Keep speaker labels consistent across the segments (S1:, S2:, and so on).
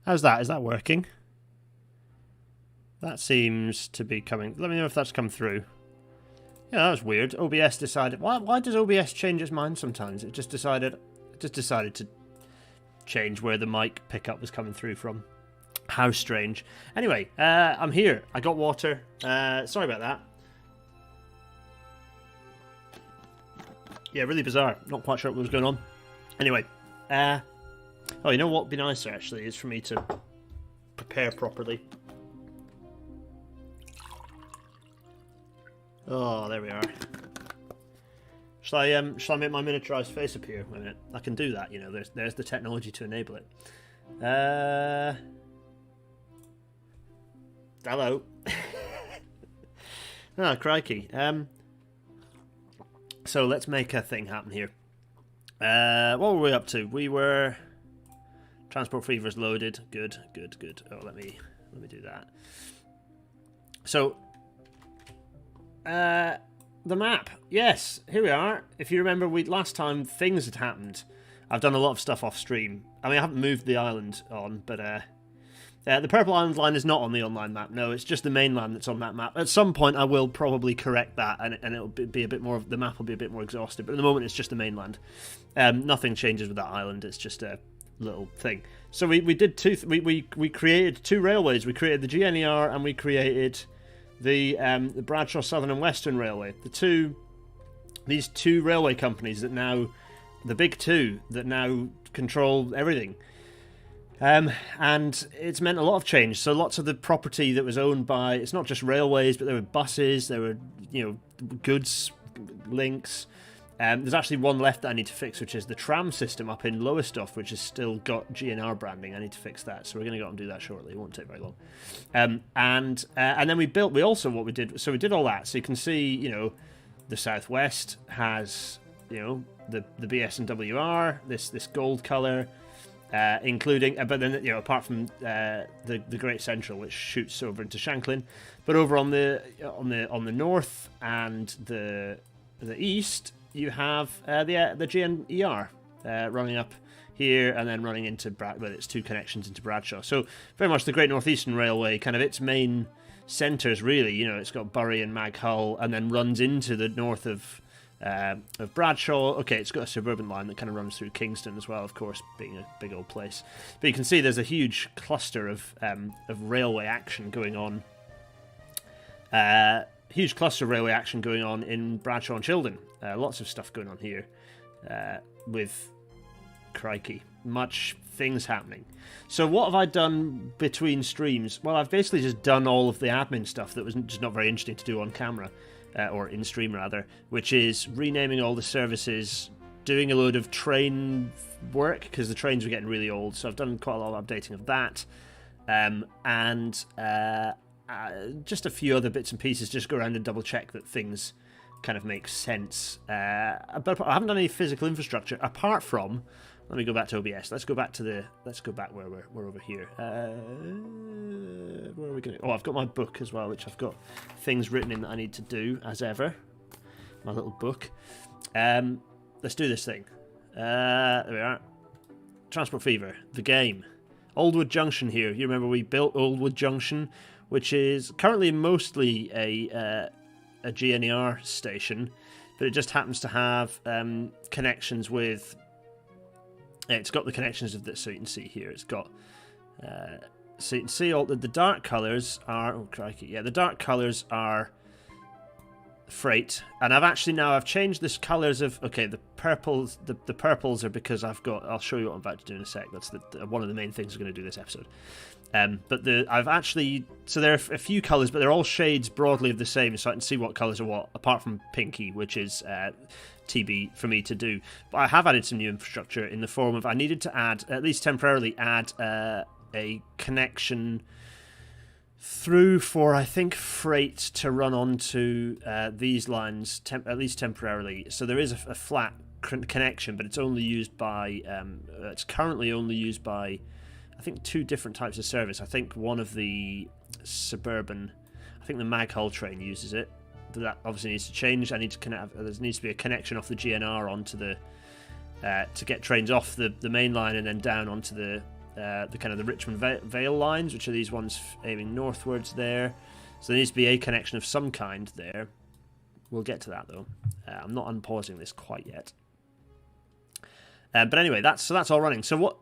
S1: How's that? Is that working? That seems to be coming. Let me know if that's come through. Yeah, that was weird. OBS decided. Why does OBS change its mind sometimes? It just decided to change where the mic pickup was coming through from. How strange. Anyway, I'm here. I got water. Sorry about that. Yeah, really bizarre. Not quite sure what was going on. Anyway, oh, you know what would be nicer actually is for me to prepare properly. Oh, there we are. Shall I make my miniaturized face appear? Wait a minute. I can do that, you know. There's the technology to enable it. Hello. Oh, crikey. So let's make a thing happen here. What were we up to? We were transport fevers loaded. Good. Oh, let me do that. So the map. Yes, here we are. If you remember, last time things had happened. I've done a lot of stuff off stream. I mean, I haven't moved the island on, but the purple island line is not on the online map. No, it's just the mainland that's on that map. At some point, I will probably correct that, and it'll be a bit more. The map will be a bit more exhaustive. But at the moment, it's just the mainland. Nothing changes with that island. It's just a little thing. So we did two. We created two railways. We created the GNER and we created the Bradshaw Southern and Western Railway. These two railway companies that now, the big two that now control everything. And it's meant a lot of change. So lots of the property that was owned by, it's not just railways, but there were buses, there were, goods links. There's actually one left that I need to fix, which is the tram system up in Lowestoft, which has still got GNR branding. I need to fix that, so we're going to go and do that shortly. It won't take very long. And then we did all that. So you can see, the Southwest has, the BS and WR, this gold colour. Including, but then apart from the Great Central, which shoots over into Shanklin, but over on the north and the east, you have the GNER running up here and then running into its two connections into Bradshaw. So very much the Great Northeastern Railway, kind of its main centres really. It's got Bury and Maghull, and then runs into the north of Bradshaw. Okay, it's got a suburban line that kind of runs through Kingston as well, of course, being a big old place. But you can see there's a huge cluster of railway action going on. Huge cluster of railway action going on in Bradshaw and Childon. Lots of stuff going on here with crikey, much things happening. So what have I done between streams? Well, I've basically just done all of the admin stuff that was just not very interesting to do on camera. Or in stream rather, which is renaming all the services, doing a load of train work because the trains were getting really old, so I've done quite a lot of updating of that, and just a few other bits and pieces, just go around and double check that things kind of make sense. But I haven't done any physical infrastructure apart from. Let me go back to OBS. Let's go back where we're over here. Where are we going? Oh, I've got my book as well, which I've got things written in that I need to do as ever. My little book. Let's do this thing. There we are. Transport Fever, the game. Oldwood Junction here. You remember we built Oldwood Junction, which is currently mostly a GNER station, but it just happens to have connections with. It's got the connections of this, so you can see here. It's got, so you can see all the dark colours are. Oh crikey! Yeah, the dark colours are freight, and I've changed this colours of. Okay, the purples. The purples are because I'll show you what I'm about to do in a sec. That's one of the main things we're going to do this episode. But so there are a few colours, but they're all shades broadly of the same, so I can see what colours are what, apart from pinky, which is TB for me to do. But I have added some new infrastructure in the form of I needed to add, at least temporarily, a connection through for, I think, freight to run onto these lines, at least temporarily. So there is a flat connection, but it's only used by, it's currently only used by, I think, two different types of service. I think one of the suburban, I think the Maghull train uses it. That obviously needs to change. I need to connect. There needs to be a connection off the GNR onto the to get trains off the main line and then down onto the the kind of the Richmond Vale lines, which are these ones aiming northwards there. So there needs to be a connection of some kind there. We'll get to that though. I'm not unpausing this quite yet. But anyway, that's all running. So what?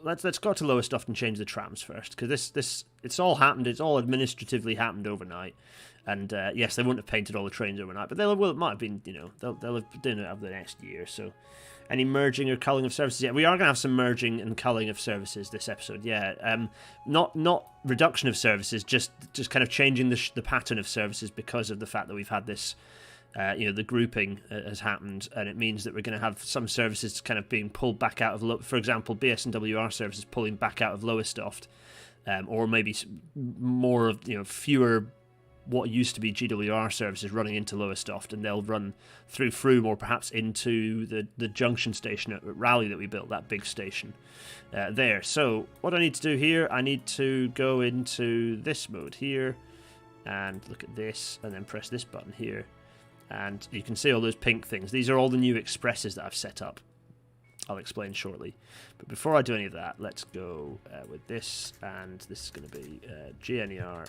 S1: Let's go to Lowestoft and change the trams first, because this it's all happened. It's all administratively happened overnight. And yes, they wouldn't have painted all the trains overnight, but it might have been, you know, they'll have done it over the next year. So, any merging or culling of services? Yeah, we are going to have some merging and culling of services this episode. Yeah, not reduction of services, just kind of changing the pattern of services because of the fact that we've had this. You know, the grouping has happened, and it means that we're going to have some services kind of being pulled back out of, for example, BS and WR services pulling back out of Lowestoft, or maybe more of, you know, fewer what used to be GWR services running into Lowestoft, and they'll run through Frome or perhaps into the junction station at Raleigh that we built, that big station there. So what I need to do here, I need to go into this mode here and look at this, and then press this button here. And you can see all those pink things. These are all the new expresses that I've set up. I'll explain shortly. But before I do any of that, let's go with this. And this is going to be GNER.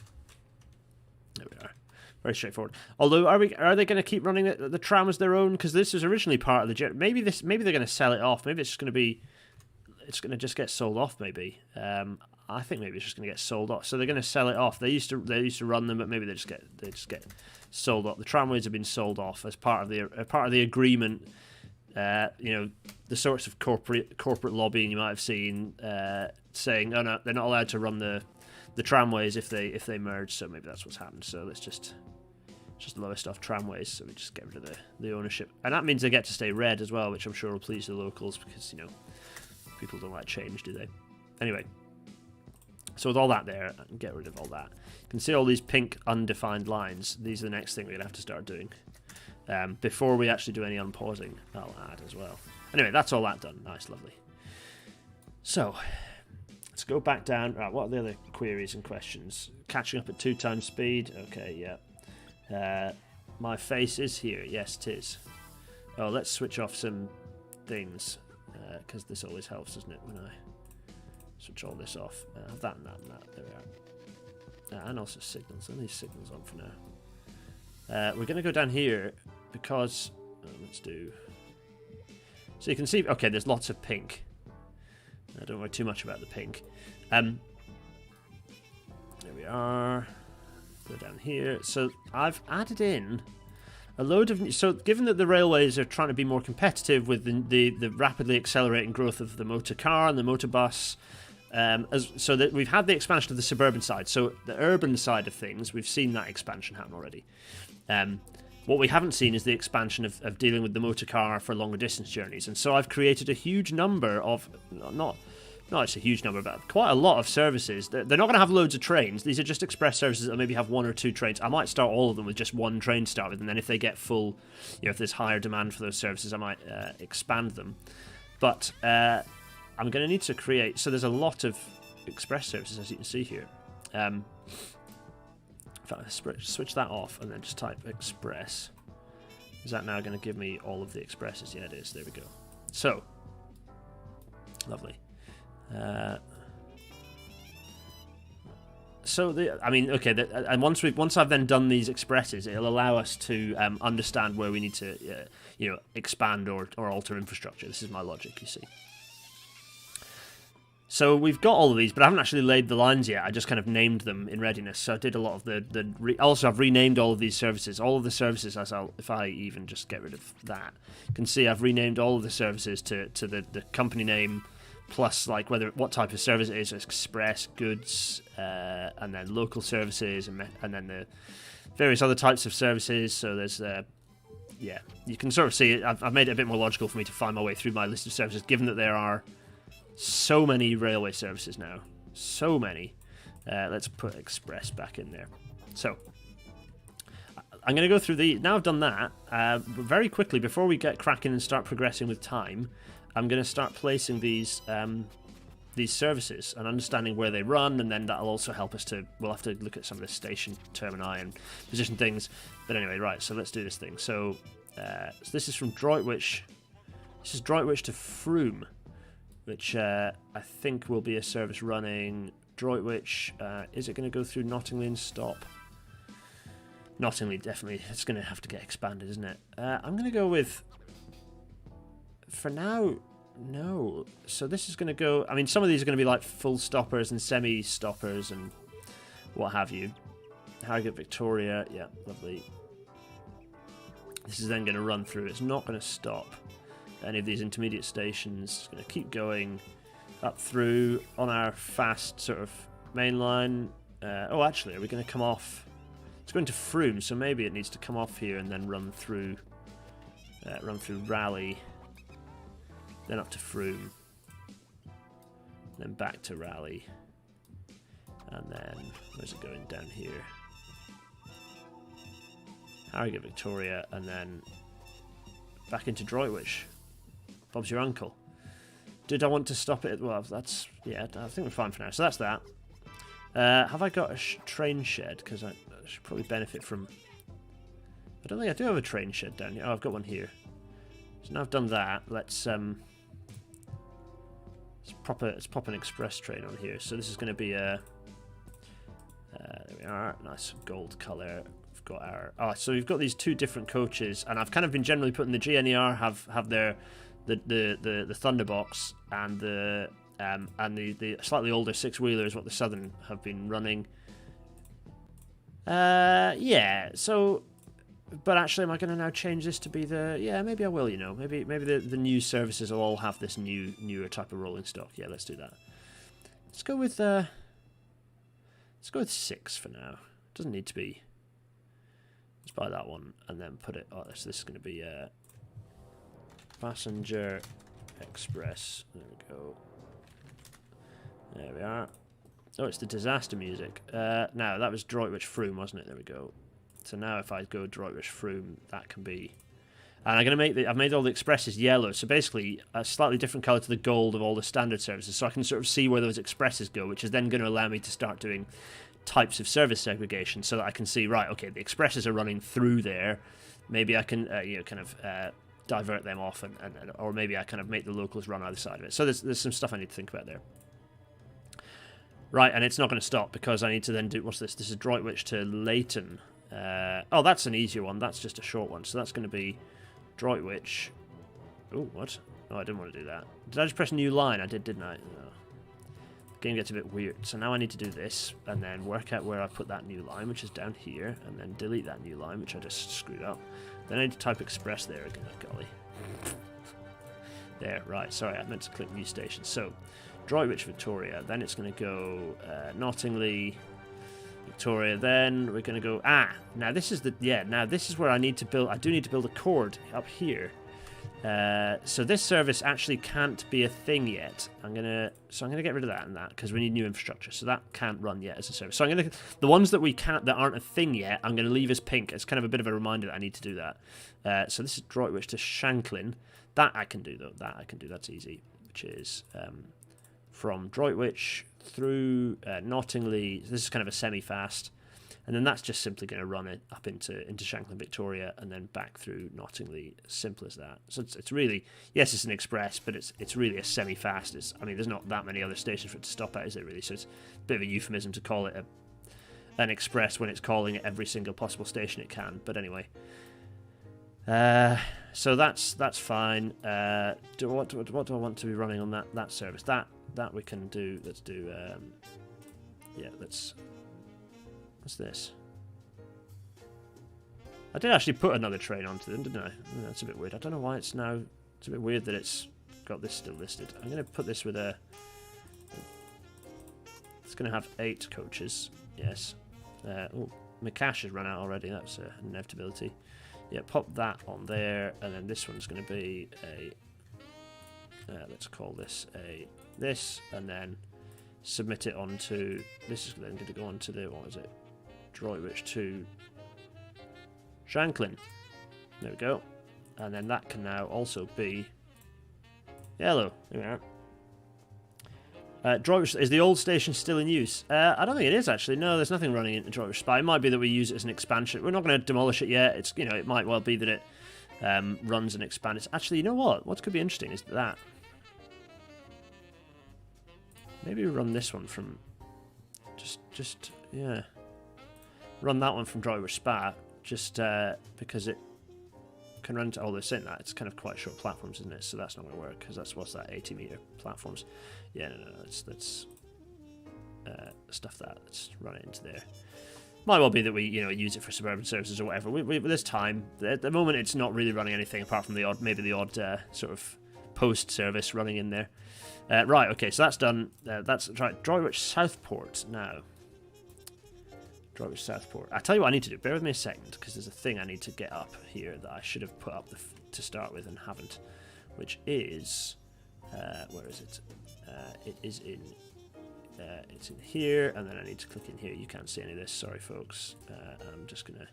S1: There we are. Very straightforward. Although, are they going to keep running the tram as their own? Because this was originally part of the... Maybe they're going to sell it off. Maybe it's just going to be... It's going to just get sold off, maybe. I think maybe it's just going to get sold off. So they're going to sell it off. They used to run them, but maybe they just get sold off. The tramways have been sold off as part of the agreement. You know, the sorts of corporate lobbying you might have seen saying, oh no, they're not allowed to run the tramways if they merge. So maybe that's what's happened. So let's just Lowestoft tramways. So we just get rid of the ownership, and that means they get to stay red as well, which I'm sure will please the locals, because, you know, people don't like change, do they? Anyway. So with all that there, I can get rid of all that. You can see all these pink undefined lines. These are the next thing we're going to have to start doing. Before we actually do any unpausing, I'll add as well. Anyway, that's all that done. Nice, lovely. So, let's go back down. Right, what are the other queries and questions? Catching up at 2 times speed. Okay, yeah. My face is here. Yes, it is. Oh, let's switch off some things, because this always helps, doesn't it, when I... switch all this off. That and that and that. There we are. And also signals. I'll leave signals on for now. We're going to go down here because... let's do... So you can see... Okay, there's lots of pink. I don't worry too much about the pink. There we are. Go down here. So I've added in a load of... So given that the railways are trying to be more competitive with the rapidly accelerating growth of the motor car and the motor bus... so that we've had the expansion of the suburban side, so the urban side of things, we've seen that expansion happen already. What we haven't seen is the expansion of dealing with the motor car for longer distance journeys, and so I've created a huge number of, not actually a huge number, but quite a lot of services. They're not going to have loads of trains. These are just express services that maybe have 1 or 2 trains. I might start all of them with just 1 train to start with, and then if they get full, you know, if there's higher demand for those services, I might expand them. But I'm going to need to create... So there's a lot of express services, as you can see here. In fact, I switch that off and then just type express. Is that now going to give me all of the expresses? Yeah, it is. There we go. So, lovely. And once I've then done these expresses, it'll allow us to understand where we need to, you know, expand or alter infrastructure. This is my logic, you see. So we've got all of these, but I haven't actually laid the lines yet. I just kind of named them in readiness. So I did a lot of also I've renamed all of these services. All of the services, if I even just get rid of that, you can see I've renamed all of the services to the company name, plus like what type of service it is, express, goods, and then local services, and then the various other types of services. So there's yeah, you can sort of see it. I've made it a bit more logical for me to find my way through my list of services, given that there are so many railway services now. So many. Let's put express back in there. So, I'm going to go through now I've done that, very quickly, before we get cracking and start progressing with time, I'm going to start placing these services and understanding where they run, and then that'll also help us we'll have to look at some of the station termini and position things. But anyway, right, so let's do this thing. So this is from Droitwich. This is Droitwich to Frome, which I think will be a service running Droitwich. Is it going to go through Nottingley and stop? Nottingley, definitely. It's going to have to get expanded, isn't it? I'm going to go with... For now, no. So this is going to go... I mean, some of these are going to be like full stoppers and semi-stoppers and what have you. Harrogate, Victoria. Yeah, lovely. This is then going to run through. It's not going to stop any of these intermediate stations. It's going to keep going up through on our fast sort of main line. Oh, actually, are we going to come off? It's going to Frome, so maybe it needs to come off here and then run through Raleigh, then up to Frome, then back to Raleigh, and then where's it going? Down here, Harrogate, Victoria, and then back into Droitwich. Bob's your uncle. Did I want to stop it? Well, that's, yeah, I think we're fine for now. So that's that. Have I got a train shed? Because I should probably benefit from... I don't think I do have a train shed down here. Oh, I've got one here. So now I've done that, let's pop an express train on here. So this is going to be a... there we are. Nice gold colour. We've got our... Oh, so we've got these two different coaches, and I've kind of been generally putting the GNER have their... The Thunderbox and the slightly older six-wheeler is what the Southern have been running. Yeah. So, but actually, am I going to now change this to be the? Yeah, maybe I will. You know, maybe the new services will all have this newer type of rolling stock. Yeah, let's do that. Let's go with 6 for now. Doesn't need to be. Let's buy that one and then put it. Oh, so this is going to be passenger express. There we go. There we are. Oh, it's the disaster music. Now, that was Droitwich Frome, wasn't it? There we go. So now if I go Droitwich Frome, that can be... And I'm going to make I've made all the expresses yellow, so basically a slightly different colour to the gold of all the standard services, so I can sort of see where those expresses go, which is then going to allow me to start doing types of service segregation, so that I can see, right, okay, the expresses are running through there. Maybe I can, divert them off, or maybe I kind of make the locals run either side of it. So there's some stuff I need to think about there. Right, and it's not going to stop because I need to then do... What's this? This is Droitwich to Leighton. Oh, that's an easier one. That's just a short one. So that's going to be Droitwich. Oh, what? Oh, I didn't want to do that. Did I just press new line? I did, didn't I? No. The game gets a bit weird. So now I need to do this and then work out where I put that new line, which is down here, and then delete that new line, which I just screwed up. Then I need to type express there again. Oh, golly. There, right. Sorry, I meant to click new station. So, Droitwich, Victoria. Then it's going to go Nottingley, Victoria. Then we're going to go... now this is the... Yeah, now this is where I need to build... I do need to build a chord up here. So this service actually can't be a thing yet. I'm going to get rid of that and that because we need new infrastructure. So that can't run yet as a service. So I'm going to... The ones that we can't... That aren't a thing yet, I'm going to leave as pink. It's kind of a bit of a reminder that I need to do that. So this is Droitwich to Shanklin. That I can do, though. That I can do. That's easy. Which is... from Droitwich through Nottingley. This is kind of a semi-fast, and then that's just simply going to run it up into Shanklin, Victoria, and then back through Nottingley. Simple as that. So it's really, yes, it's an express, but it's really a semi-fast. I mean, there's not that many other stations for it to stop at, is it really? So it's a bit of a euphemism to call it an express when it's calling at every single possible station it can. But anyway. So that's fine. What do I want to be running on that service? That we can do. Let's do. What's this? I did actually put another train onto them, didn't I? Oh, that's a bit weird. I don't know why it's now. It's a bit weird that it's got this still listed. I'm going to put this with a. It's going to have 8 coaches. Yes. Oh, my cash has run out already. That's an inevitability. Yeah, pop that on there, and then this one's going to be a. Let's call this this, and then submit it onto. This is then going to go onto the what is it? Droitwich to Shanklin. There we go, and then that can now also be yellow. There we are. Droitwich, is the old station still in use? I don't think it is actually. No, there's nothing running into Droitwich Spy. It might be that we use it as an expansion. We're not going to demolish it yet. It's it might well be that it runs and expands. Actually, you know what? What could be interesting is that. Maybe run this one from... yeah. Run that one from Droitwich Spa, just because it can run to... Oh, they're saying that. It's kind of quite short platforms, isn't it? So that's not going to work, because that's, what's that, 80-metre platforms. Yeah, no, let's stuff that. Let's run it into there. Might well be that we, use it for suburban services or whatever. There's time. At the moment, it's not really running anything apart from maybe the odd sort of post service running in there. Right, okay, so that's done. That's right. Droitwich Southport now. Droitwich Southport. I tell you what I need to do. Bear with me a second, because there's a thing I need to get up here that I should have put up to start with and haven't, which is where is it? It is in. It's in here, and then I need to click in here. You can't see any of this, sorry folks. I'm just gonna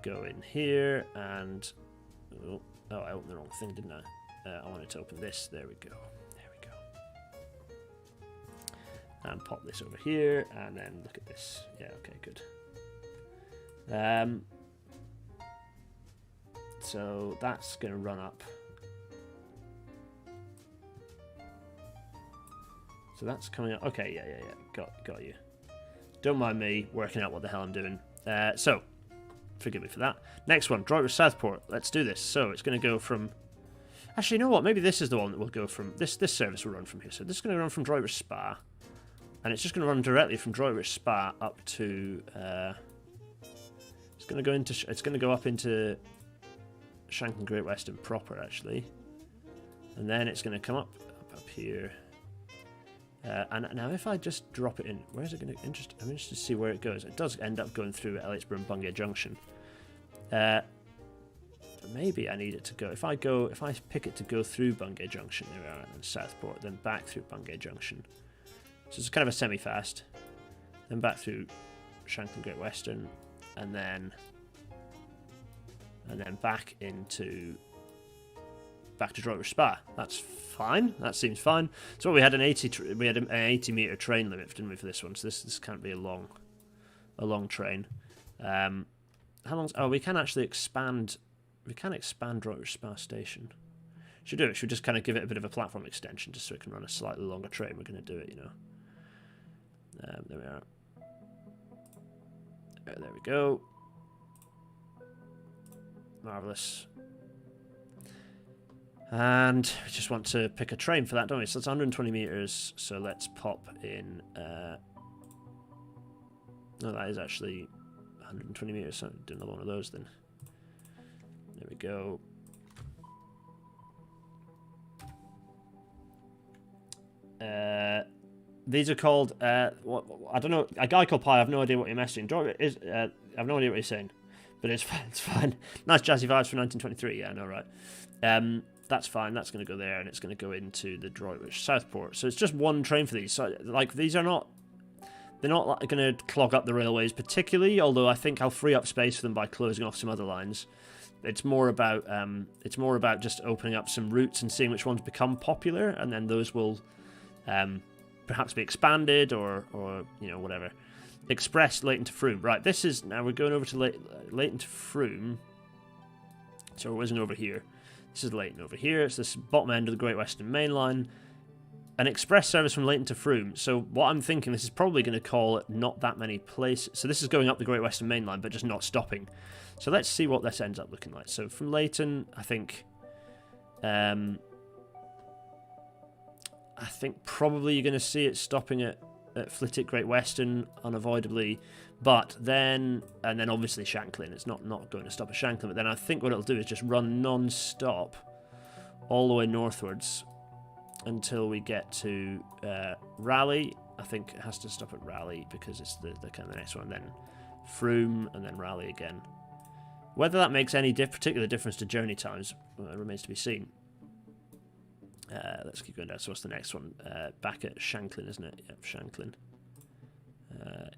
S1: go in here and I opened the wrong thing, didn't I? I wanted to open this. There we go. And pop this over here, and then look at this. Yeah, okay, good. So that's gonna run up. So that's coming up. Okay, yeah. Got you. Don't mind me working out what the hell I'm doing. So, forgive me for that. Next one, Droitwich Southport. Let's do this. So it's going to go from... Actually, you know what? Maybe this is the one that will go from... This service will run from here. So this is going to run from Droitwich Spa. And it's just going to run directly from Droitwich Spa up to... It's going to go up into Shanklin Great Western proper, actually. And then it's going to come up here... and now if I just drop it in, where is it going to... I'm interested to see where it goes. It does end up going through Elliottsborough and Bungay Junction. But maybe I need it to go... If I pick it to go through Bungay Junction, there we are, and Southport, then back through Bungay Junction. So it's kind of a semi-fast. Then back through Shanklin Great Western, and then back into... back to Droitwich Spa. That's fine. That seems fine. So we had an 80-meter train limit, didn't we, for this one? So this can't be a long train. How long? Oh, we can actually expand. We can expand Droitwich Spa station. Should do it. Should just kind of give it a bit of a platform extension, just so it can run a slightly longer train. We're going to do it, There we are. There we go. Marvellous. And we just want to pick a train for that, don't we? So that's 120 metres, so let's pop in... no, that is actually 120 metres, so do another one of those then. There we go. These are called... what, I don't know, a guy called Pi, I have no idea what you're messaging. I have no idea what you're saying, but it's fine. Nice jazzy vibes for 1923, yeah, I know, right. That's fine. That's going to go there, and it's going to go into the Droitwich Southport. So it's just one train for these. So, like, these are not... They're not going to clog up the railways particularly, although I think I'll free up space for them by closing off some other lines. It's more about just opening up some routes and seeing which ones become popular, and then those will perhaps be expanded or whatever. Express Leighton to Frome. Right, this is... Now we're going over to Leighton to Frome. So we're whizzing over here. This is Leighton over here. It's this bottom end of the Great Western Main Line. An express service from Leighton to Frome. So what I'm thinking, this is probably going to call not that many places. So this is going up the Great Western Main Line, but just not stopping. So let's see what this ends up looking like. So from Leighton, I think probably you're going to see it stopping at Flitwick Great Western unavoidably. But then, and then obviously Shanklin. It's not going to stop at Shanklin. But then I think what it'll do is just run non-stop all the way northwards until we get to Raleigh. I think it has to stop at Raleigh because it's the kind of the next one. Then Frome and then Raleigh again. Whether that makes any particular difference to journey times remains to be seen. Let's keep going down. So what's the next one? Back at Shanklin, isn't it? Yep, Shanklin.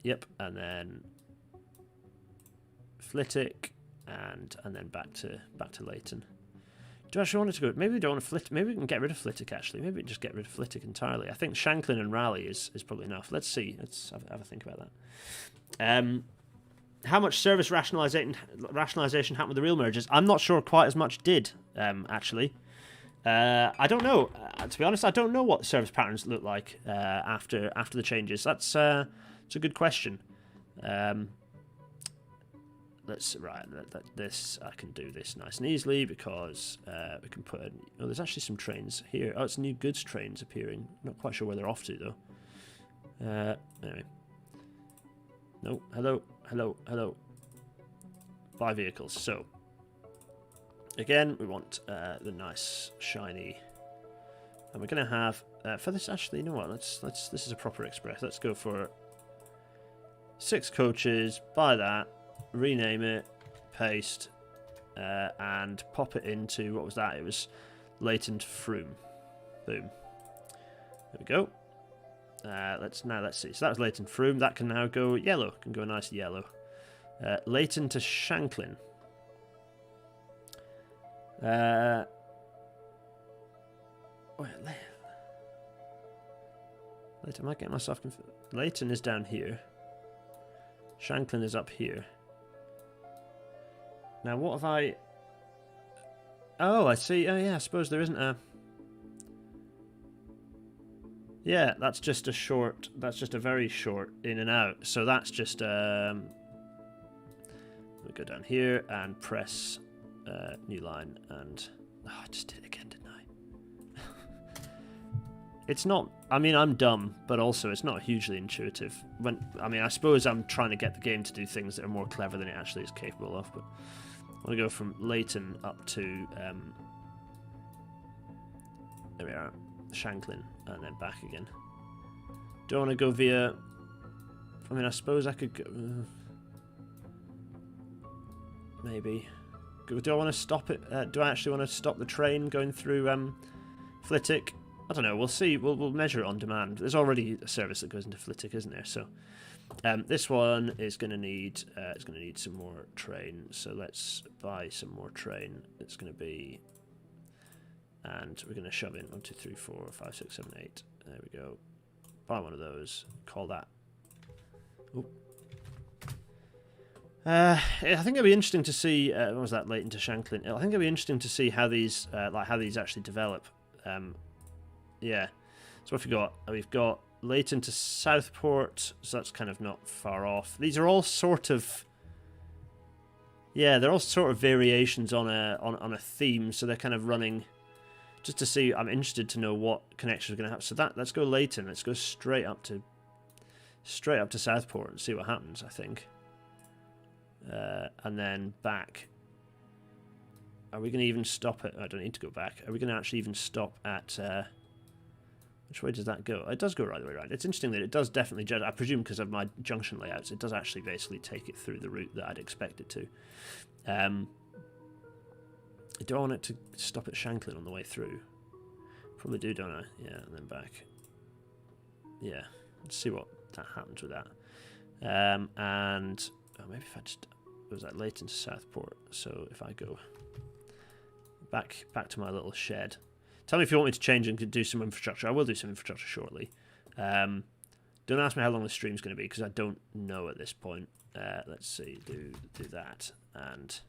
S1: Yep, and then Flitwick, and then back to Leighton. Do I actually want it to go? Maybe we don't want to Flitwick. Maybe we can get rid of Flitwick. Actually, maybe we just get rid of Flitwick entirely. I think Shanklin and Raleigh is probably enough. Let's see. Let's have a think about that. How much service rationalisation happened with the real mergers? I'm not sure quite as much did actually. I don't know. To be honest, I don't know what service patterns look like after the changes. That's a good question. Let's this. I can do this nice and easily because we can put in. Oh, there's actually some trains here. Oh, it's new goods trains appearing. Not quite sure where they're off to though. Anyway. No. Hello. Buy vehicles. So again, we want the nice shiny, and we're gonna have for this. Actually, you know what? Let's. This is a proper express. Let's go for 6 coaches. Buy that. Rename it, paste, and pop it into, what was that? It was latent Froome. Boom. There we go. Let's see. So that was latent Froome. That can now go yellow. Can go a nice yellow. Leighton to Shanklin. Wait, Leighton, am I getting myself confused? Leighton is down here. Shanklin is up here. Now, what have I... Oh, I see. Oh, yeah, I suppose there isn't a... Yeah, that's just a short... That's just a very short in and out. So that's just... We go down here and press new line and... Oh, I just did it again, didn't I? It's not... I mean, I'm dumb, but also it's not hugely intuitive. I suppose I'm trying to get the game to do things that are more clever than it actually is capable of, but... I want to go from Leighton up to, there we are, Shanklin, and then back again. Do I want to go via, I mean, I suppose I could go, maybe. Do I want to stop it, do I actually want to stop the train going through Flitwick? I don't know, we'll see, we'll measure it on demand. There's already a service that goes into Flitwick, isn't there, so... this one is going to need some more train, so let's buy some more train. It's going to be, and we're going to shove in 1, 2, 3, 4, 5, 6, 7, 8. There we go. Buy one of those. Call that. Ooh. I think it'll be interesting to see. What was that? Leighton to Shanklin. I think it'll be interesting to see how these how these actually develop. Yeah. So what have we got? We've got Leighton to Southport, so that's kind of not far off. These are all sort of, yeah, they're all sort of variations on a theme, so they're kind of running just to see. I'm interested to know what connections are going to happen. So let's go Leighton. Let's go straight up to Southport and see what happens. I think, and then back. Are we going to even stop it? I don't need to go back. Are we going to actually even stop at? Which way does that go? It does go right the way around. It's interesting that it does definitely judge. I presume because of my junction layouts, it does actually basically take it through the route that I'd expect it to. Do I want it to stop at Shanklin on the way through? Probably do, don't I? Yeah, and then back. Yeah, let's see what that happens with that. And oh, maybe if I just was that Leighton to Southport. So if I go back to my little shed. Tell me if you want me to change and do some infrastructure. I will do some infrastructure shortly. Don't ask me how long the stream's going to be because I don't know at this point. Let's see, do that, and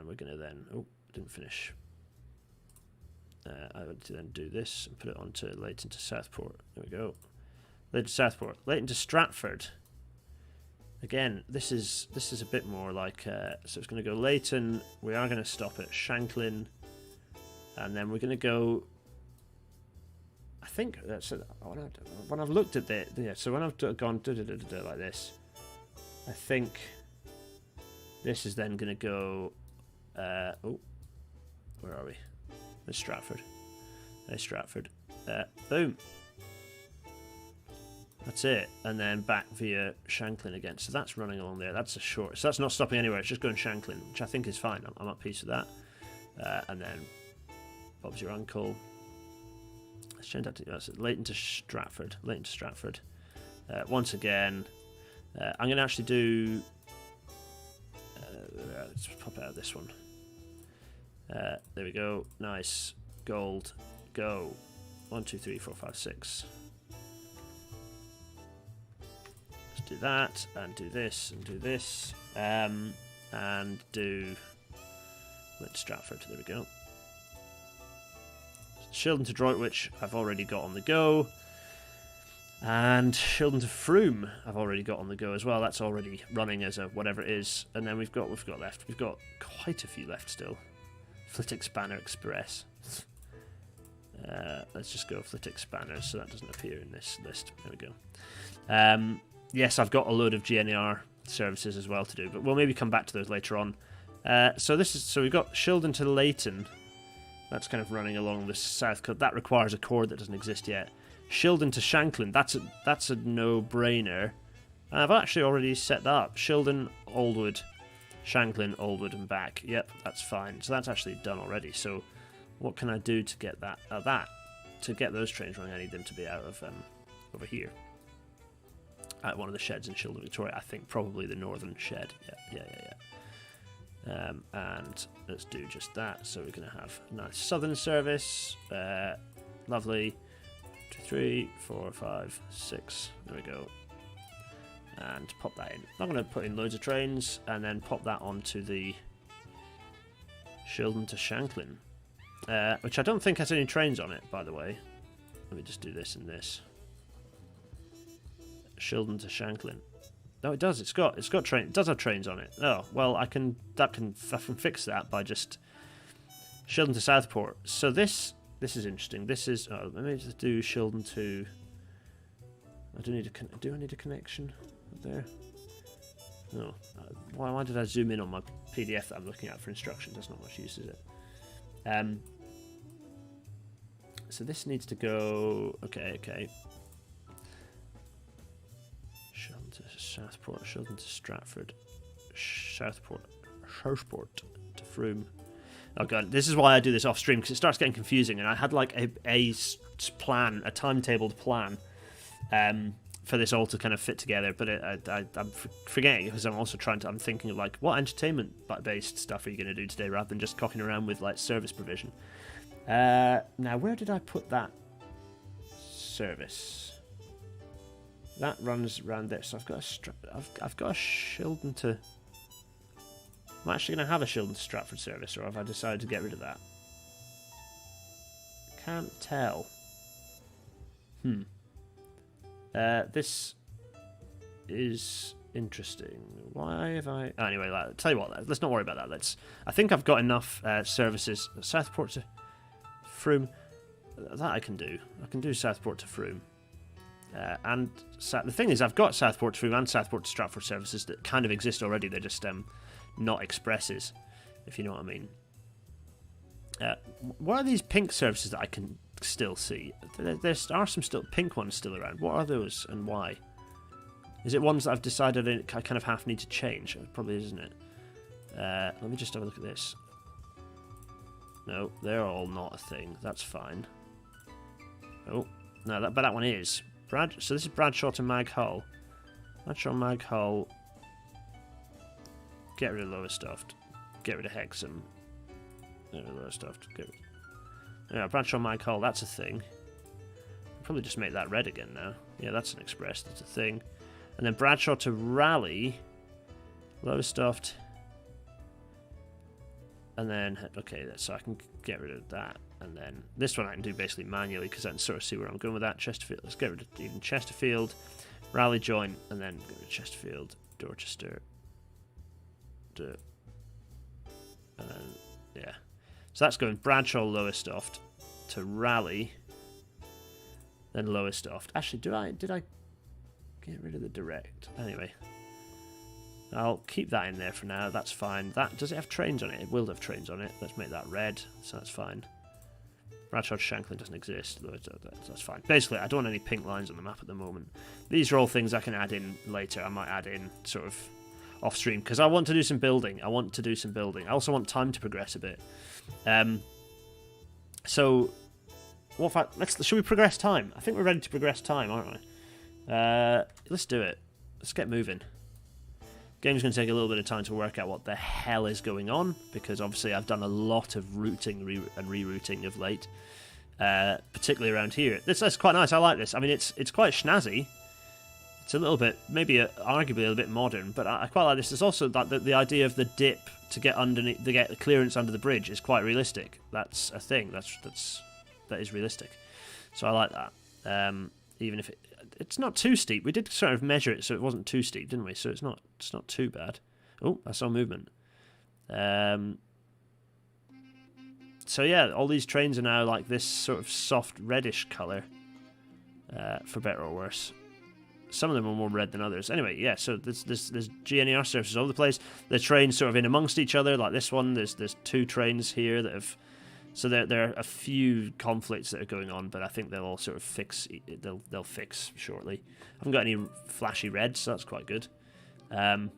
S1: we're going to then. Oh, didn't finish. I would then do this and put it onto Leighton to Southport. There we go. Leighton to Southport. Leighton to Stratford. Again, this is a bit more like. So it's going to go Leighton. We are going to stop at Shanklin. And then we're going to go, I think, when I've looked at it, yeah, so when I've gone like this, I think this is then going to go, oh, where are we? There's Stratford. There's Stratford. Boom. That's it. And then back via Shanklin again. So that's running along there. That's a short. So that's not stopping anywhere. It's just going Shanklin, which I think is fine. I'm at peace with that. And then Bob's your uncle. Let's change that to Leighton to Stratford. Leighton to Stratford. Once again, I'm going to actually do. Let's pop out this one. There we go. Nice. Gold. Go. 1, 2, 3, 4, 5, 6. Let's do that and do this and do this. And do. Let's Stratford. There we go. Shildon to Droitwich I've already got on the go. And Shildon to Frome I've already got on the go as well. That's already running as a whatever it is. And then we've got left. We've got quite a few left still. Flitwick Spanner Express. Let's just go Flitwick Spanner so that doesn't appear in this list. There we go. Yes, I've got a load of GNR services as well to do, but we'll maybe come back to those later on. So we've got Shildon to Leighton. That's kind of running along the south coast. That requires a chord that doesn't exist yet. Shildon to Shanklin. That's a no-brainer. I've actually already set that up. Shildon, Aldwood, Shanklin, Aldwood, and back. Yep, that's fine. So that's actually done already. So what can I do to get that? To get those trains running, I need them to be out of over here. At one of the sheds in Shildon, Victoria. I think probably the northern shed. Yeah. And let's do just that. So we're going to have a nice southern service. Lovely. 2, 3, 4, 5, 6. There we go. And pop that in. I'm going to put in loads of trains and then pop that onto the Shildon to Shanklin, which I don't think has any trains on it, by the way. Let me just do this and this. Shildon to Shanklin. No, it does. It's got train. It does have trains on it. Oh well, I can fix that by just Shildon to Southport. So this is interesting. This is let me just do Shildon to. Do I need a connection there? No. Why did I zoom in on my PDF that I'm looking at for instructions? That's not much use, is it? So this needs to go. Okay. Shildon to Southport, Shildon to Stratford, Southport to Frome. Oh god, this is why I do this off stream, because it starts getting confusing, and I had like a timetabled plan for this all to kind of fit together, but I'm forgetting because I'm thinking of like, what entertainment based stuff are you going to do today rather than just cocking around with like service provision. Now where did I put that service? That runs around there, so I've got a Shildon to. I'm actually going to have a Shildon to Stratford service, or have I decided to get rid of that? Can't tell. This is interesting. Why have I? Anyway, tell you what. Let's not worry about that. I think I've got enough services. Southport to Frome. That I can do. I can do Southport to Frome. And the thing is, I've got Southport to Frome and Southport to Stratford services that kind of exist already. They're just not expresses, if you know what I mean. What are these pink services that I can still see? There are some pink ones still around. What are those and why? Is it ones that I've decided I kind of half need to change? It probably isn't it. Let me just have a look at this. No, they're all not a thing. That's fine. Oh, no, but that one is. So this is Bradshaw to Mag Hull. Bradshaw, Mag Hull. Get rid of Lowestoft. Get rid of Hexham. Get rid of Lowestoft. Yeah, Bradshaw, Mag Hull. That's a thing. I'll probably just make that red again now. Yeah, that's an express. That's a thing. And then Bradshaw to Raleigh. Lowestoft. And then, okay, so I can get rid of that. And then this one I can do basically manually because I can sort of see where I'm going with that. Chesterfield. Let's get rid of even Chesterfield. Raleigh join. And then get rid of Chesterfield. Dorchester. And then, yeah. So that's going Bradshaw, Lowestoft to Raleigh. Then Lowestoft. Actually, did I get rid of the direct? Anyway. I'll keep that in there for now. That's fine. Does it have trains on it? It will have trains on it. Let's make that red. So that's fine. Bradshaw to Shanklin doesn't exist. That's fine. Basically, I don't want any pink lines on the map at the moment. These are all things I can add in later. I might add in sort of off stream because I want to do some building. I also want time to progress a bit. So, should we progress time? I think we're ready to progress time, aren't we? Let's do it. Let's get moving. Game's going to take a little bit of time to work out what the hell is going on, because obviously I've done a lot of routing and rerouting of late, particularly around here. That's quite nice. I like this. I mean, it's quite snazzy. It's a little bit, maybe arguably a little bit modern, but I quite like this. There's also that the idea of the dip to get underneath, to get clearance under the bridge is quite realistic. That's a thing. That's
S2: that is realistic. So I like that. Even if it's not too steep. We did sort of measure it so it wasn't too steep, didn't we? So it's not too bad. Oh, I saw movement. So yeah, all these trains are now like this sort of soft reddish colour, for better or worse. Some of them are more red than others. Anyway, yeah, so there's GNER surfaces all over the place. The trains sort of in amongst each other, like this one. There's 2 trains here that have... So there are a few conflicts that are going on, but I think they'll all sort of fix... They'll fix shortly. I haven't got any flashy reds, so that's quite good. Yeah,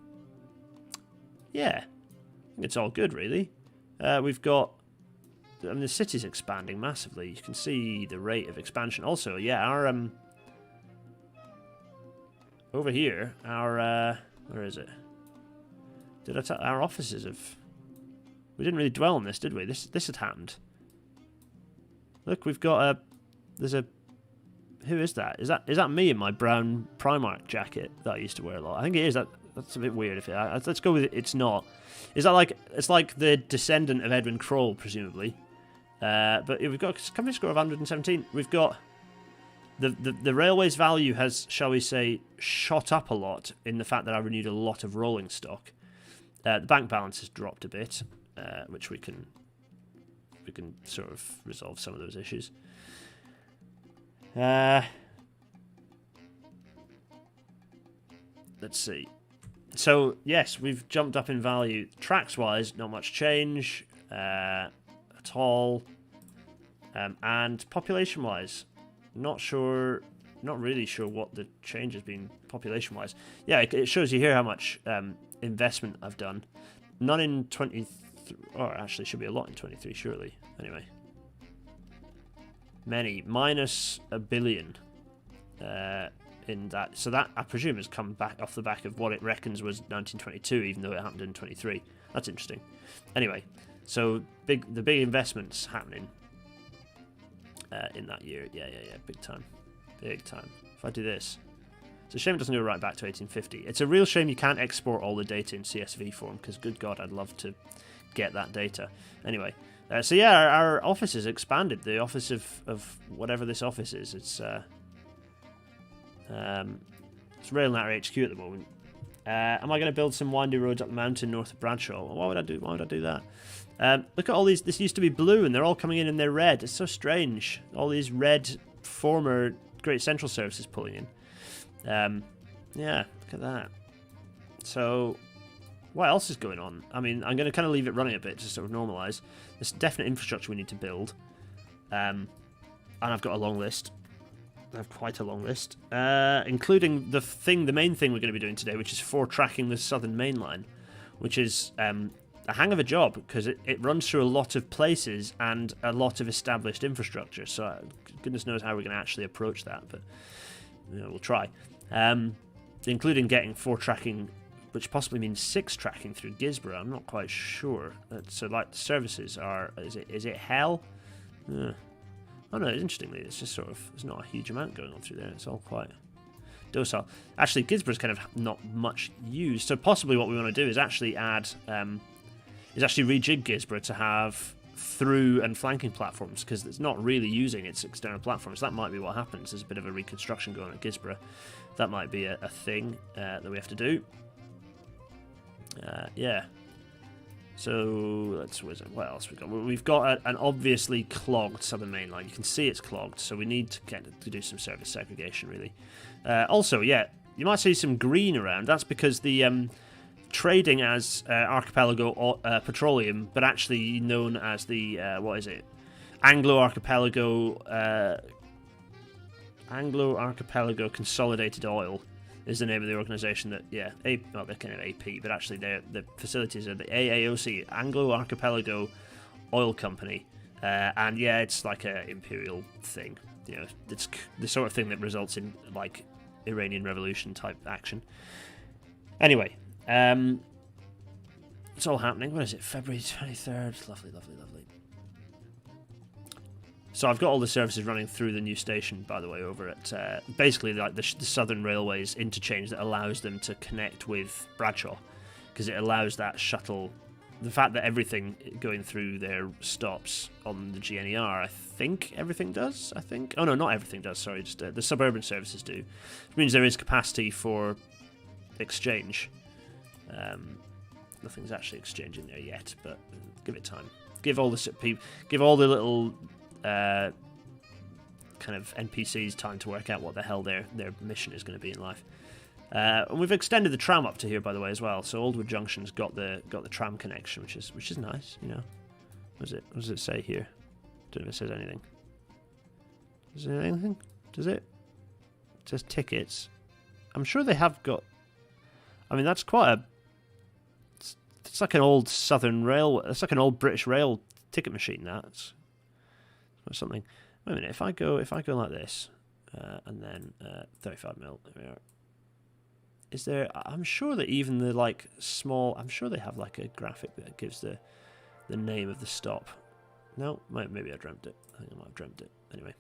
S2: I think it's all good, really. We've got... I mean, the city's expanding massively. You can see the rate of expansion. Also, yeah, our... over here, our... where is it? Did I tell... Our offices have... We didn't really dwell on this, did we? This had happened. Look, we've got a... There's a... Who is that? Is that me in my brown Primark jacket that I used to wear a lot? I think it is. That's a bit weird. If let's go with it. It's not. Is that like... It's like the descendant of Edwin Kroll, presumably. But we've got a company score of 117. We've got... The railway's value has, shall we say, shot up a lot in the fact that I renewed a lot of rolling stock. The bank balance has dropped a bit, which we can sort of resolve some of those issues. Let's see. So yes, we've jumped up in value. Tracks-wise, not much change at all, and population-wise. Not really sure what the change has been population-wise. Yeah, it shows you here how much investment I've done. None in 23, or actually should be a lot in 23, surely. Anyway. Many. Minus $1 billion in that. So that, I presume, has come back off the back of what it reckons was 1922, even though it happened in 23. That's interesting. Anyway, so the big investments happening. In that year, yeah, big time. If I do this, it's a shame it doesn't go right back to 1850. It's a real shame you can't export all the data in CSV form, because good God, I'd love to get that data. Anyway, so yeah, our office has expanded. The office of whatever this office is, it's Railnet HQ at the moment. Am I going to build some windy roads up the mountain north of Bradshaw? Why would I do that? Look at all these. This used to be blue, and they're all coming in, and they're red. It's so strange. All these red former Great Central services pulling in. Yeah, look at that. So, what else is going on? I mean, I'm going to kind of leave it running a bit to sort of normalise. There's definite infrastructure we need to build, and I've got a long list. I have quite a long list, including the main thing we're going to be doing today, which is tracking the Southern Main Line, which is a hang of a job because it runs through a lot of places and a lot of established infrastructure. So goodness knows how we're going to actually approach that, but we'll try. Including getting 4 tracking, which possibly means 6 tracking through Gisborough. I'm not quite sure. So like the services are, is it hell? Oh no, interestingly, it's just sort of, there's not a huge amount going on through there. It's all quite docile. Actually, Gisborough's kind of not much used. So possibly what we want to do is actually rejig Gisborough to have through and flanking platforms, because it's not really using its external platforms. That might be what happens. There's a bit of a reconstruction going on at Gisborough. That might be a thing that we have to do. Yeah. So what else we got? We've got an obviously clogged Southern Main Line. You can see it's clogged, so we need to do some service segregation, really. Also, yeah, you might see some green around. That's because the trading as Archipelago Petroleum, but actually known as the Anglo Archipelago Consolidated Oil is the name of the organisation that, they're kind of AP, but actually the facilities are the AAOC, Anglo Archipelago Oil Company, and yeah, it's like an imperial thing. It's the sort of thing that results in like Iranian Revolution type action. Anyway, it's all happening. What is it? February 23rd. Lovely. So I've got all the services running through the new station, by the way, over at basically like the Southern Railways interchange that allows them to connect with Bradshaw, because it allows that shuttle the fact that everything going through there stops on the GNER, I think everything does. I think. Oh no, not everything does. Sorry, just the suburban services do, which means there is capacity for exchange. Nothing's actually exchanging there yet, but give it time. Give all the little kind of NPCs time to work out what the hell their mission is going to be in life. And we've extended the tram up to here, by the way, as well. So Oldwood Junction's got the tram connection, which is nice. You know, what does it say here? Don't know if it says anything. Does it say anything? Does it? It says tickets. I'm sure they have got. I mean, that's quite a. It's like an old Southern Rail. It's like an old British Rail ticket machine. That's something. Wait a minute. If I go like this, and then 35 mil. There we are. Is there? I'm sure that even the like small. I'm sure they have like a graphic that gives the name of the stop. No, maybe I dreamt it. I think I might have dreamt it. Anyway,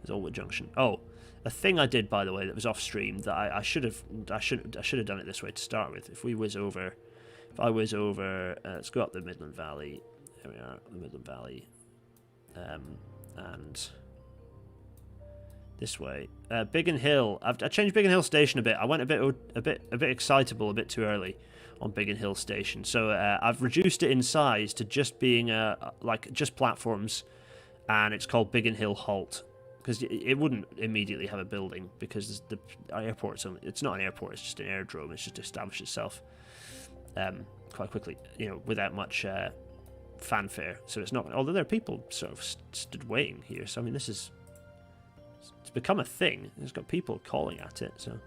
S2: there's Oldwood Junction. Oh, a thing I did, by the way, that was off stream that I should have done it this way to start with. If I whiz over, let's go up the Midland Valley. There we are, the Midland Valley, and this way. Biggin Hill. I changed Biggin Hill Station a bit. I went a bit excitable a bit too early on Biggin Hill Station, so I've reduced it in size to just being like just platforms, and it's called Biggin Hill Halt. Because it wouldn't immediately have a building, because the airport's only, it's not an airport, it's just an airdrome. It's just established itself quite quickly, you know, without much fanfare. So it's not, although there are people sort of stood waiting here. So I mean, it's become a thing. It's got people calling at it. So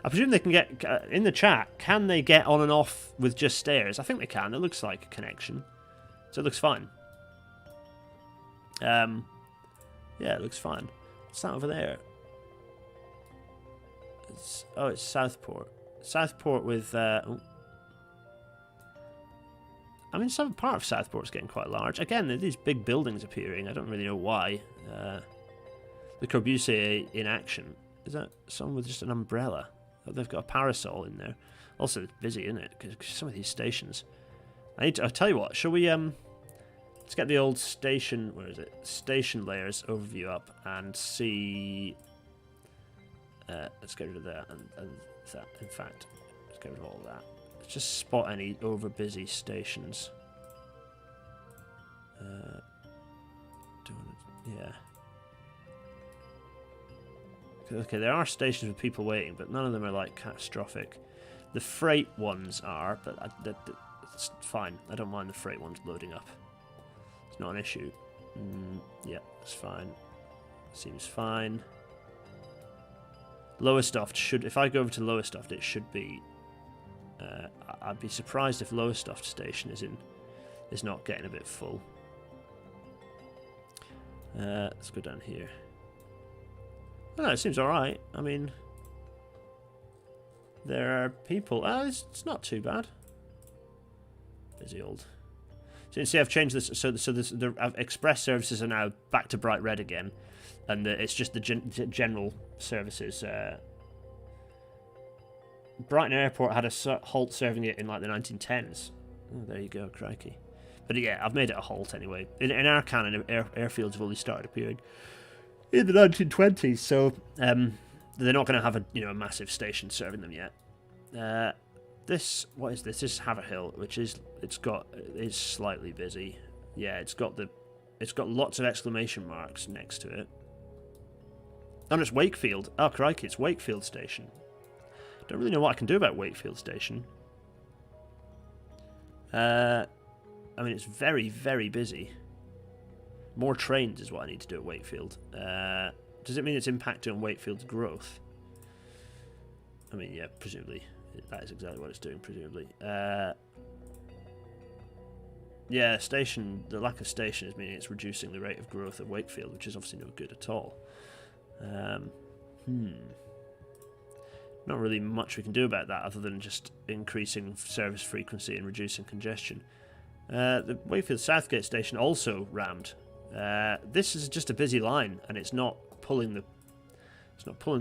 S2: I presume they can get in the chat. Can they get on and off with just stairs? I think they can. It looks like a connection, so it looks fine. Yeah, it looks fine. What's that over there? It's Southport. Southport with... I mean, some part of Southport's getting quite large. Again, there are these big buildings appearing. I don't really know why. The Corbusier in action. Is that someone with just an umbrella? Oh, they've got a parasol in there. Also, it's busy, isn't it? Because some of these stations... I'll tell you what, shall we... Let's get the old station, where is it? Station layers overview up and see. Let's get rid of that and that. In fact, let's get rid of all of that. Let's just spot any over busy stations. Yeah. Okay, there are stations with people waiting, but none of them are like catastrophic. The freight ones are, but it's fine. I don't mind the freight ones loading up. Not an issue. Yeah, it's fine. Seems fine. Lowestoft should... If I go over to Lowestoft, it should be... I'd be surprised if Lowestoft station is not getting a bit full. Let's go down here. Oh, no, it seems alright. I mean... There are people... it's not too bad. Busy old... So you see, I've changed this. So the express services are now back to bright red again, and it's just the general services. Brighton Airport had a halt serving it in like the 1910s. Oh, there you go, crikey. But yeah, I've made it a halt anyway. In our canon, airfields have only started appearing in the 1920s, so they're not going to have a massive station serving them yet. What is this? This is Haverhill, which is slightly busy. Yeah, it's got lots of exclamation marks next to it. And it's Wakefield. Oh crikey, it's Wakefield Station. Don't really know what I can do about Wakefield Station. I mean, it's very, very busy. More trains is what I need to do at Wakefield. Does it mean it's impacting on Wakefield's growth? I mean, yeah, presumably. That is exactly what it's doing, presumably. Yeah, the lack of station is meaning it's reducing the rate of growth of Wakefield, which is obviously no good at all. Not really much we can do about that other than just increasing service frequency and reducing congestion. The Wakefield Southgate station also rammed. This is just a busy line, and it's not pulling the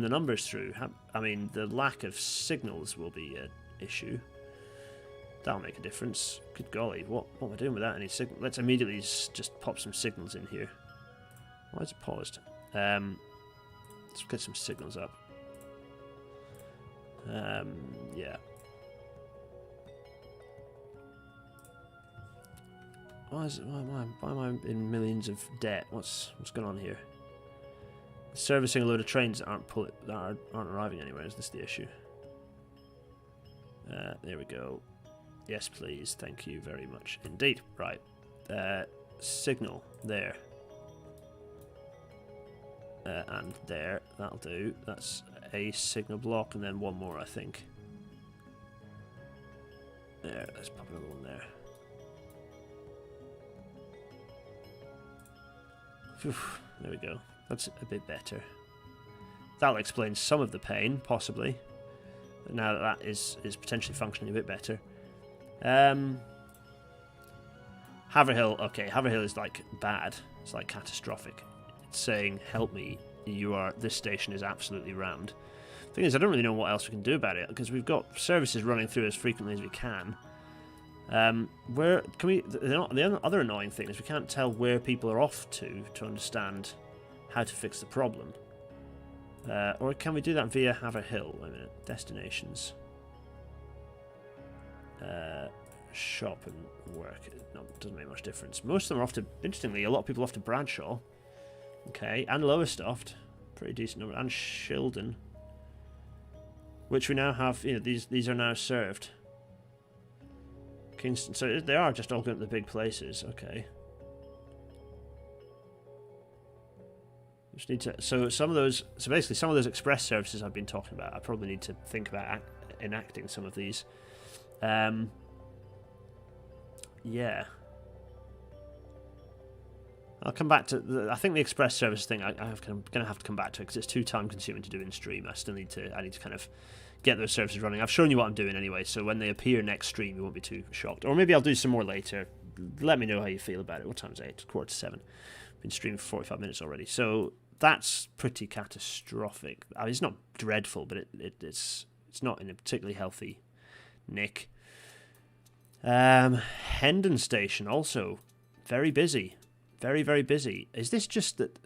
S2: numbers through. I mean, the lack of signals will be an issue. That'll make a difference. Good golly, what am I doing without any signal? Let's immediately just pop some signals in here. Why is it paused? Let's get some signals up. Yeah. Why am I in millions of debt? What's going on here? Servicing a load of trains that aren't arriving anywhere. Is this the issue? There we go. Yes, please. Thank you very much indeed. Right. Signal there. And there. That'll do. That's a signal block, and then one more, I think. There. Let's pop another one there. Whew, there we go. That's a bit better. That'll explain some of the pain, possibly. Now that is potentially functioning a bit better. Haverhill, okay, Haverhill is like bad. It's like catastrophic. It's saying, help me, this station is absolutely rammed. The thing is, I don't really know what else we can do about it, because we've got services running through as frequently as we can. Where can we? The other annoying thing is we can't tell where people are off to understand how to fix the problem. Or can we do that via Haverhill? Wait a minute. Destinations. Shop and work. It doesn't make much difference. Most of them are off to. Interestingly, a lot of people are off to Bradshaw. Okay, and Lowestoft, pretty decent number, and Shildon, which we now have. You know, these are now served. Kingston, so they are just all going to the big places. Okay. Just need to. So some of those. So basically, some of those express services I've been talking about. I probably need to think about enacting some of these. Yeah. I'll come back to. I think the express service thing. I'm going to have to come back to it because it's too time consuming to do in stream. I need to kind of get those services running. I've shown you what I'm doing anyway, so when they appear next stream, you won't be too shocked. Or maybe I'll do some more later. Let me know how you feel about it. What time is it? 6:45. Been streaming for 45 minutes already. So that's pretty catastrophic. I mean, it's not dreadful, but it's not in a particularly healthy nick. Hendon Station also very busy. Very, very busy. Is this just that...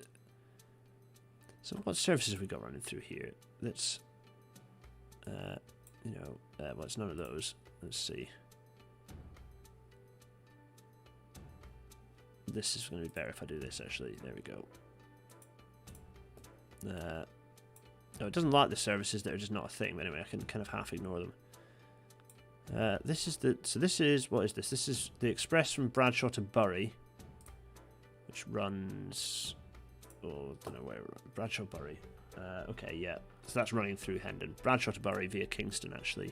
S2: So what services have we got running through here? That's... well, it's none of those. Let's see. This is going to be better if I do this, actually. There we go. No, it doesn't like the services that are just not a thing, but anyway, I can kind of half ignore them. This is the... So this is... What is this? This is the express from Bradshaw to Bury, which runs... Oh, I don't know where... Bradshaw, Bury. Okay, yeah. So that's running through Hendon. Bradshaw to Bury via Kingston, actually.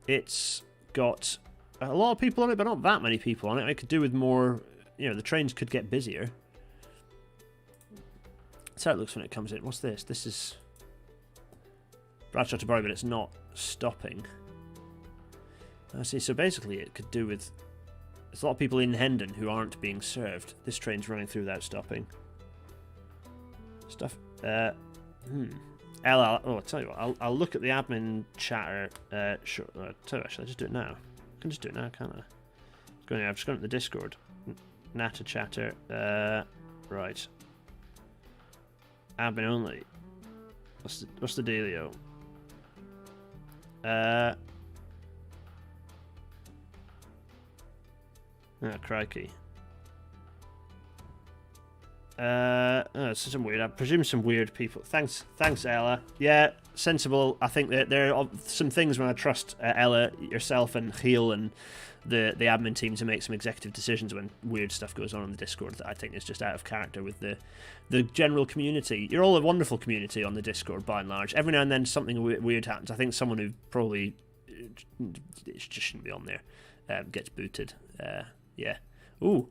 S2: It's got a lot of people on it, but not that many people on it. I could do with more... You know, the trains could get busier. That's how it looks when it comes in. What's this? This is Bradshaw to Bury, but it's not stopping. I see. So basically, it could do with... There's a lot of people in Hendon who aren't being served. This train's running through without stopping. Stuff... I'll tell you what. I'll look at the admin chatter. Sure. I'll tell you, actually, I'll just do it now. I can just do it now, can't I? I've just gone to the Discord. Natter chatter. Right. Admin only. What's the dealio? Oh, crikey. Some weird. I presume some weird people. Thanks, Ella. Yeah, sensible. I think that there are some things when I trust Ella, yourself, and Heel and the admin team to make some executive decisions when weird stuff goes on the Discord that I think is just out of character with the general community. You're all a wonderful community on the Discord by and large. Every now and then something weird happens. I think someone who probably just shouldn't be on there gets booted. Yeah. Ooh,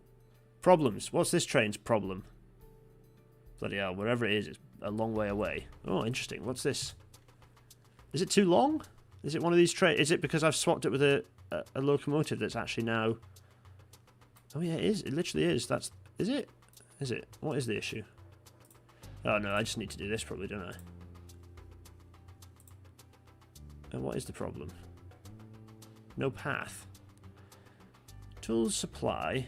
S2: problems. What's this train's problem? Bloody hell, wherever it is, it's a long way away. Oh, interesting. What's this? Is it too long? Is it one of these trains? Is it because I've swapped it with a locomotive that's actually now... Oh yeah, it is. It literally is. Is it? Is it? What is the issue? Oh no, I just need to do this probably, don't I? And what is the problem? No path. Tools supply.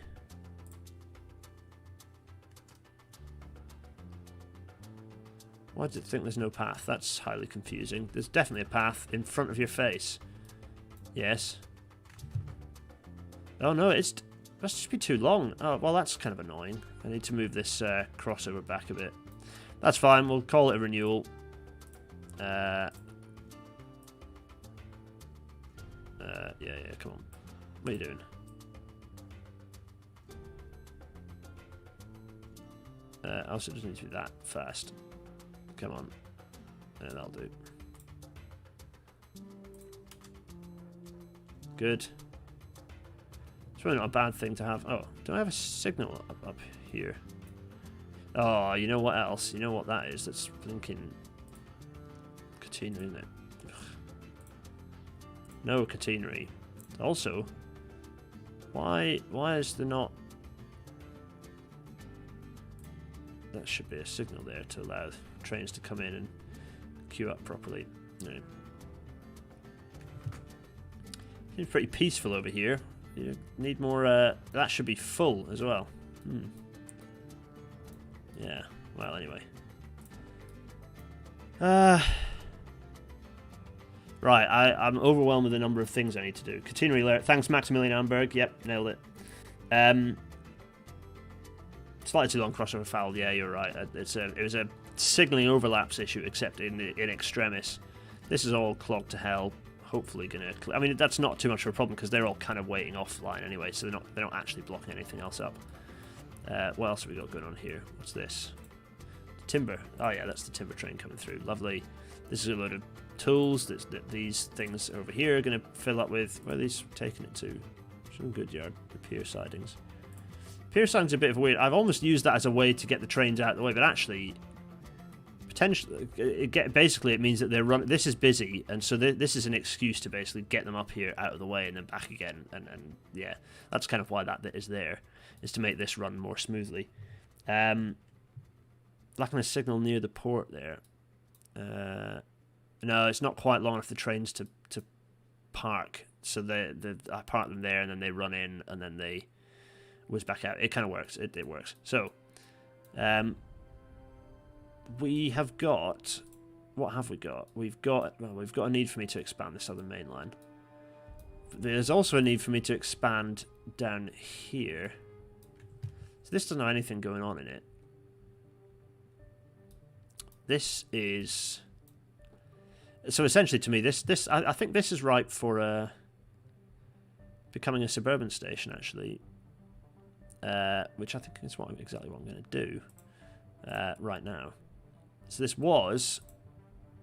S2: Why does it think there's no path? That's highly confusing. There's definitely a path in front of your face. Yes. Oh no, that's just be too long. Oh, well, that's kind of annoying. I need to move this crossover back a bit. That's fine. We'll call it a renewal. Yeah, come on. What are you doing? Also, it doesn't need to be that fast. Come on. Yeah, that'll do. Good. It's really not a bad thing to have. Oh, do I have a signal up here? Oh, you know what else? You know what that is? That's blinking catenary, isn't it? Ugh. No catenary. Also, why is there not... That should be a signal there to allow trains to come in and queue up properly. No. Seems pretty peaceful over here. You need more... that should be full as well. Yeah, well, anyway. Right, I'm overwhelmed with the number of things I need to do. Catenary alert. Thanks, Maximilian Amberg. Yep, nailed it. Slightly too long crossover foul. Yeah, you're right. It was a signalling overlaps issue, except in extremis. This is all clogged to hell. Hopefully gonna... I mean, that's not too much of a problem because they're all kind of waiting offline anyway, so they're not actually blocking anything else up. What else have we got going on here? What's this? Timber. Oh yeah, that's the timber train coming through. Lovely. This is a load of tools that these things over here are going to fill up with. Where are these taking it to? Some good yard. The pier sidings. Pier sidings are a bit of a weird... I've almost used that as a way to get the trains out of the way, but actually... Potentially... basically, it means that they're running... This is busy, and so this is an excuse to basically get them up here, out of the way, and then back again. And yeah, that's kind of why that is there, is to make this run more smoothly. Lacking a signal near the port there. No, it's not quite long enough for the trains to park. So I park them there, and then they run in, and then they whiz back out. It kind of works. It works. So, we have got... What have we got? We've got a need for me to expand this other main line. There's also a need for me to expand down here. So this doesn't have anything going on in it. This is... So essentially, to me, I think this is ripe for becoming a suburban station, actually, which I think is exactly what I'm going to do right now. So this was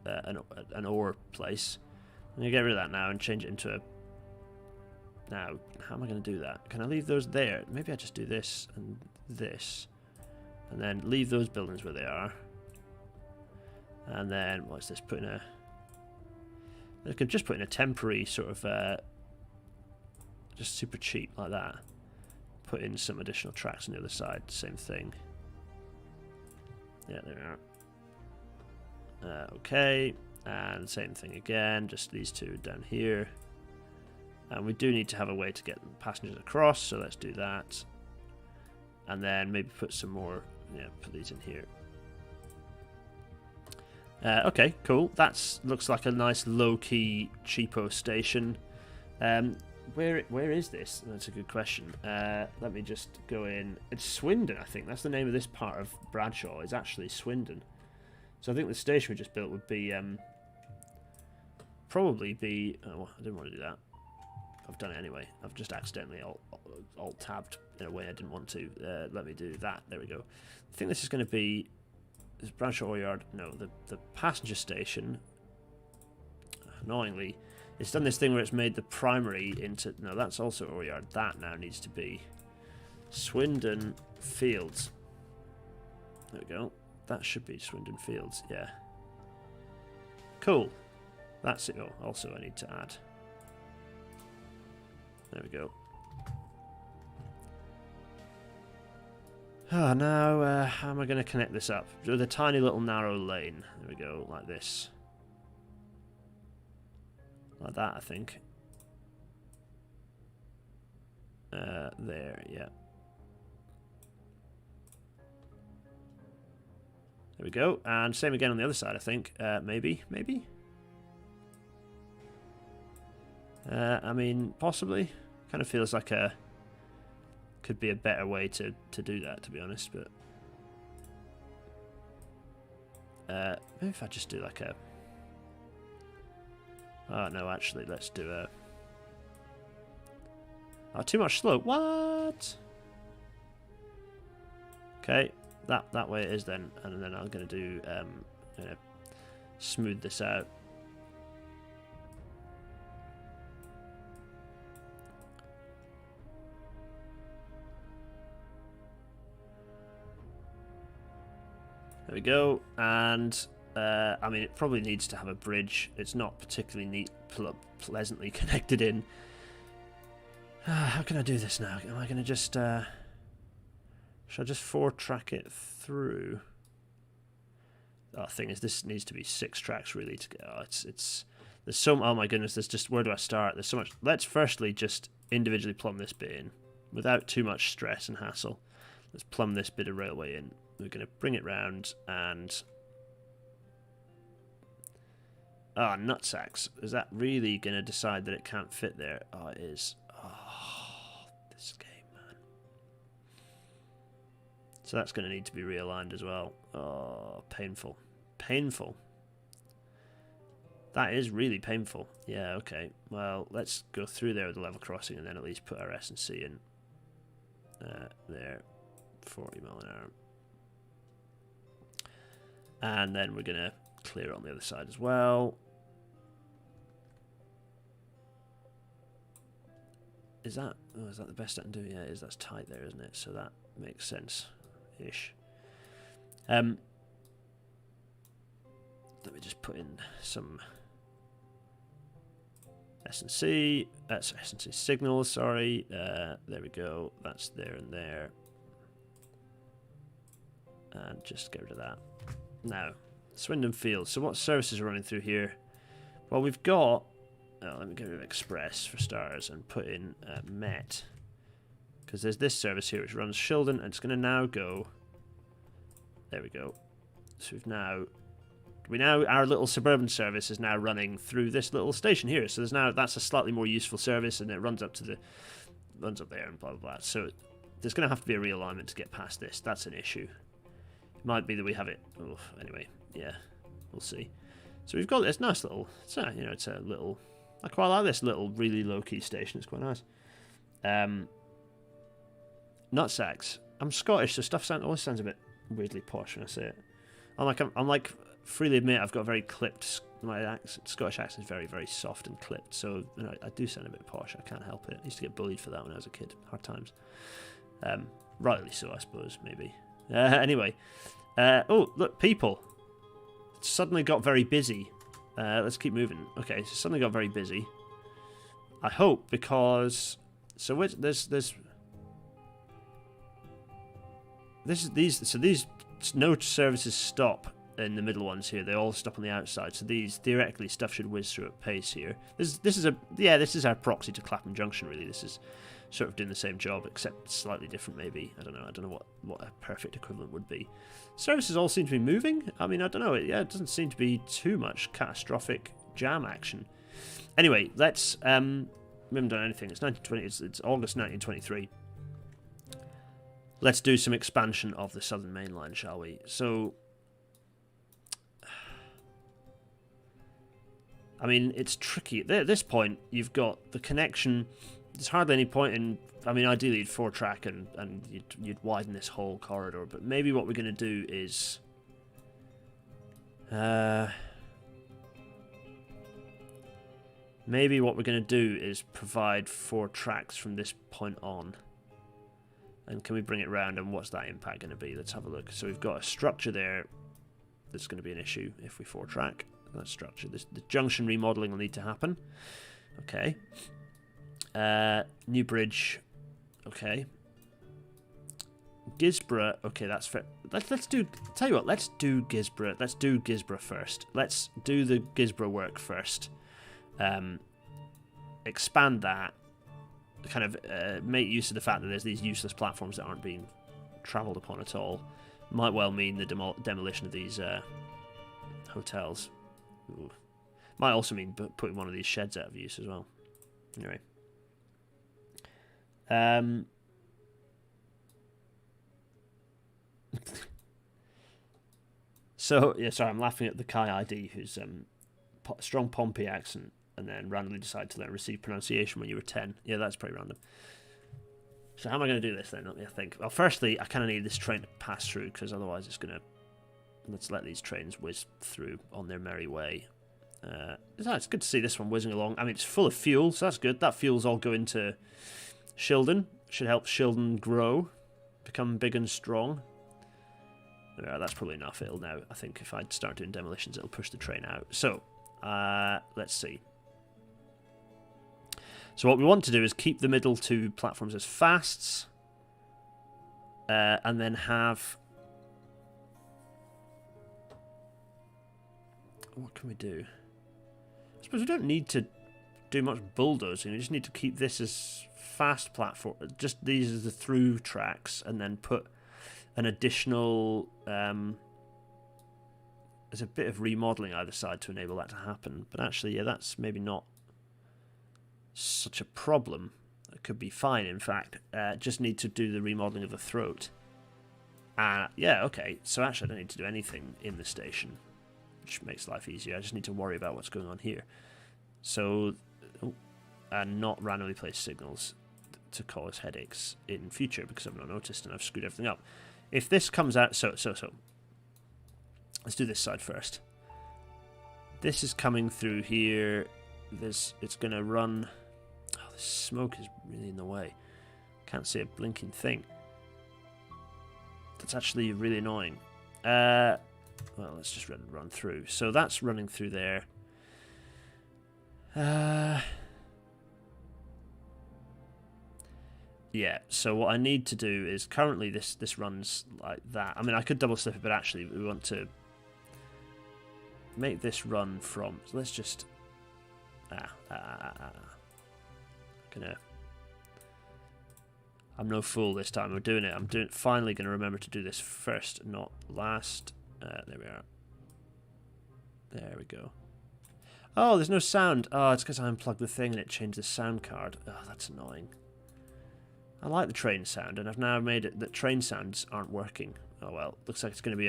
S2: an ore place. I'm going to get rid of that now and change it into a... Now, how am I going to do that? Can I leave those there? Maybe I just do this, and then leave those buildings where they are. And then, what's this? I could just put in a temporary sort of, just super cheap like that. Put in some additional tracks on the other side, same thing. Yeah, there we are. Okay, and same thing again, just these two down here. And we do need to have a way to get passengers across, so let's do that. And then maybe put some more, put these in here. Okay, cool. That looks like a nice low-key cheapo station. Where is this? That's a good question. Let me just go in. It's Swindon, I think. That's the name of this part of Bradshaw. It's actually Swindon. So I think the station we just built would be probably be... Oh, I didn't want to do that. I've done it anyway. I've just accidentally alt-tabbed in a way I didn't want to. Let me do that. There we go. I think this is going to be... Is Bradshaw Ore Yard? No, the passenger station. Annoyingly, it's done this thing where it's made the primary into... No, that's also Ore Yard. That now needs to be Swindon Fields. There we go. That should be Swindon Fields, yeah. Cool. That's it. Oh, also I need to add... There we go. Oh, now, how am I going to connect this up? With a tiny little narrow lane. There we go, like this. Like that, I think. There, yeah. There we go. And same again on the other side, I think. Maybe. I mean, possibly. Kind of feels like could be a better way to do that, to be honest. But maybe if I just do like a... Oh, no, actually, let's do a... Oh, too much slope. What? Okay, that way it is then. And then I'm going to do... smooth this out. There we go, and I mean, it probably needs to have a bridge. It's not particularly neat, pleasantly connected in. How can I do this now? Am I going to just... should I just 4-track it through? Oh, the thing is, this needs to be 6 tracks, really, to get... Oh, it's... There's so... Oh, my goodness, there's just... Where do I start? There's so much... Let's firstly just individually plumb this bit in, without too much stress and hassle. Let's plumb this bit of railway in. We're going to bring it round and... Oh, nutsacks. Is that really going to decide that it can't fit there? Oh, it is. Oh, this game, man. So that's going to need to be realigned as well. Oh, painful. Painful. That is really painful. Yeah, okay. Well, let's go through there with the level crossing and then at least put our S&C in. There. 40 mile an hour. And then we're going to clear it on the other side as well. Is that the best I can do? Yeah, it is. That's tight there, isn't it? So that makes sense-ish. Let me just put in some S&C. That's S&C signals, sorry. There we go. That's there and there. And just get rid of that. Now, Swindon Field. So what services are running through here? Well, we've got... Oh, let me get rid of Express for starters and put in Met. Because there's this service here which runs Shildon and it's going to now go... There we go. So our little suburban service is now running through this little station here. So that's a slightly more useful service and it runs up there and blah, blah, blah. So there's going to have to be a realignment to get past this. That's an issue. Might be that we have it. Oh, anyway, yeah, we'll see. So we've got this nice little. It's a little. I quite like this little, really low key station. It's quite nice. Nutsacks. I'm Scottish, so stuff always sounds a bit weirdly posh when I say it. I'm like freely admit I've got a very clipped. My Scottish accent is very, very soft and clipped. So I do sound a bit posh. I can't help it. I used to get bullied for that when I was a kid. Hard times. Rightly so, I suppose. Maybe. Anyway, oh look, people. It suddenly got very busy. Let's keep moving. Okay, so suddenly got very busy. I hope because these no services stop in the middle ones here. They all stop on the outside. So these theoretically stuff should whiz through at pace here. This is our proxy to Clapham Junction. Really, this is sort of doing the same job except slightly different. Maybe I don't know what a perfect equivalent would be. Services all seem to be moving. I mean, I don't know. It doesn't seem to be too much catastrophic jam action. Anyway, let's we haven't done anything. It's 1920. It's August 1923. Let's do some expansion of the Southern Main Line, shall we? So, I mean, it's tricky. At this point, you've got the connection. There's hardly any point in... I mean, ideally, you'd 4-track and you'd widen this whole corridor. But maybe what we're going to do is... maybe what we're going to do is provide 4 tracks from this point on. And can we bring it round, and what's that impact going to be? Let's have a look. So we've got a structure there that's going to be an issue if we 4-track. That structure. The junction remodelling will need to happen. Okay. New bridge. Okay. Gisborough. Okay, that's fair. Let's do... Tell you what, let's do Gisborough. Let's do Gisborough first. Let's do the Gisborough work first. Expand that. kind of make use of the fact that there's these useless platforms that aren't being travelled upon at all. Might well mean the demolition of these hotels. Ooh. Might also mean putting one of these sheds out of use as well. Anyway. So, yeah, sorry, I'm laughing at the Kai ID, who's strong Pompey accent, and then randomly decided to let receive pronunciation when you were 10. Yeah, that's pretty random. So how am I going to do this then? Let me think. Well, firstly, I kind of need this train to pass through, because otherwise it's going to... Let's let these trains whiz through on their merry way. It's good to see this one whizzing along. I mean, it's full of fuel, so that's good. That fuel's all going to Swindon. Should help Swindon grow, become big and strong. Yeah, that's probably enough. It'll now, I think, if I start doing demolitions, it'll push the train out. So, let's see. So what we want to do is keep the middle two platforms as fasts, and then have... What can we do? I suppose we don't need to do much bulldozing. We just need to keep this as fast platform. Just these as the through tracks, and then put an additional... there's a bit of remodelling either side to enable that to happen. But actually, yeah, that's maybe not such a problem. It could be fine, in fact. Just need to do the remodelling of the throat. Yeah, okay. So actually, I don't need to do anything in the station, which makes life easier. I just need to worry about what's going on here. So, and not randomly place signals to cause headaches in future, because I've not noticed and I've screwed everything up. If this comes out... So. Let's do this side first. This is coming through here. It's going to run... Oh, the smoke is really in the way. Can't see a blinking thing. That's actually really annoying. Well, let's just run through. So that's running through there. Yeah, so what I need to do is currently this runs like that. I mean, I could double slip it, but actually we want to make this run from... So let's just... I'm no fool this time. We're doing it. I'm finally going to remember to do this first, not last. There we are. There we go. Oh, there's no sound. Oh, it's because I unplugged the thing and it changed the sound card. Oh, that's annoying. I like the train sound, and I've now made it that train sounds aren't working. Oh well, looks like it's going to be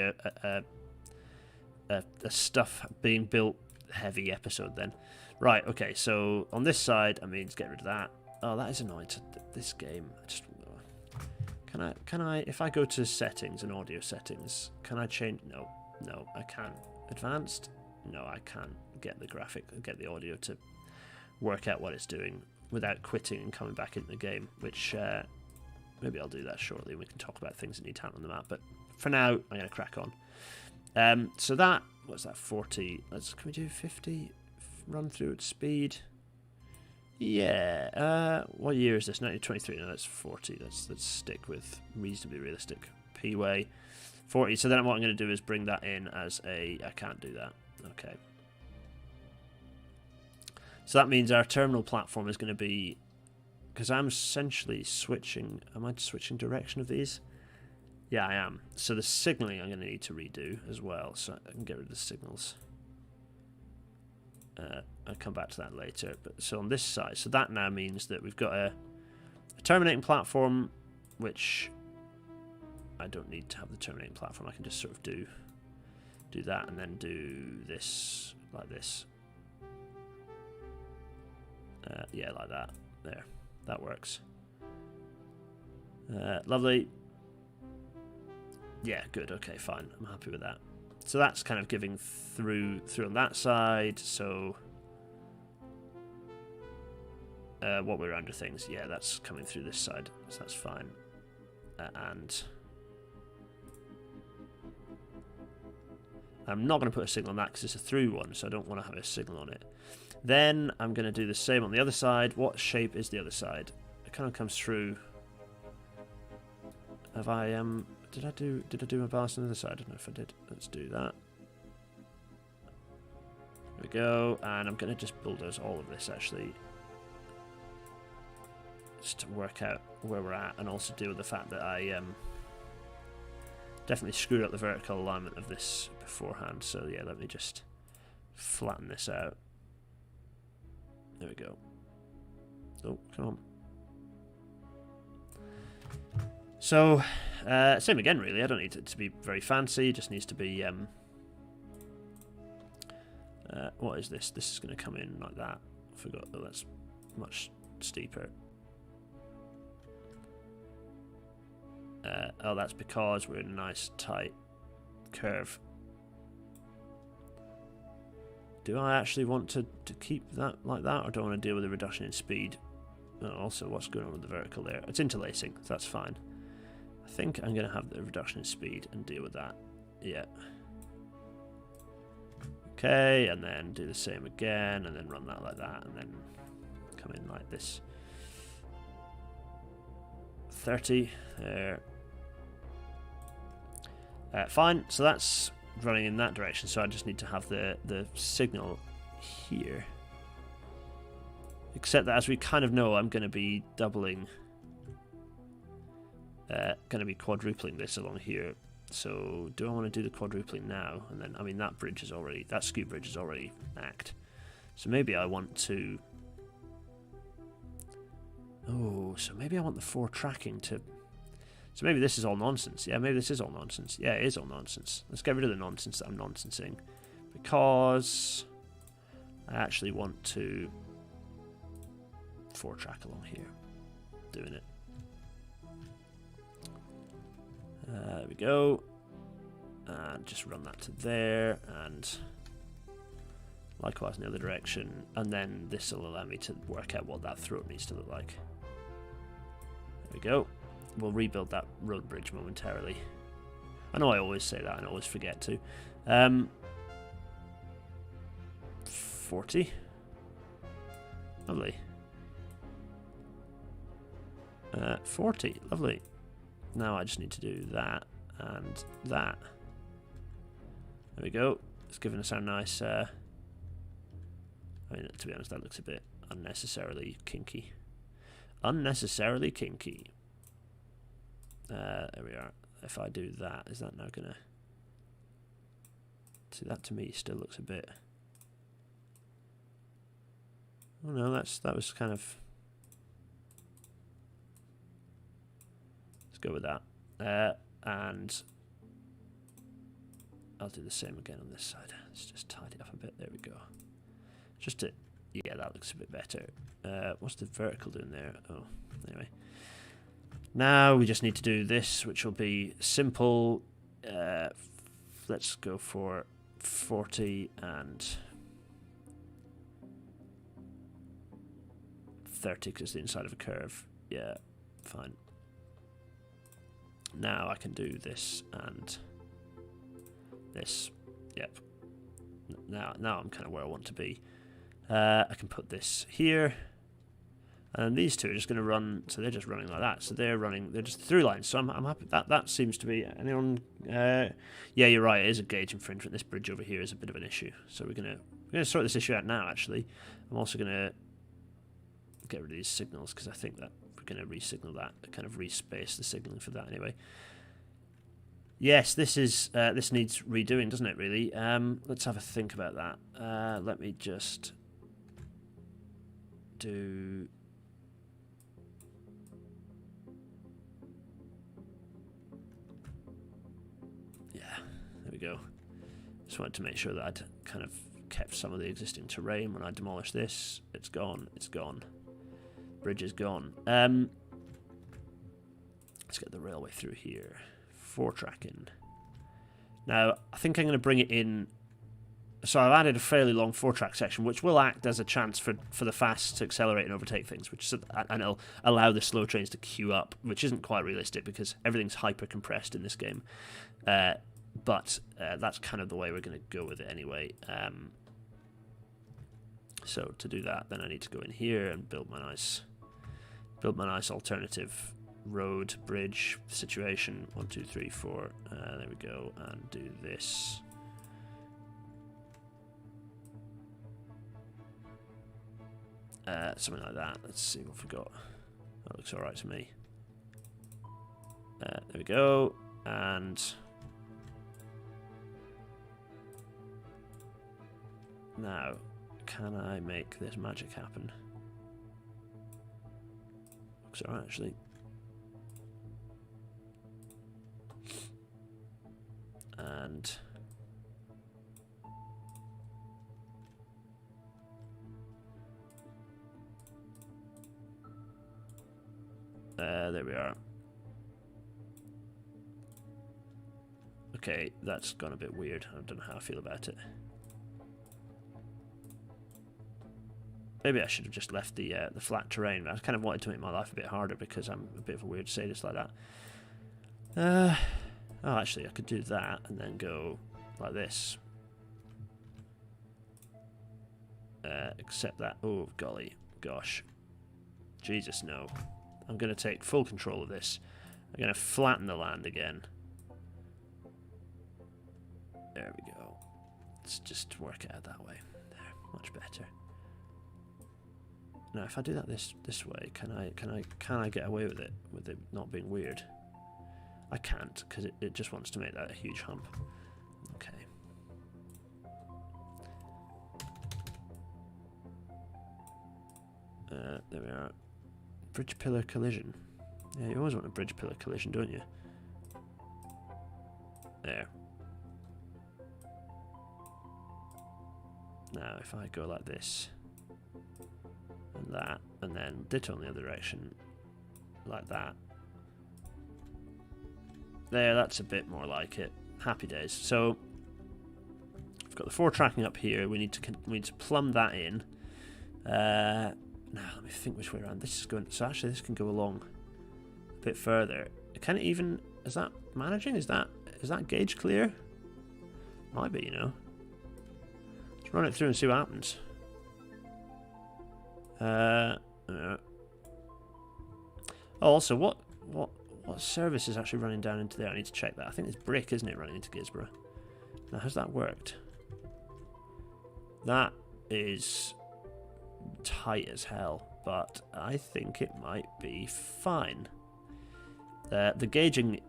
S2: a stuff being built heavy episode then. Right, okay, so on this side, I mean, let's get rid of that. Oh, that is annoying to this game. Can I, if I go to settings and audio settings, can I change? No, I can't. Advanced? No, I can't get the audio to work out what it's doing without quitting and coming back into the game, which maybe I'll do that shortly and we can talk about things that need to happen on the map. But for now, I'm going to crack on. So that, what's that, 40? Can we do 50? Run through at speed? Yeah. What year is this? 1923. No, that's 40. Let's stick with reasonably realistic P-way. 40. So then what I'm going to do is bring that in as a... I can't do that. Okay. So that means our terminal platform is going to be... Because I'm essentially switching... Am I switching direction of these? Yeah, I am. So the signalling I'm going to need to redo as well. So I can get rid of the signals. I'll come back to that later. But so on this side, so that now means that we've got a terminating platform, which I don't need to have the terminating platform. I can just sort of do that and then do this like this. Yeah, like that. There, that works. Lovely. Yeah, good. Okay, fine. I'm happy with that. So that's kind of giving through on that side. So what we're under things, yeah, that's coming through this side, so that's fine. And I'm not going to put a signal on that because it's a through one, so I don't want to have a signal on it. Then I'm going to do the same on the other side. What shape is the other side? It kind of comes through. Have I did I do my bars on the other side? I don't know if I did. Let's do that. There we go, and I'm going to just bulldoze all of this actually. just to work out where we're at, and also deal with the fact that I definitely screwed up the vertical alignment of this beforehand. So yeah, let me just flatten this out. There we go. Oh, come on. So, same again really, I don't need it to be very fancy, it just needs to be, what is this? This is going to come in like that. I forgot, oh, that's much steeper. Oh, that's because we're in a nice tight curve. Do I actually want to keep that like that, or do I want to deal with the reduction in speed? Oh, also, what's going on with the vertical there? It's interlacing, so that's fine. I think I'm going to have the reduction in speed and deal with that. Yeah. Okay, and then do the same again, and then run that like that, and then come in like this. 30 there. Fine, so that's running in that direction, so I just need to have the signal here. Except that, as we kind of know, I'm going to be doubling, going to be quadrupling this along here. So do I want to do the quadrupling now? And then, I mean, that bridge is already, that skew bridge is already act. So maybe I want to, oh, so maybe I want the 4 tracking to, so maybe this is all nonsense. Yeah, maybe this is all nonsense. Yeah, it is all nonsense. Let's get rid of the nonsense that I'm nonsensing, because I actually want to 4 track along here. Doing it. There we go. And just run that to there, and likewise in the other direction. And then this will allow me to work out what that throat needs to look like. There we go. We'll rebuild that road bridge momentarily. I know I always say that and I always forget to. 40. Lovely. 40. Lovely. Now I just need to do that and that. There we go. It's given us our nice... I mean, to be honest, that looks a bit unnecessarily kinky. Unnecessarily kinky. There we are. If I do that, is that now gonna... See, that to me still looks a bit... Oh no, that was kind of... Let's go with that. And I'll do the same again on this side. Let's just tidy up a bit. There we go. Just to... Yeah, that looks a bit better. What's the vertical doing there? Oh, anyway. Now we just need to do this, which will be simple. Let's go for 40 and 30 because it's the inside of a curve. Yeah, fine. Now I can do this and this. Yep. Now I'm kind of where I want to be. I can put this here. And these two are just going to run, so they're just running like that. So they're just through lines. So I'm happy. That seems to be, anyone, yeah, you're right, it is a gauge infringement. This bridge over here is a bit of an issue. So we're going to sort this issue out now, actually. I'm also going to get rid of these signals, because I think that we're going to re-signal that, kind of respace the signaling for that anyway. Yes, this needs redoing, doesn't it, really? Let's have a think about that. Let me just do... There we go. Just wanted to make sure that I'd kind of kept some of the existing terrain when I demolish this. It's gone. It's gone. Bridge is gone. Let's get the railway through here. 4 tracking. Now, I think I'm going to bring it in. So I've added a fairly long 4-track section, which will act as a chance for the fast to accelerate and overtake things, and it'll allow the slow trains to queue up, which isn't quite realistic because everything's hyper compressed in this game. But that's kind of the way we're going to go with it anyway. So to do that, then I need to go in here and build my nice alternative road bridge situation. 1, 2, 3, 4. There we go, and do this. Something like that. Let's see what we got. That looks alright to me. There we go. And now, can I make this magic happen? Looks alright, actually. And there we are. Okay, that's gone a bit weird. I don't know how I feel about it. Maybe I should have just left the flat terrain. I kind of wanted to make my life a bit harder because I'm a bit of a weird sadist like that. Oh, actually, I could do that and then go like this. Except that. Oh, golly. Gosh. Jesus, no. I'm going to take full control of this. I'm going to flatten the land again. There we go. Let's just work it out that way. There, much better. Now, if I do that this way, can I get away with it not being weird? I can't, because it just wants to make that a huge hump. Okay. There we are. Bridge pillar collision. Yeah, you always want a bridge pillar collision, don't you? There. Now, if I go like this, and that, and then ditto in the other direction, like that. There, that's a bit more like it. Happy days. So, I've got the 4 tracking up here. We need to plumb that in. Now, let me think which way around. This is going. So actually, this can go along a bit further. Can it even? Is that managing? Is that gauge clear? Might be, you know. Let's run it through and see what happens. Also, what service is actually running down into there? I need to check that. I think it's brick, isn't it, running into Gisborough? Now, has that worked? That is tight as hell, but I think it might be fine. The gauging,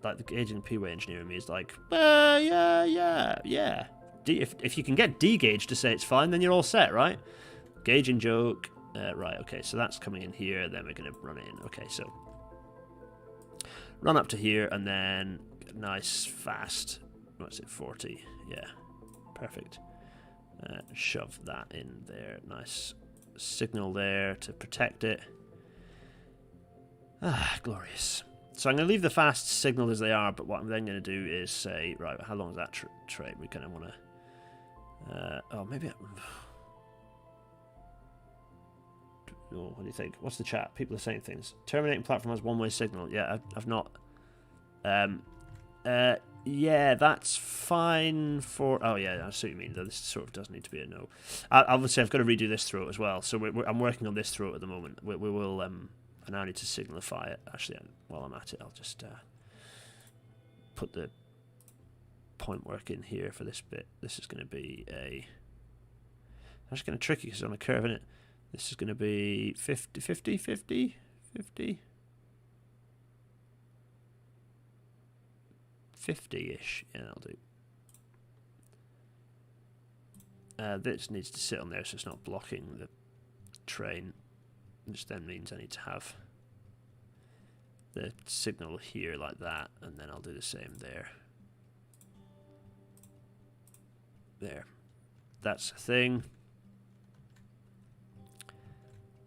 S2: like the gauging P-way engineer in me is like, yeah. If you can get D-gauge to say it's fine, then you're all set, right? Gauging joke. Right, okay, so that's coming in here, then we're going to run it in. Okay, so run up to here, and then nice, fast, what's it, 40? Yeah, perfect. Shove that in there. Nice signal there to protect it. Ah, glorious. So I'm going to leave the fast signal as they are, but what I'm then going to do is say, right, how long is that trade? We kind of want to... oh, maybe... Oh, what do you think? What's the chat? People are saying things. Terminating platform has one-way signal. Yeah, I've not... yeah, that's fine for... Oh, yeah, I see what you mean. This sort of does need to be a no. Obviously, I've got to redo this throat as well. So I'm working on this throat at the moment. We will... I now need to signalify it. Actually, while I'm at it, I'll just put the point work in here for this bit. This is going to be a... That's going to be tricky because it's on a curve, isn't it? This is going to be 50, 50, 50, 50... 50-ish, yeah, that'll do. This needs to sit on there so it's not blocking the train, which then means I need to have the signal here like that, and then I'll do the same there. There. That's a thing.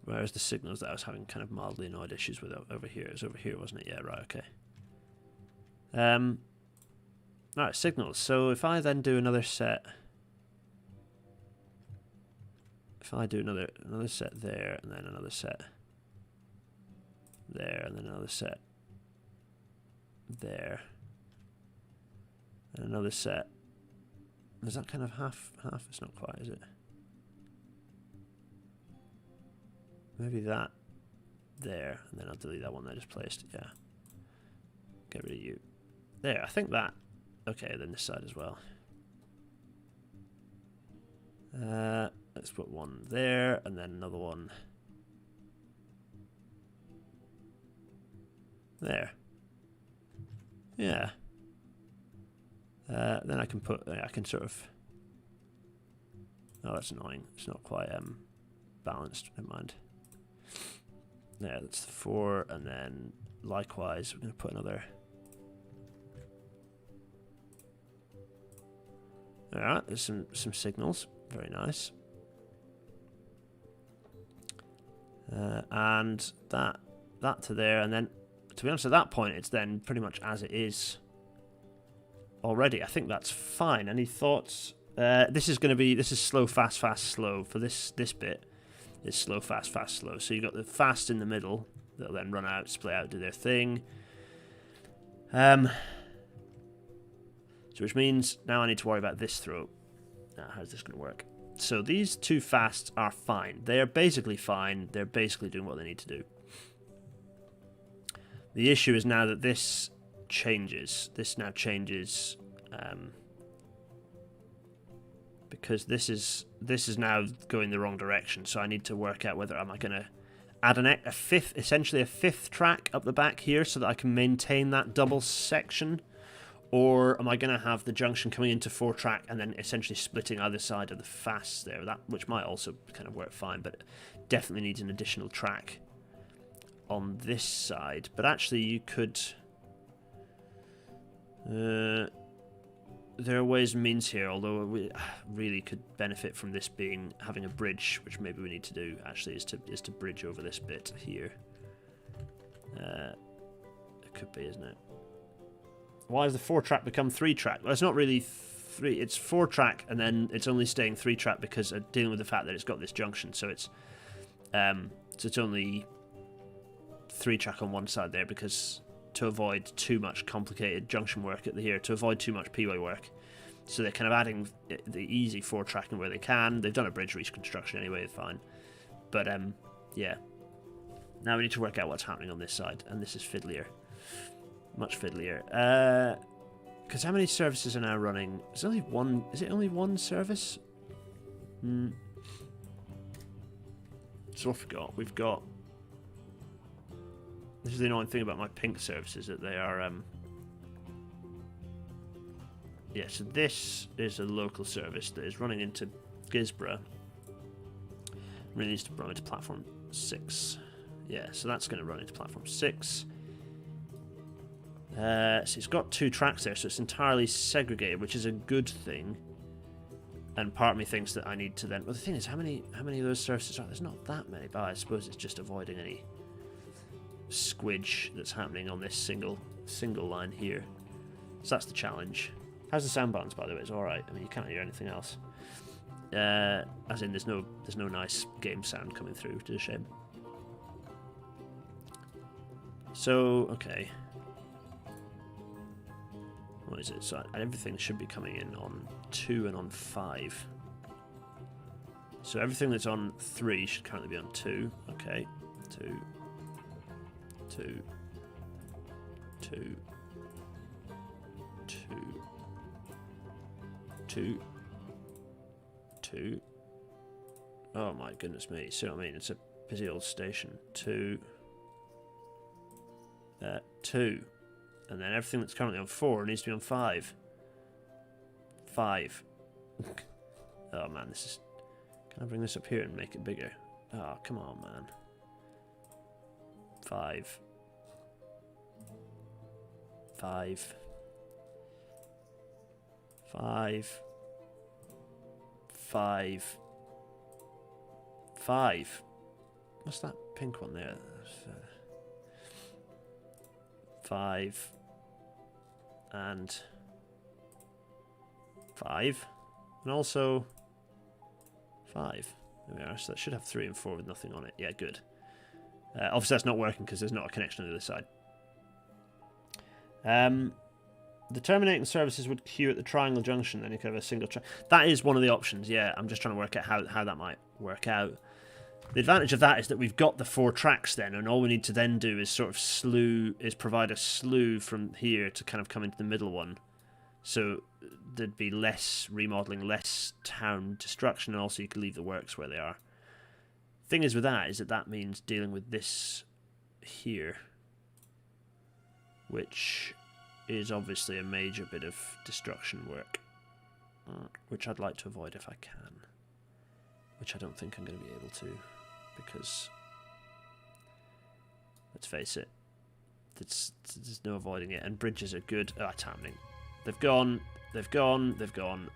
S2: Whereas the signals that I was having kind of mildly annoyed issues with over here. It was over here, wasn't it? Yeah, right, okay. Alright, signals. So if I then do another set, if I do another set there, and then another set there, and then another set there, and another set, is that kind of half? It's not quite, is it? Maybe that there, and then I'll delete that one that I just placed. Yeah, get rid of you. There, I think that. Okay, then this side as well. Let's put one there, and then another one There. Yeah. Then I can put, I can sort of, oh, that's annoying. It's not quite balanced. Never mind. Yeah, that's 4, and then likewise, we're going to put another. Alright, there's some signals. Very nice. And that to there, and then, to be honest, at that point, it's then pretty much as it is already. I think that's fine. Any thoughts? This is slow, fast, fast, slow. For this bit, it's slow, fast, fast, slow. So you've got the fast in the middle. They'll then run out, split out, do their thing. So which means now I need to worry about this throw. How's this going to work? So these two fasts are fine. They are basically fine. They're basically doing what they need to do. The issue is now that this changes. This now changes because this is now going the wrong direction. So I need to work out whether am I going to add essentially a fifth track up the back here so that I can maintain that double section. Or am I going to have the junction coming into 4-track and then essentially splitting either side of the fast there? That which might also kind of work fine, but definitely needs an additional track on this side. But actually, you could. There are ways and means here, although we really could benefit from this having a bridge, which maybe we need to do. Actually, is to bridge over this bit here. It could be, isn't it? Why has the 4-track become 3-track? Well, it's not really 3. It's 4-track, and then it's only staying 3-track because dealing with the fact that it's got this junction. So it's only 3-track on one side there because to avoid too much complicated junction work at the here, to avoid too much P-way work. So they're kind of adding the easy 4-tracking where they can. They've done a bridge reconstruction anyway, fine. But yeah. Now we need to work out what's happening on this side, and this is fiddlier. Much fiddlier. Because how many services are now running? Is only one? Is it only one service? So I forgot. We've got. This is the annoying thing about my pink services, that they are. Yeah. So this is a local service that is running into Gisborough. Really needs to run into platform 6. Yeah. So that's going to run into platform 6. So it's got 2 tracks there, so it's entirely segregated, which is a good thing. And part of me thinks that I need to then. Well, the thing is, how many of those services are? There's not that many, but I suppose it's just avoiding any squidge that's happening on this single line here. So that's the challenge. How's the sound balance, by the way? It's all right. I mean, you can't hear anything else. As in, there's no nice game sound coming through. Which is a shame. So okay. What is it? So everything should be coming in on 2 and on 5. So everything that's on 3 should currently be on 2. Okay. 2. 2. 2. 2. 2. 2. Oh my goodness me. See what I mean? It's a busy old station. 2. 2. And then everything that's currently on 4 needs to be on 5. 5. Oh man, this is... Can I bring this up here and make it bigger? Oh, come on, man. 5. 5. 5. 5. 5. What's that pink one there? 5. And 5. And also 5. There we are. So that should have 3 and 4 with nothing on it. Yeah, good. Obviously that's not working because there's not a connection on the other side. The terminating services would queue at the triangle junction, then you could have a single track. That is one of the options, yeah. I'm just trying to work out how that might work out. The advantage of that is that we've got the 4 tracks then, and all we need to then do is sort of provide a slew from here to kind of come into the middle one. So there'd be less remodelling, less town destruction, and also you could leave the works where they are. Thing is with that is that means dealing with this here. which is obviously a major bit of destruction work, which I'd like to avoid if I can, which I don't think I'm going to be able to, because, let's face it, there's no avoiding it, and bridges are good. It's happening. They've gone.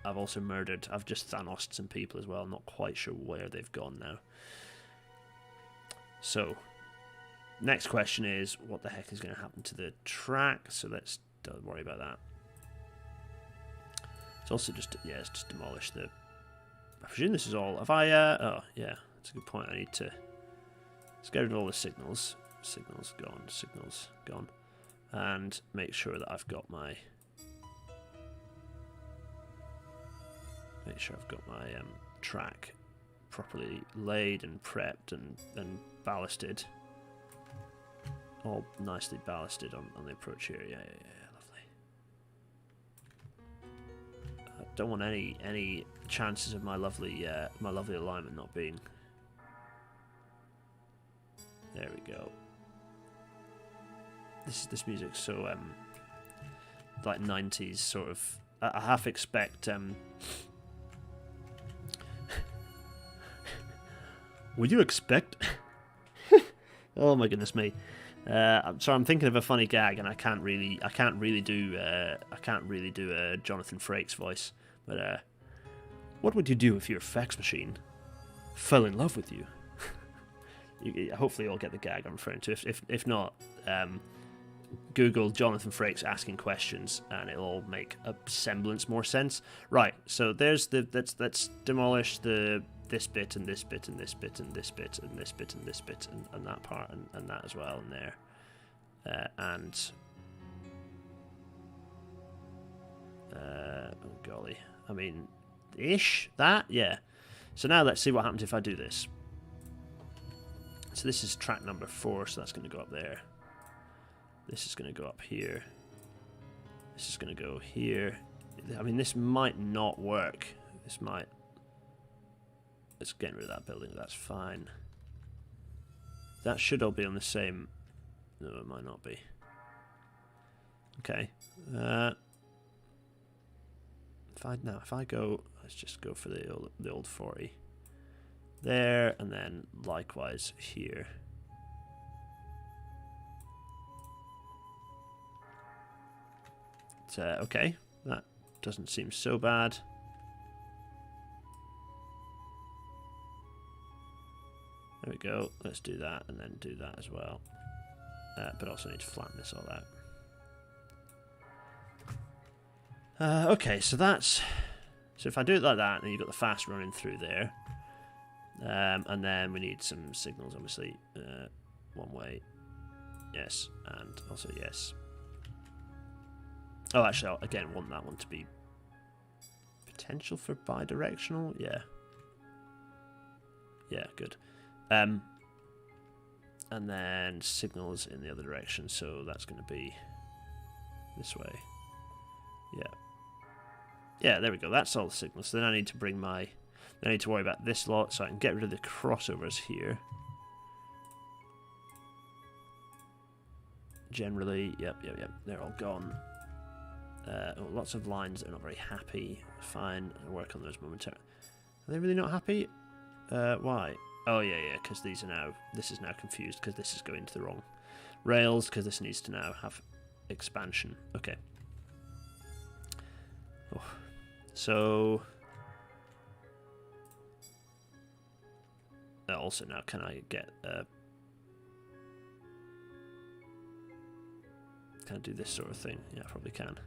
S2: I've also murdered. I've just Thanos'd some people as well. I'm not quite sure where they've gone now. So, next question is, what the heck is going to happen to the track? So let's don't worry about that. It's also just, yeah, it's just demolish the... I presume this is all... Have I, oh, yeah, that's a good point. I need to... Let's get rid of all the signals. Signals gone. And make sure that I've got my... Make sure I've got my track properly laid and prepped and ballasted. All nicely ballasted on the approach here. Yeah, lovely. I don't want any chances of my lovely alignment not being. There we go. This music's so like 90s sort of. I half expect would you expect? Oh my goodness me! So I'm thinking of a funny gag, and I can't really do a Jonathan Frakes voice. But what would you do if your fax machine fell in love with you? Hopefully, you'll get the gag I'm referring to. If not, Google Jonathan Frakes asking questions, and it'll all make a semblance more sense. Right. So there's let's demolish this bit and this bit and this bit and this bit and this bit and this bit and that part and that as well in there, oh golly, I mean, that, yeah. So now let's see what happens if I do this. So this is track number 4, so that's going to go up there. This is going to go up here. This is going to go here. I mean, this might not work. This might. Let's get rid of that building. That's fine. That should all be on the same. No, it might not be. Okay. If I go, let's just go for the old 40 there, and then likewise here. Okay, that doesn't seem so bad. There we go. Let's do that, and then do that as well. But also need to flatten this all out. Okay, so that's... So if I do it like that, then you've got the fast running through there. And then we need some signals, obviously. One way. Yes, and also yes. Oh, actually, I again want that one to be potential for bi-directional. Yeah. Yeah, good. And then signals in the other direction, so that's going to be this way. Yeah. Yeah, there we go. That's all the signals. So then I need to bring my... I need to worry about this lot, so I can get rid of the crossovers here. Generally, yep. They're all gone. Lots of lines that are not very happy. Fine, I'll work on those momentarily. Are they really not happy? Why? Oh yeah, because this is now confused because this is going to the wrong rails because this needs to now have expansion. Okay. Oh. So also now can I get can I do this sort of thing? Yeah, I probably can.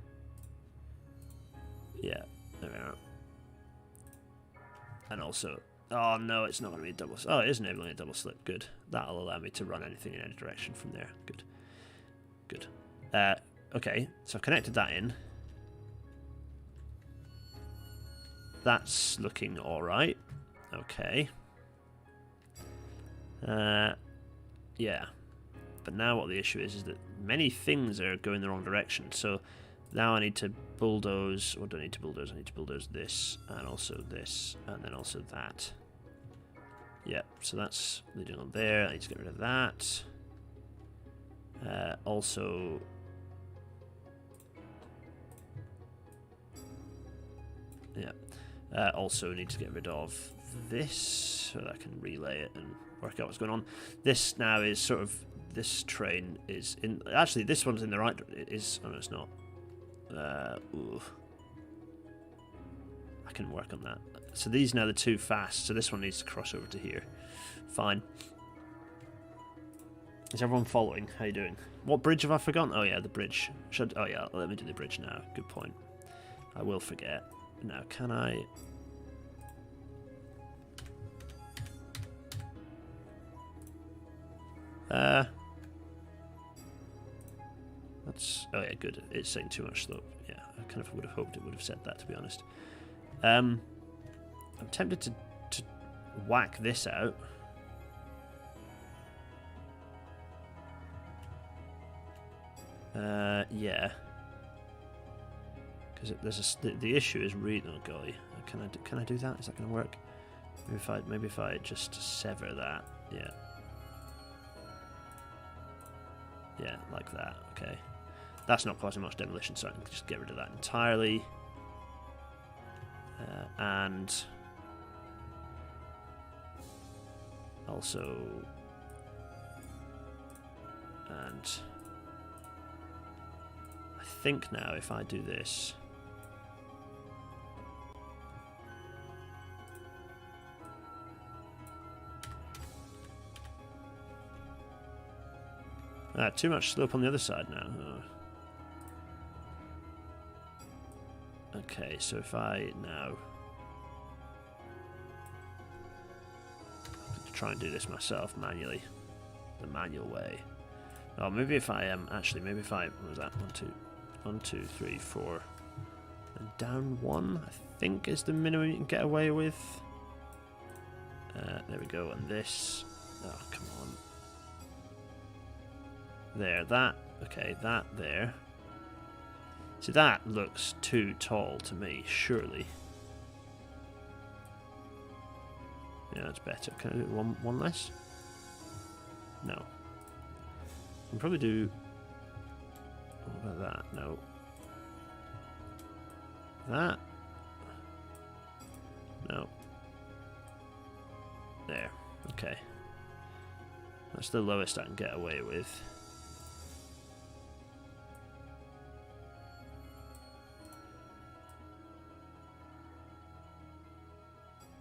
S2: Yeah, there we are. And also, oh no, it's not going to be a double. Oh, it is enabling a double slip. Good. That'll allow me to run anything in any direction from there. Good. Okay, so I've connected that in. That's looking all right. Okay. Yeah. But now what the issue is that many things are going the wrong direction. So now I need to bulldoze. What do I need to bulldoze? I need to bulldoze this, and also this, and then also that. Yep, so that's leading on there. I need to get rid of that. Also, Yeah. Also need to get rid of this so that I can relay it and work out what's going on. This now is sort of, this train is in, actually this one's in the right, it is, oh no it's not. Ooh. I can work on that. So these now are too fast, so this one needs to cross over to here. Fine. Is everyone following? How you doing? What bridge have I forgotten? Oh yeah, the bridge. Oh yeah, let me do the bridge now. Good point. I will forget. Now, can I... That's... Oh yeah, good. It's saying too much slope. Yeah, I kind of would have hoped it would have said that, to be honest. I'm tempted to whack this out. Yeah. Because there's the issue is really... Oh golly, can I do that? Is that going to work? Maybe if I just sever that. Yeah. Yeah, like that. Okay. That's not causing much demolition, so I can just get rid of that entirely. And also, and I think now if I do this, too much slope on the other side now. Oh. Okay, so if I now try and do this myself manually, the manual way. Oh, maybe if I actually, maybe if I, what was that? 1, 2, 3, 4, and down 1. I think is the minimum you can get away with. There we go, and this. Oh, come on. There, that. Okay, that there. See, that looks too tall to me, surely. Yeah, that's better. Can I do one less? No. I can probably do... What about that? No. That? No. There. Okay. That's the lowest I can get away with.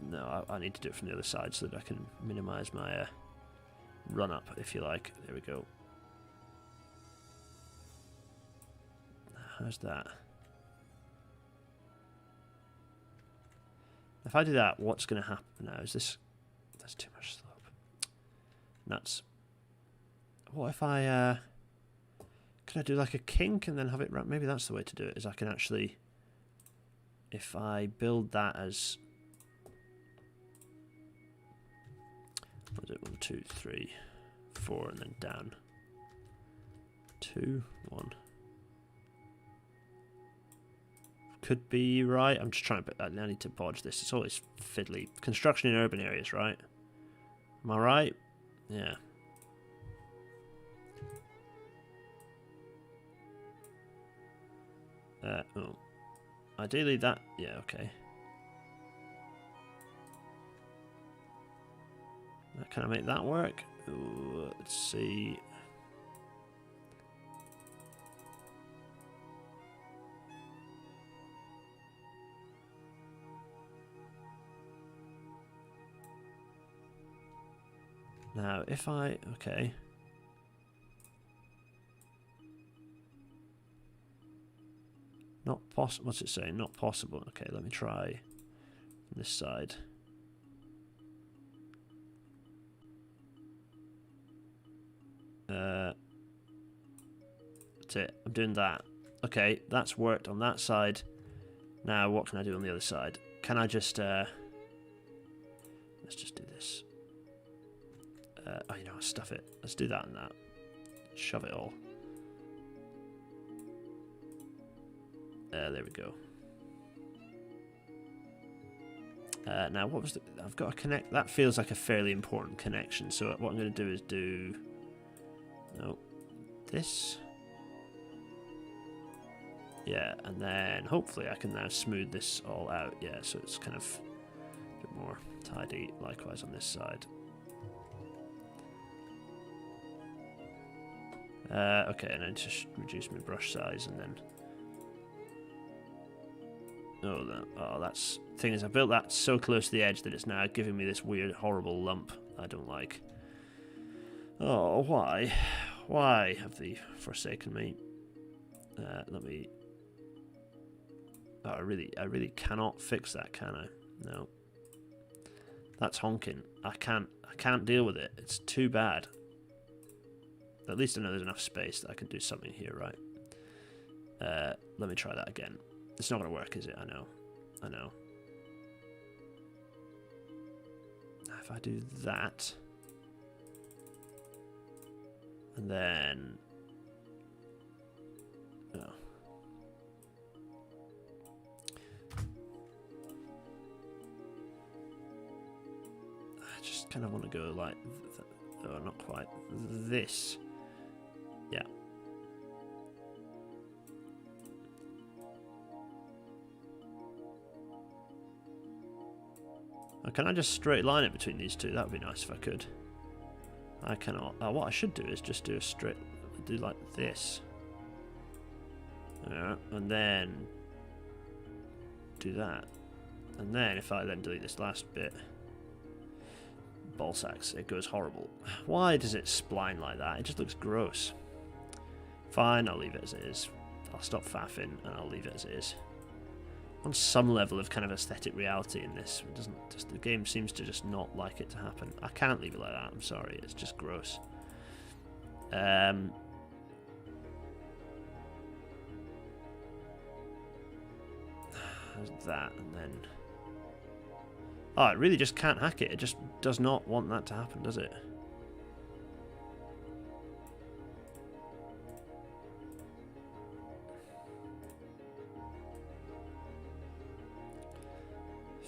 S2: No, I need to do it from the other side so that I can minimise my run-up, if you like. There we go. How's that? If I do that, what's going to happen now? Is this... That's too much slope. Nuts. What if I... Could I do like a kink and then have it... Maybe that's the way to do it, is I can actually... If I build that as... What is it? 1, 2, 3, 4, and then down. 2, 1. Could be right. I'm just trying to. I need to bodge this. It's always fiddly. Construction in urban areas, right? Am I right? Yeah. Oh. Ideally, that. Yeah. Okay. Can I make that work? Ooh, let's see. Now, if I... Okay. Not possible. What's it saying? Not possible. Okay, let me try this side. That's it. I'm doing that. Okay, that's worked on that side. Now, what can I do on the other side? Can I just... let's just do this. Oh, you know what? Stuff it. Let's do that and that. Shove it all. There we go. Now, what was the... I've got to connect... That feels like a fairly important connection. So what I'm going to do is do... No. This. Yeah, and then hopefully I can now smooth this all out. Yeah, so it's kind of a bit more tidy. Likewise on this side. Okay, and then just reduce my brush size, and then. Oh, that's thing is I built that so close to the edge that it's now giving me this weird, horrible lump I don't like. Oh, why? Why have they forsaken me? Let me. Oh, I really cannot fix that, can I? No. That's honking. I can't deal with it. It's too bad. At least I know there's enough space that I can do something here, right? Let me try that again. It's not going to work, is it? I know. If I do that, and then, oh. I just kind of want to go like, oh, not quite this. Yeah. Can I just straight line it between these two? That would be nice if I could. I cannot. What I should do is just do a straight, do like this. Yeah, and then do that. And then if I then delete this last bit, ball sacks, it goes horrible. Why does it spline like that? It just looks gross. Fine, I'll leave it as it is. I'll stop faffing and I'll leave it as it is. On some level of kind of aesthetic reality in this, it doesn't. Just the game seems to just not like it to happen. I can't leave it like that. I'm sorry, it's just gross. There's that, and then. Oh, it really just can't hack it. It just does not want that to happen, does it?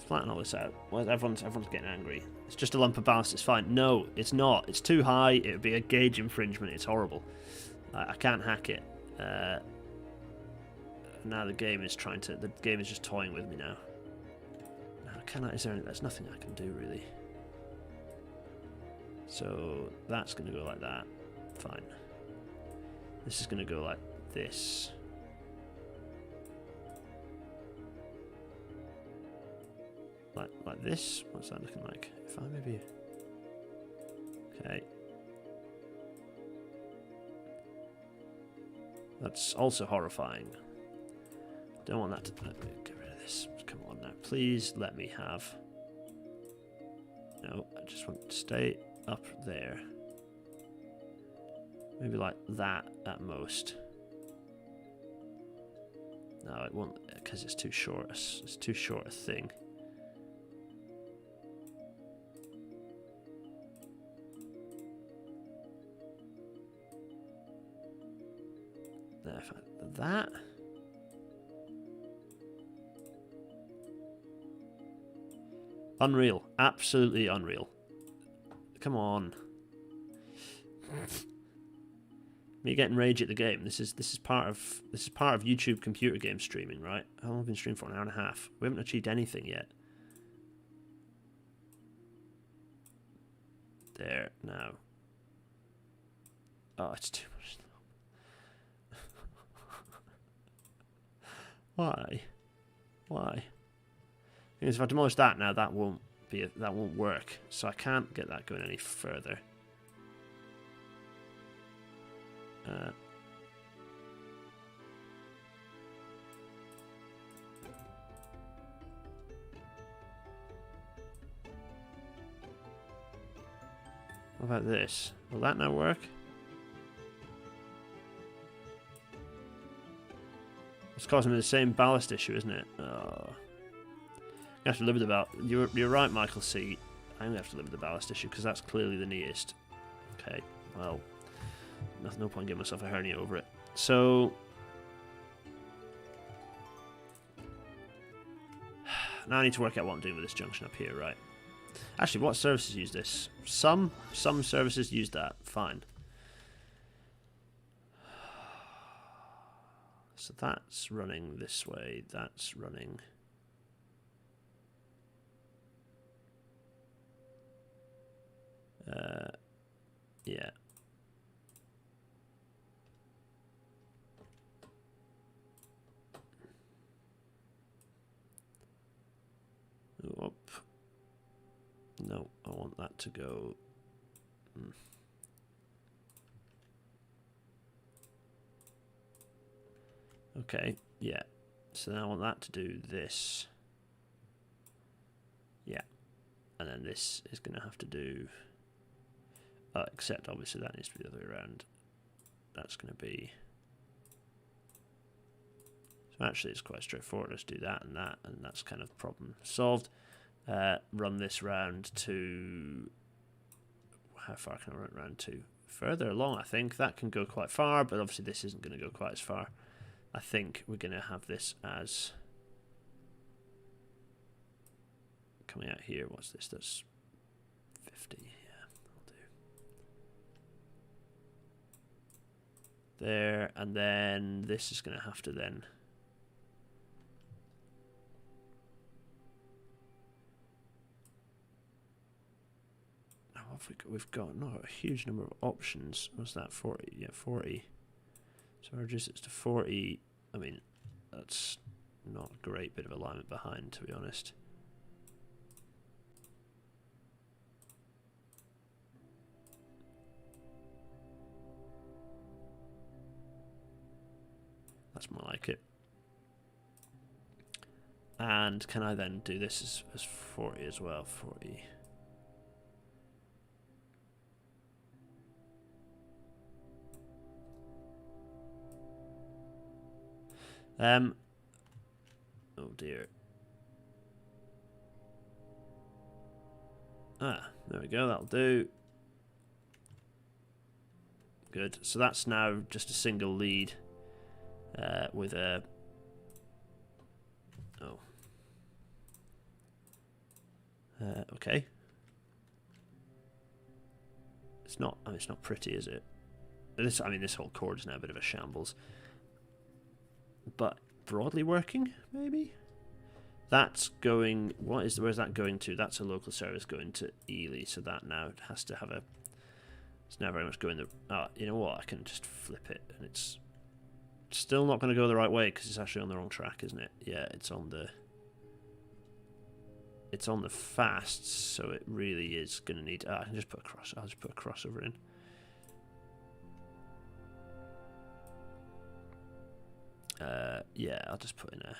S2: Flatten all this out. Well, everyone's getting angry. It's just a lump of ballast. It's fine. No, it's not. It's too high. It would be a gauge infringement. It's horrible. I can't hack it. Now the game is trying to. The game is just toying with me now. Now, can I? Is there? There's nothing I can do really. So that's going to go like that. Fine. This is going to go like this. Like this? What's that looking like? If I maybe... Okay. That's also horrifying. Don't want that to... Let me get rid of this. Come on now. Please let me have... No, I just want to stay up there. Maybe like that at most. No, it won't, because it's too short. It's too short a thing. That. Unreal. Absolutely unreal. Come on. Me getting rage at the game. This is part of YouTube computer game streaming, right? How long have we been streaming for? An hour and a half. We haven't achieved anything yet. There now. Oh, it's too much. Why? Why? Because if I demolish that now, that won't work. So I can't get that going any further. What about this? Will that now work? It's causing me the same ballast issue, isn't it? Oh. I have to live with the ballast. You're right, Michael C. I'm going to have to live with the ballast issue because that's clearly the neatest. Okay, well, no point giving myself a hernia over it. So, now I need to work out what I'm doing with this junction up here, right? Actually, what services use this? Some services use that. Fine. So that's running this way. That's running. Yeah. Up. No, I want that to go. Okay, yeah. So then I want that to do this. Yeah. And then this is going to have to do... except obviously that needs to be the other way around. That's going to be... So actually it's quite straightforward. Let's do that, and that's kind of problem solved. Run this round to... How far can I run it round to? Further along, I think. That can go quite far, but obviously this isn't going to go quite as far. I think we're going to have this as... Coming out here, what's this? That's 50. Yeah, that'll do. There, and then this is going to have to then... We've got not a huge number of options. What's that? 40? Yeah, 40. So I reduce it to 40. I mean, that's not a great bit of alignment behind, to be honest. That's more like it. And can I then do this as 40 as well? 40. Oh dear. There we go, that'll do. Good. So that's now just a single lead with a... Oh. Okay. It's not, I mean, it's not pretty, is it? This, I mean, this whole chord is now a bit of a shambles. But broadly working, maybe? That's going... where's that going to? That's a local service going to Ely, so that now has to have a... It's now very much going the... Oh, you know what? I can just flip it, and it's still not going to go the right way, because it's actually on the wrong track, isn't it? Yeah, it's on the... It's on the fast, so it really is going to need... I can just put a cross... I'll just put a crossover in. Yeah, I'll just put in a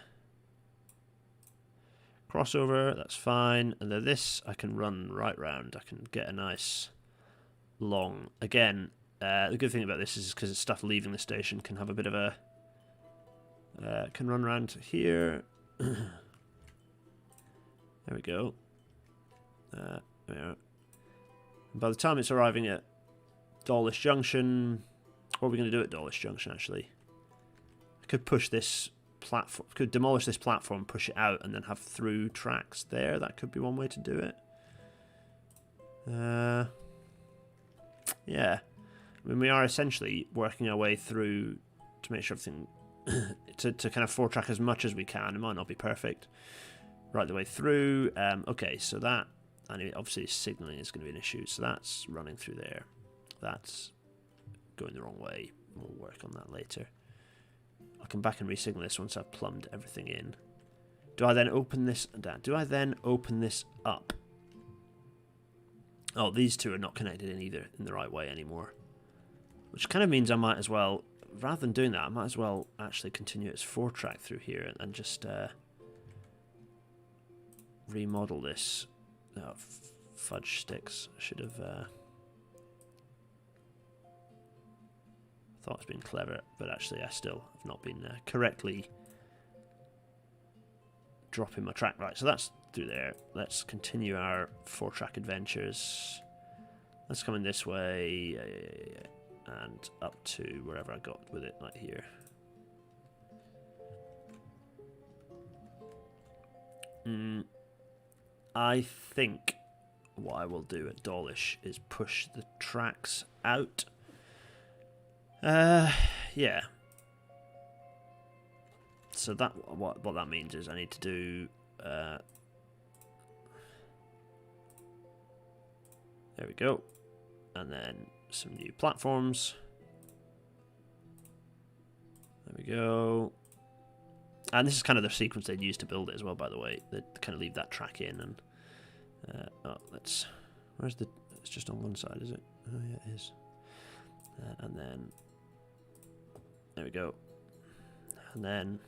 S2: crossover, that's fine. And then this I can run right round. I can get a nice long... Again, the good thing about this is because it's stuff leaving the station can have a bit of a... can run around here. There we go. There we are. And by the time it's arriving at Dawlish Junction... What are we going to do at Dawlish Junction, actually? Could push this platform, could demolish this platform, push it out, and then have through tracks there. That could be one way to do it. Yeah. I mean, we are essentially working our way through to make sure everything... to kind of four-track as much as we can. It might not be perfect right the way through. Okay, so that... And obviously signalling is going to be an issue, so that's running through there. That's going the wrong way. We'll work on that later. I'll come back and re-signal this once I've plumbed everything in. Do I then open this down? Do I then open this up? Oh, these two are not connected in the right way anymore. Which kind of means I might as well, rather than doing that, I might as well actually continue its 4-track through here and just remodel this. Oh, fudge sticks. I should have... thought it's been clever, but actually I still have not been correctly dropping my track. Right, so that's through there. Let's continue our 4-track adventures. Let's come in this way and up to wherever I got with it, like here. I think what I will do at Dawlish is push the tracks out. Yeah. So that what that means is I need to do. There we go, and then some new platforms. There we go. And this is kind of the sequence they'd use to build it as well, by the way. They kind of leave that track in and... let's... Where's the... It's just on one side, is it? Oh, yeah, it is. And then... There we go. And then...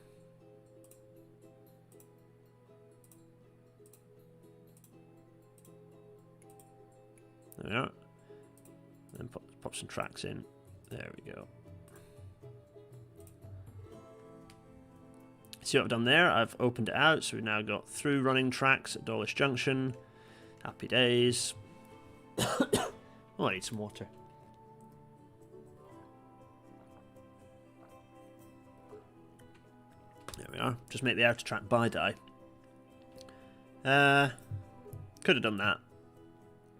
S2: There we are. Then pop some tracks in. There we go. See what I've done there? I've opened it out, so we've now got through running tracks at Dawlish Junction. Happy days. Oh, I need some water. There we are. Just make the outer track bi-die. Could have done that.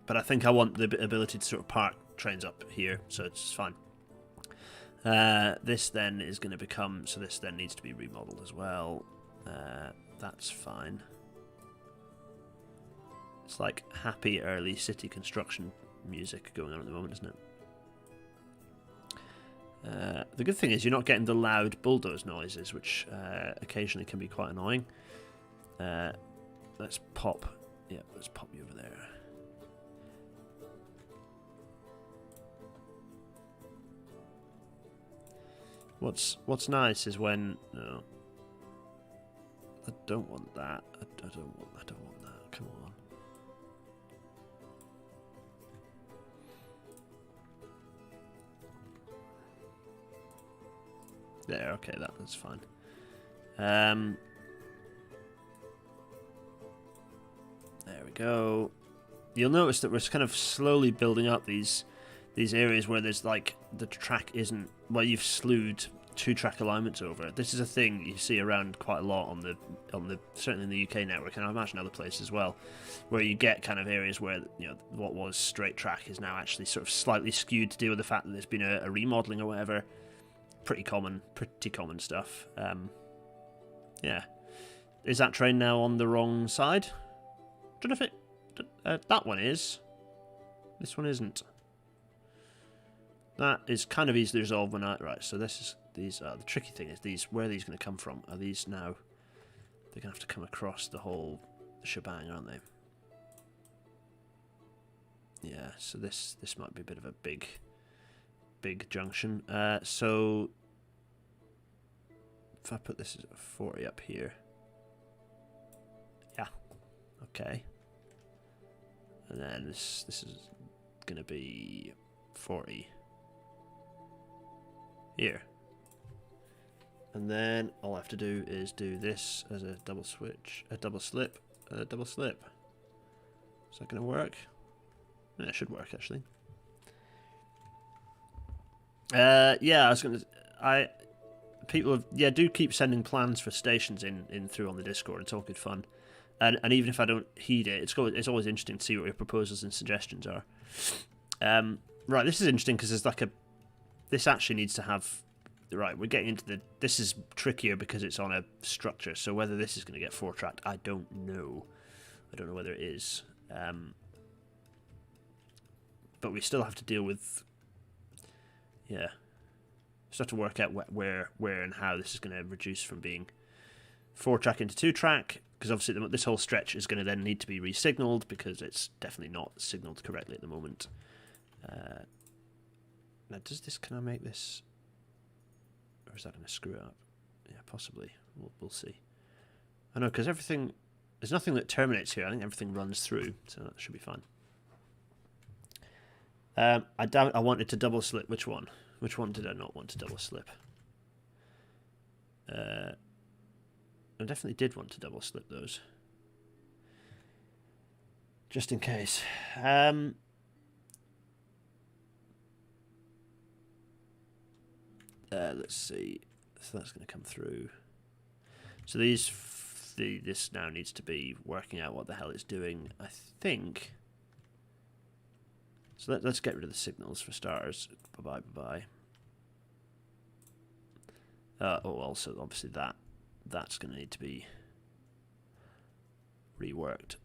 S2: But I think I want the ability to sort of park trains up here, so it's fine. This then is going to become... So this then needs to be remodeled as well. That's fine. It's like happy early city construction music going on at the moment, isn't it? The good thing is you're not getting the loud bulldoze noises, which occasionally can be quite annoying. Let's pop... Yeah, let's pop you over there. What's nice is when... No. I don't want that. I don't want that. Come on. There, okay, that's fine. There we go. You'll notice that we're kind of slowly building up these areas where there's like the track isn't... Well, you've slewed 2-track alignments over. This is a thing you see around quite a lot on the certainly in the UK network, and I imagine other places as well, where you get kind of areas where, you know, what was straight track is now actually sort of slightly skewed to deal with the fact that there's been a remodeling or whatever. Pretty common stuff. Yeah. Is that train now on the wrong side? Don't know if it... that one is. This one isn't. That is kind of easily resolved when I... Right, so this is... These are... The tricky thing is these... Where are these going to come from? Are these now... They're going to have to come across the whole shebang, aren't they? Yeah, so this might be a bit of a big junction. So... If I put this as a 40 up here... Yeah. Okay. And then this is going to be 40... Here. And then all I have to do is do this as a double switch, a double slip, a double slip. Is that going to work? Yeah, it should work actually. Yeah, I was going to... People have, do keep sending plans for stations in through on the Discord. It's all good fun. And even if I don't heed it, it's always interesting to see what your proposals and suggestions are. Right, this is interesting because there's like a... This actually needs to have... Right, we're getting into the... This is trickier because it's on a structure, so whether this is going to get 4-tracked, I don't know. I don't know whether it is. But we still have to deal with... Yeah. Just have to work out where and how this is going to reduce from being 4-track into 2-track, because obviously this whole stretch is going to then need to be re-signalled because it's definitely not signalled correctly at the moment. Now, can I make this... Or is that going to screw it up? Yeah, possibly. We'll see. I know, because everything... There's nothing that terminates here. I think everything runs through, so that should be fine. I wanted to double slip. Which one? Which one did I not want to double slip? I definitely did want to double slip those. Just in case. Let's see. So that's going to come through. So this now needs to be working out what the hell it's doing, I think. So let's get rid of the signals for starters. Bye-bye, bye-bye. Oh, also, obviously that. that's going to need to be reworked.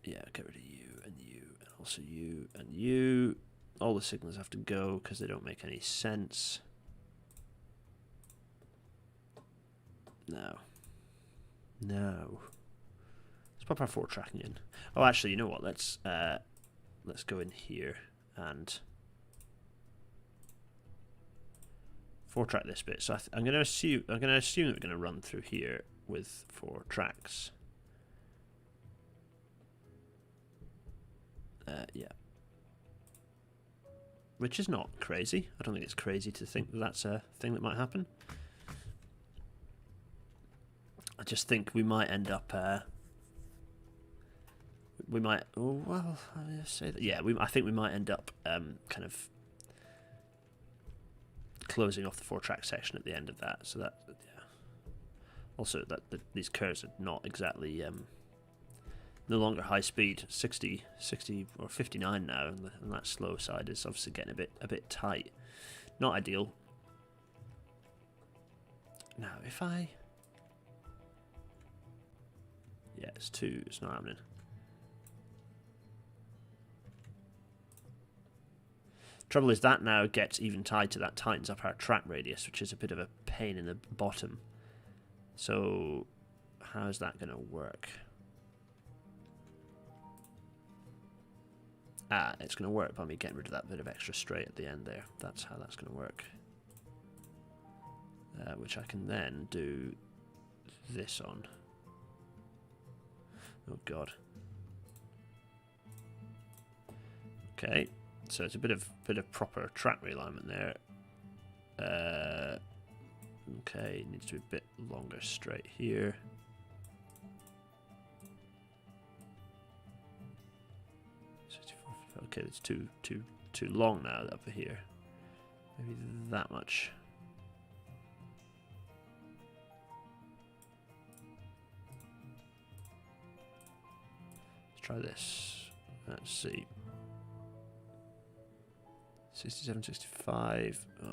S2: Yeah, get rid of you and you and also you and you. All the signals have to go because they don't make any sense. No. No. Let's pop our 4 tracking in. Oh, actually, you know what? Let's go in here and 4 track this bit. So I'm going to assume that we're going to run through here with 4 tracks. Yeah. Which is not crazy. I don't think it's crazy to think that that's a thing that might happen. I just think we might end up. We might. Oh well, I say that. Yeah, I think we might end up kind of closing off the 4-track section at the end of that. So that, yeah. Also, these curves are not exactly no longer high speed. 60 or 59 now, and that slow side is obviously getting a bit tight. Not ideal. Now, if I. Yeah, it's not happening. Trouble is that now gets even tighter. That tightens up our track radius, which is a bit of a pain in the bottom. So, how's that going to work? It's going to work by me getting rid of that bit of extra straight at the end there. That's how that's going to work. Which I can then do this on. Oh god. Okay, so it's a bit of proper track realignment there. Okay, needs to be a bit longer straight here. Okay, it's too long now over here. Maybe that much. Try this. Let's see. 67, 65. I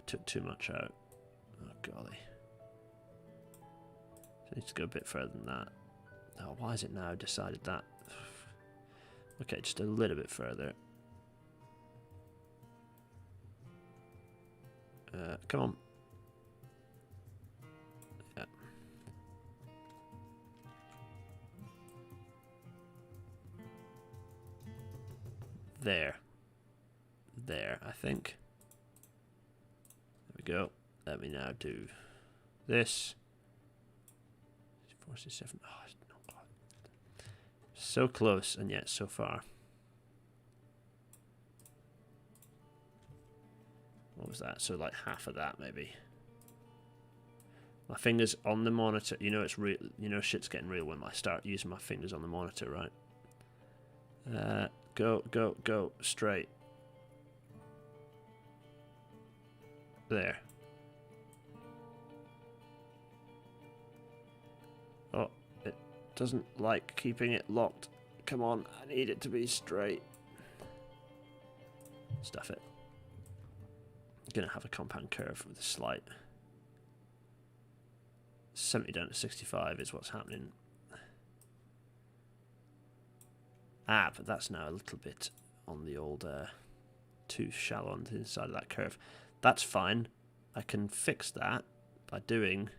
S2: took too much out. Oh golly. So I need to go a bit further than that. Oh, why is it now decided that? Okay, just a little bit further. Come on. Yeah. There, I think. There we go. Let me now do this. 47. Oh, it's not quite. So close, and yet so far. What was that? So like half of that, maybe. My fingers on the monitor. You know it's real. You know shit's getting real when I start using my fingers on the monitor, right? Go straight. There. Oh, it doesn't like keeping it locked. Come on, I need it to be straight. Stuff it. Gonna have a compound curve with a slight 70 down to 65 is what's happening. But that's now a little bit on the old too shallow on the inside of that curve. That's fine. I can fix that by doing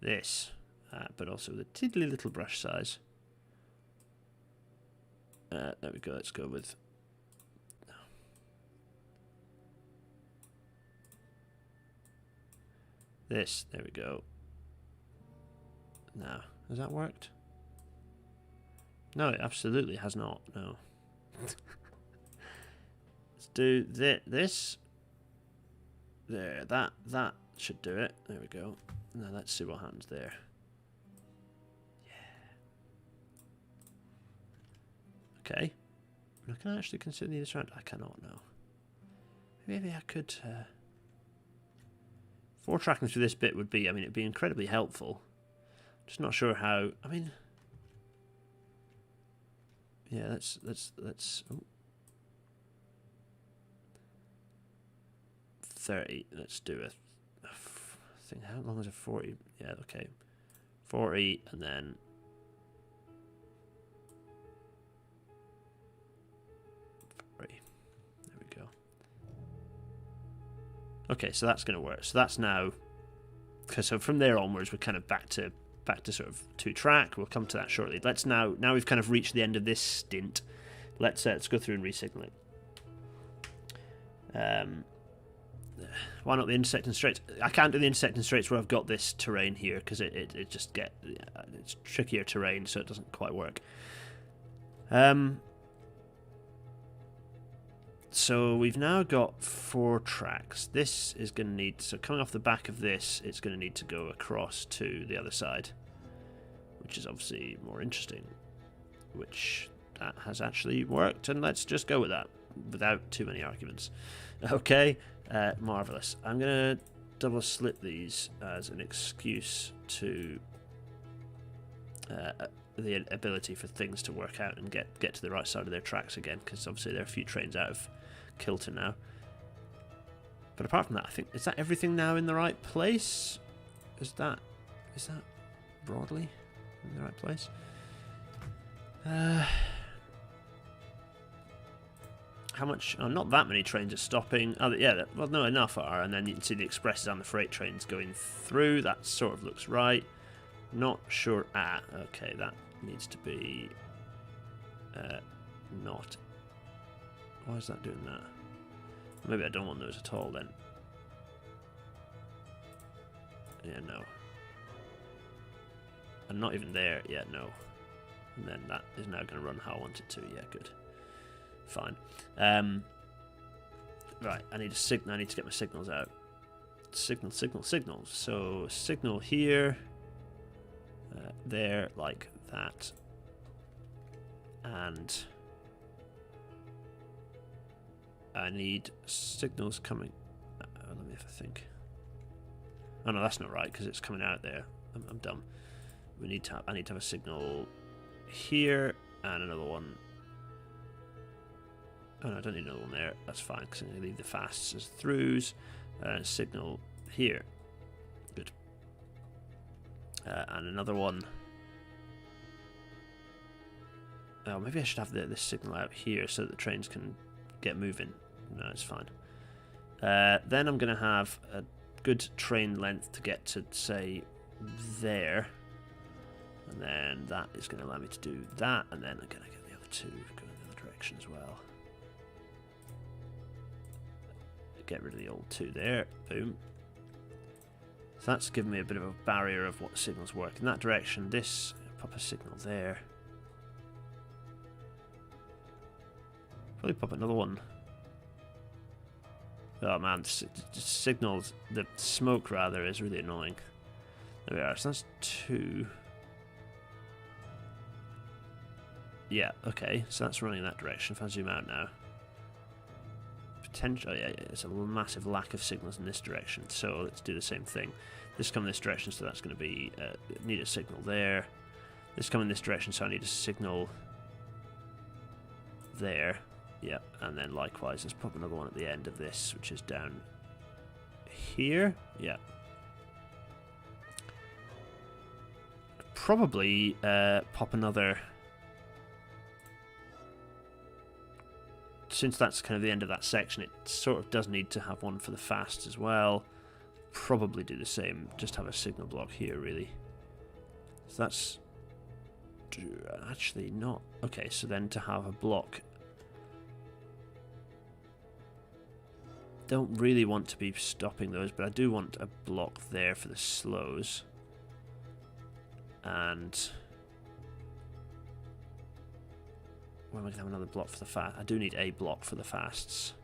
S2: this, but also with a tiddly little brush size. There we go. Let's go with this. There we go. Now, has that worked? No, it absolutely has not. No. Let's do this. There, that should do it. There we go. Now let's see what happens there. Yeah. Okay. Can I actually consider this round? I cannot now. Maybe I could. 4 tracking through this bit would be. I mean, it'd be incredibly helpful. Just not sure how. I mean. Yeah, let's. Oh. 30. Let's do a think, how long is a 40? Yeah, okay. 40, and then... There we go. Okay, so that's going to work. So that's now... So from there onwards, we're kind of back to sort of 2-track. We'll come to that shortly. Let's now we've kind of reached the end of this stint. Let's go through and re-signal it. Why not the intersecting straights? I can't do the intersecting straights where I've got this terrain here because it just it's trickier terrain, so it doesn't quite work. So we've now got 4 tracks. This is going to need, so coming off the back of this, it's going to need to go across to the other side, which is obviously more interesting, which that has actually worked, and let's just go with that without too many arguments. Okay, marvellous. I'm going to double slit these as an excuse to the ability for things to work out and get to the right side of their tracks again, because obviously there are a few trains out of kilter now. But apart from that, I think, is that everything now in the right place? Is that broadly in the right place? How much? Oh, not that many trains are stopping. Oh, yeah, well, no, enough are. And then you can see the expresses and the freight trains going through. That sort of looks right. Not sure. Ah, okay, that needs to be not. Why is that doing that? Maybe I don't want those at all then. Yeah, no. And not even there. Yeah, no. And then that is now going to run how I want it to. Yeah, good. Fine. Right, I need to get my signals out. Signal. So signal here, there, like that, and I need signals coming. Let me have a think. Oh no, that's not right because it's coming out there. I'm dumb. I need to have a signal here and another one. Oh no, I don't need another one there. That's fine because I'm going to leave the fasts as throughs. Signal here. Good. And another one. Oh, maybe I should have this signal out here so that the trains can get moving. No, it's fine. Then I'm going to have a good train length to get to, say, there. And then that is going to allow me to do that. And then I'm going to get the other two going in the other direction as well. Get rid of the old 2 there. Boom. So that's given me a bit of a barrier of what signals work in that direction. This, pop a signal there. Probably pop another one. Oh man, the signals, the smoke rather, is really annoying. There we are. So that's 2. Yeah, okay. So that's running in that direction. If I zoom out now. Potential, yeah, it's a massive lack of signals in this direction, so let's do the same thing. This come in this direction, so that's going to be need a signal there. This come in this direction, so I need a signal there. Yep, and then likewise, let's pop another one at the end of this, which is down here. Yeah. Probably pop another. Since that's kind of the end of that section, it sort of does need to have one for the fast as well. Probably do the same, just have a signal block here, really. So that's actually not... Okay, so then to have a block... Don't really want to be stopping those, but I do want a block there for the slows. And... When am I going to have another block for the fast? I do need a block for the fasts.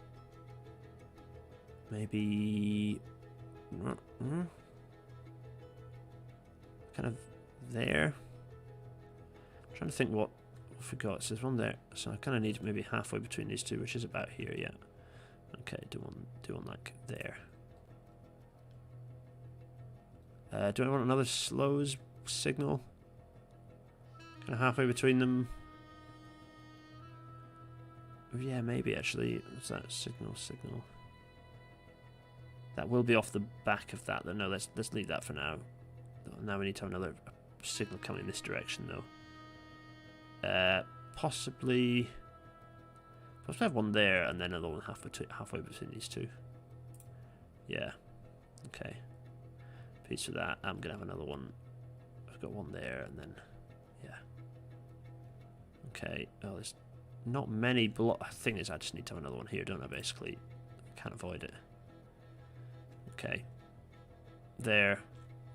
S2: Maybe... kind of there. I'm trying to think what I forgot. So there's one there. So I kind of need maybe halfway between these two, which is about here, yeah. Okay, do one like there. Do I want another slows signal? Kind of halfway between them. Yeah, maybe actually. What's that? Signal. That will be off the back of that, though. No, let's leave that for now. Now we need to have another signal coming in this direction, though. Possibly have one there and then another one halfway between these two. Yeah. Okay. Piece of that. I'm gonna have another one. I've got one there and then yeah. Okay. Oh, there's not many thing is I just need to have another one here, don't I, basically? Can't avoid it. Okay. There.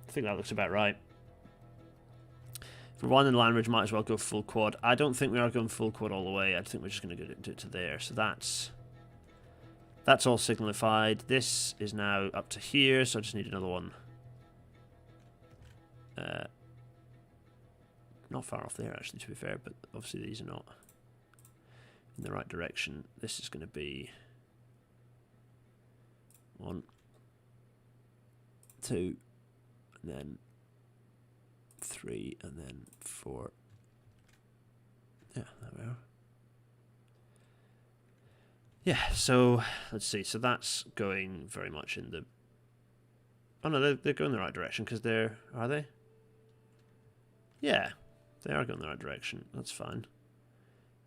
S2: I think that looks about right. For one in land ridge, might as well go full quad. I don't think we are going full quad all the way. I think we're just going to do it to there. So that's all signalified. This is now up to here, so I just need another one. Not far off there, actually, to be fair, but obviously these are not in the right direction. This is going to be 1, 2, and then 3, and then 4. Yeah, there we are. Yeah, so let's see. So that's going very much in the. Oh no, they're going the right direction because they're. Are they? Yeah, they are going the right direction. That's fine.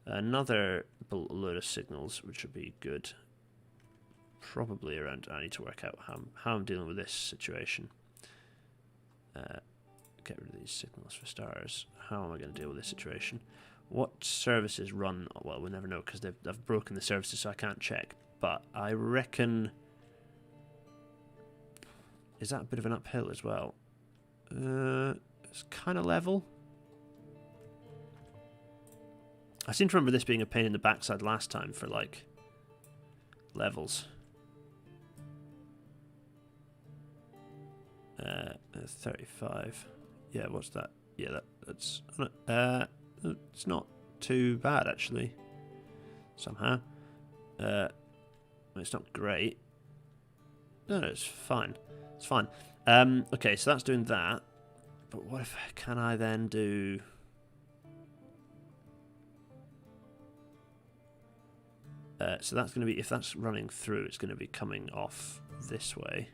S2: Another load of signals, which would be good. Probably around. I need to work out how I'm dealing with this situation. Get rid of these signals for starters. How am I going to deal with this situation? What services run? Well, we'll never know because I've broken the services, so I can't check. But I reckon. Is that a bit of an uphill as well? It's kind of level. I seem to remember this being a pain in the backside last time for like levels. 35. Yeah, what's that? Yeah, that's it's not too bad actually. Somehow, it's not great. No, it's fine. It's fine. Okay, so that's doing that. But what if can I then do? So that's going to be if that's running through, it's going to be coming off this way.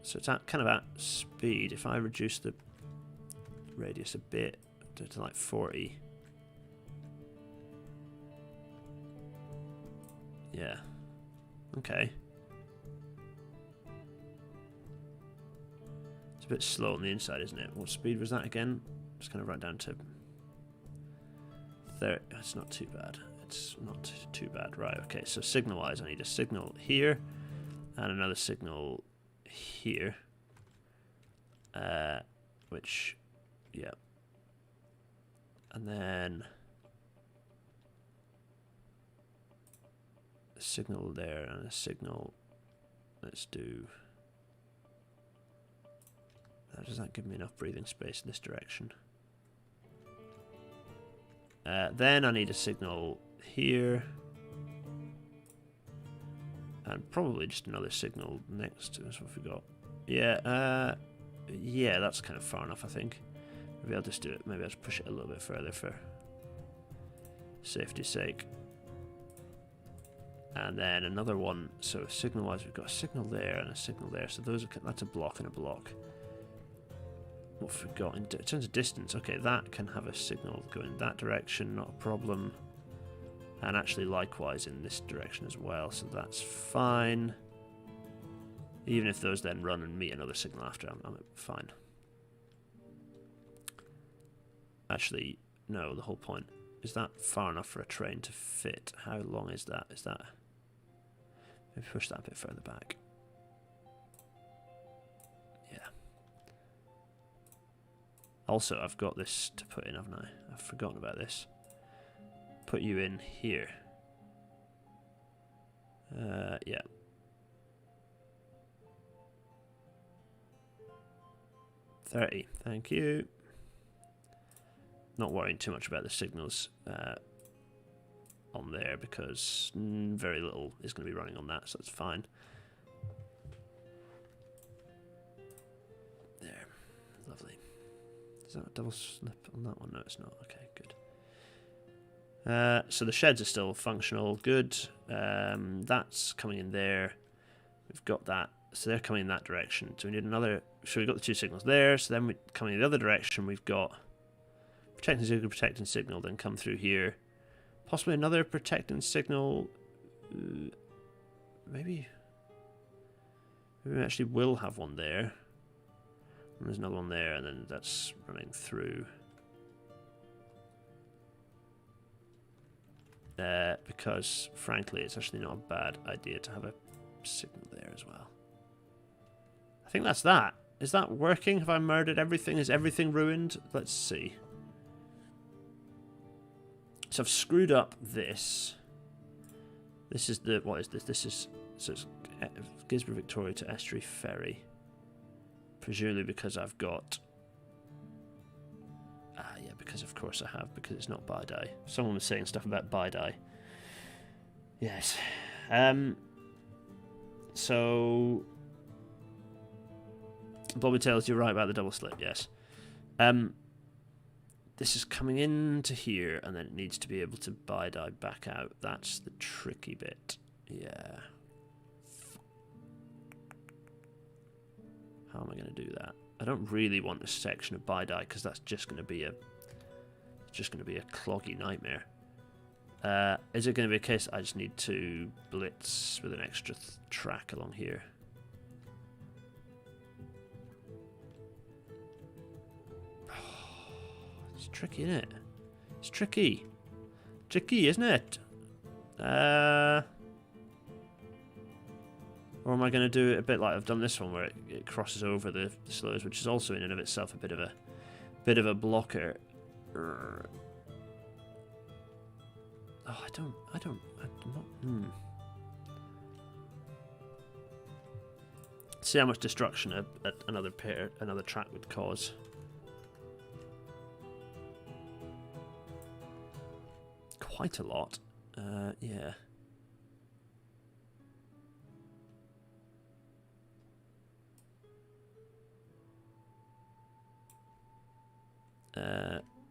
S2: So it's at kind of at speed. If I reduce the radius a bit to like 40. Yeah. Okay. It's a bit slow on the inside, isn't it? What speed was that again? Just kind of right down to 30. It's not too bad. It's not too bad. Right, okay. So signal-wise, I need a signal here and another signal here, which, yeah, and then a signal there and a signal. Let's do. Does that give me enough breathing space in this direction? Then I need a signal here. And probably just another signal next to us. What have we got? Yeah, yeah, that's kind of far enough, I think. Maybe I'll just do it. Maybe I'll just push it a little bit further for safety's sake. And then another one. So signal-wise, we've got a signal there and a signal there. So those are, that's a block and a block. What have we got in terms of distance? Okay, that can have a signal going in that direction, not a problem. And actually likewise in this direction as well, so that's fine. Even if those then run and meet another signal after, I'm fine. Actually, no, the whole point. Is that far enough for a train to fit? How long is that? Is that... Maybe push that a bit further back. Yeah. Also, I've got this to put in, haven't I? I've forgotten about this. Put you in here. Yeah. $30. Thank you. Not worrying too much about the signals on there because very little is going to be running on that, so that's fine. There. Lovely. Is that a double slip on that one? No, it's not. Okay, good. So the sheds are still functional, good. That's coming in there. We've got that. So they're coming in that direction. So we need another... So we've got the two signals there. So then we're coming in the other direction. We've got protecting signal, then come through here. Possibly another protecting signal. Maybe we actually will have one there. And there's another one there, and then that's running through. Because, frankly, it's actually not a bad idea to have a signal there as well. I think that's that. Is that working? Have I murdered everything? Is everything ruined? Let's see. So I've screwed up this. This is the... What is this? This is... So it's Gisborne Victoria to Estuary Ferry. Presumably because I've got... yeah, because of course I have, because it's not Bidai. Someone was saying stuff about Bidai. Yes. So... Bobby tells you're right about the double slip, yes. This is coming into here, and then it needs to be able to Bidai back out. That's the tricky bit. Yeah. How am I going to do that? I don't really want this section of Bidai because that's just going to be a cloggy nightmare. Is it going to be a case I just need to blitz with an extra track along here? It's tricky, isn't it? It's tricky. Tricky, isn't it? Or am I going to do it a bit like I've done this one, where it crosses over the slows, which is also in and of itself a bit of a blocker. Oh, I'm not. See how much destruction another track would cause. Quite a lot. Yeah.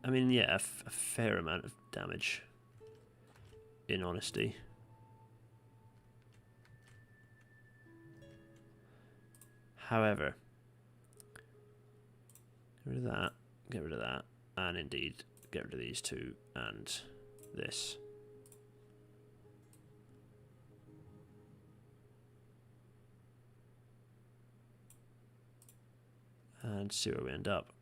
S2: I mean, yeah, a fair amount of damage, in honesty. However, get rid of that, and indeed, get rid of these two, and this. And see where we end up.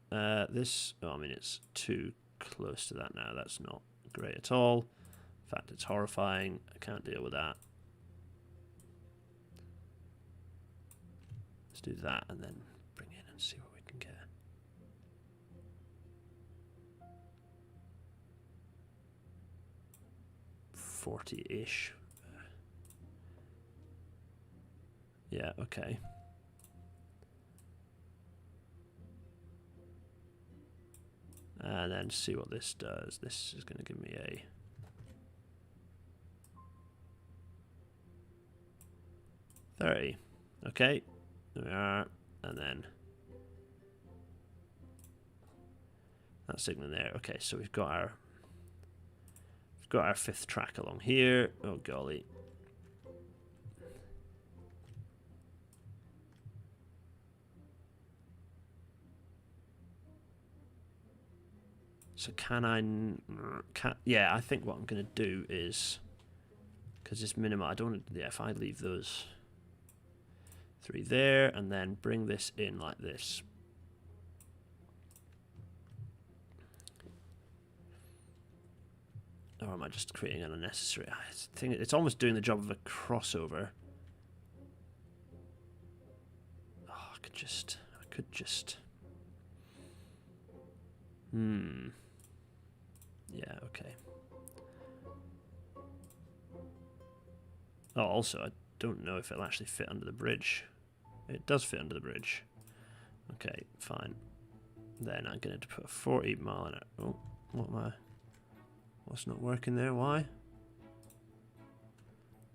S2: This, oh, I mean, it's too close to that now. That's not great at all. In fact, it's horrifying. I can't deal with that. Let's do that and then bring in and see what we can get. $40-ish. Yeah, okay. And then see what this does. This is going to give me a... $30. Okay. There we are. And then... that signal there. Okay, so we've got our fifth track along here. Oh, golly. So yeah, I think what I'm going to do is, because it's minimal, I don't want to, yeah, if I leave those three there and then bring this in like this. Or am I just creating an unnecessary? I think it's almost doing the job of a crossover. Oh, I could just. Yeah, okay. Oh, also, I don't know if it'll actually fit under the bridge. It does fit under the bridge. Okay, fine. Then I'm going to put a 40 mile in it. Oh, what am I? What's not working there? Why?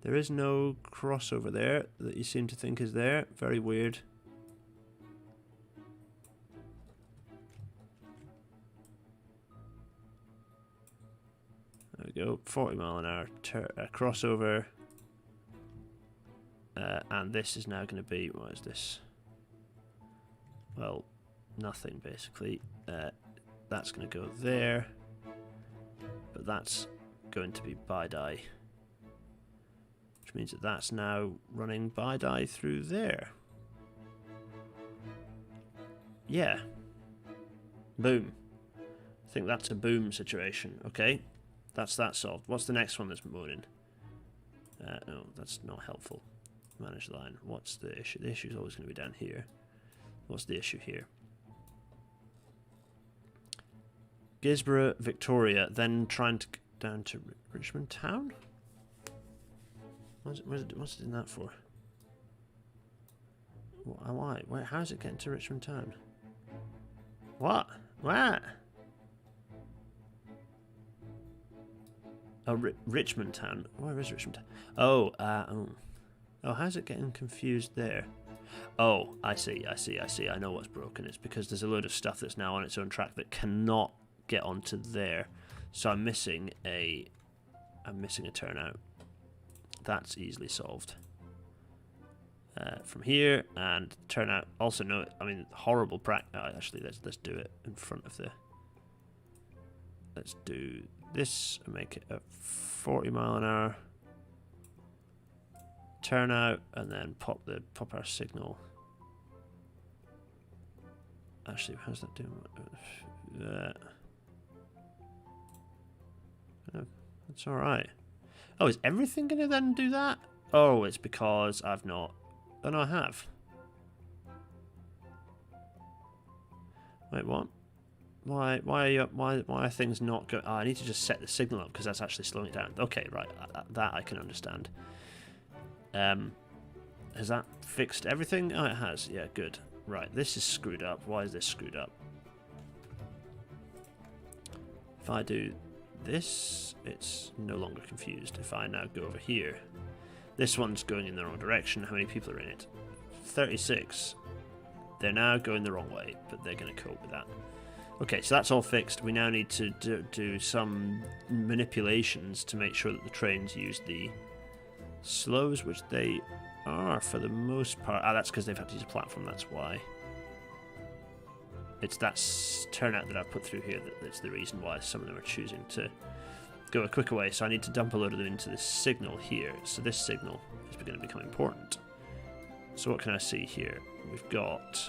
S2: There is no crossover there that you seem to think is there. Very weird. There we go. 40 mile an hour crossover. And this is now going to be, what is this? Well, nothing basically. That's going to go there, but that's going to be bi-die, which means that that's now running bi-die through there. Yeah. Boom. I think that's a boom situation. Okay, that's that solved. What's the next one that's moaning? No, that's not helpful. Manage line. What's the issue? The issue is always going to be down here. What's the issue here? Gisborough, Victoria, then trying to get down to Richmond Town? What's it in that for? Why? Where? How's it getting to Richmond Town? What? What? Oh, Richmond Town. Where is Richmond Town? Oh, oh, how's it getting confused there? Oh, I see. I know what's broken. It's because there's a load of stuff that's now on its own track that cannot get onto there. So I'm missing a turnout. That's easily solved. From here, and turnout. Also, no, I mean, horrible practice. Actually, let's do it in front of the. Let's do this and make it a 40 mile an hour turnout, and then pop our signal. Actually, how's that doing? That's all right. Oh, is everything going to then do that? Oh, it's because I've not. Oh no, I have. Wait, what? Why are things not going? Oh, I need to just set the signal up because that's actually slowing it down. Okay, right, that I can understand. Has that fixed everything? Oh, it has. Yeah, good. Right, this is screwed up. Why is this screwed up? If I do this, it's no longer confused. If I now go over here, this one's going in the wrong direction. How many people are in it? 36. They're now going the wrong way, but they're going to cope with that. Okay, so that's all fixed. We now need to do some manipulations to make sure that the trains use the slows, which they are for the most part. Ah, that's because they've had to use a platform, that's why. It's that turnout that I've put through here that's the reason why some of them are choosing to go a quicker way. So I need to dump a load of them into this signal here. So this signal is going to become important. So what can I see here? We've got...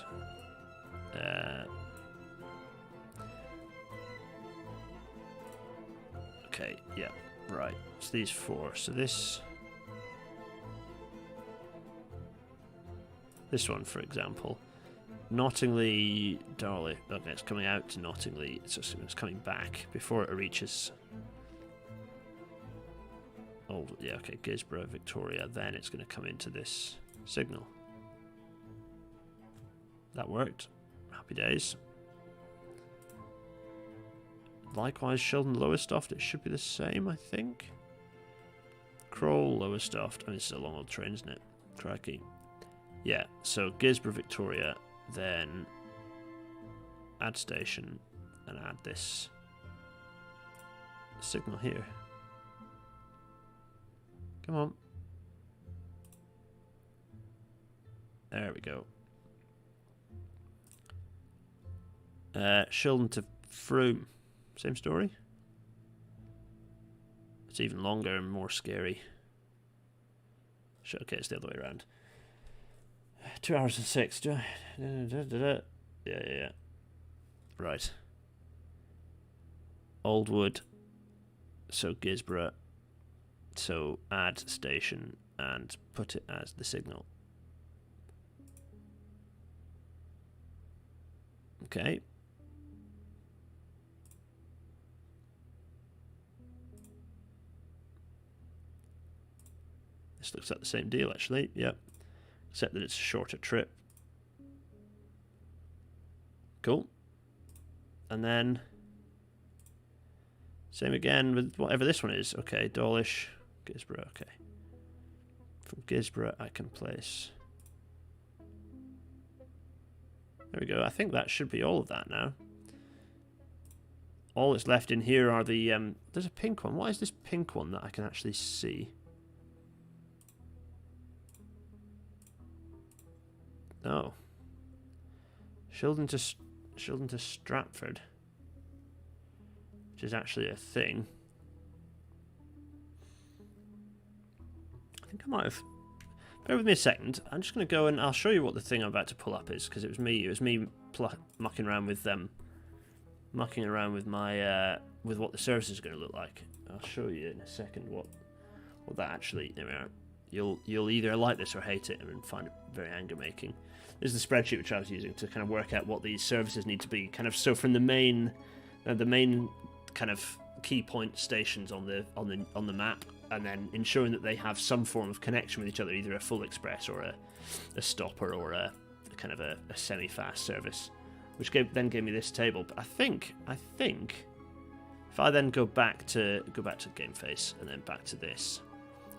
S2: okay, yeah, right. It's these four. So this one, for example, Nottingley, Darley. Okay, it's coming out to Nottingley. It's coming back before it reaches. Oh, yeah, okay, Gisborough, Victoria. Then it's going to come into this signal. That worked. Happy days. Likewise, Sheldon Lowestoft, it should be the same, I think. Kroll, Lowestoft. I mean, this is a long old train, isn't it? Crikey. Yeah, so Gisborough, Victoria, then add station, and add this signal here. Come on. There we go. Sheldon to Frome. Same story. It's even longer and more scary. Okay, it's the other way around. 2 hours and 6. Yeah. Right. Oldwood. So Gisborough. So add station and put it as the signal. Okay. This looks like the same deal, actually. Yep. Except that it's a shorter trip. Cool. And then same again with whatever this one is. Okay, Dawlish, Gisborough. Okay. From Gisborough, I can place. There we go. I think that should be all of that now. All that's left in here are the... there's a pink one. What is this pink one that I can actually see? No. Shildon to Stratford, which is actually a thing. I think I might have. Bear with me a second. I'm just going to go and I'll show you what the thing I'm about to pull up is, because it was me mucking around with my with what the service is going to look like. I'll show you in a second what that actually. There we are. You'll either like this or hate it and find it very anger making. This is the spreadsheet which I was using to kind of work out what these services need to be. Kind of so from the main kind of key point stations on the map, and then ensuring that they have some form of connection with each other, either a full express or a stopper or a kind of a semi-fast service, which then gave me this table. But I think if I then go back to game face and then back to this,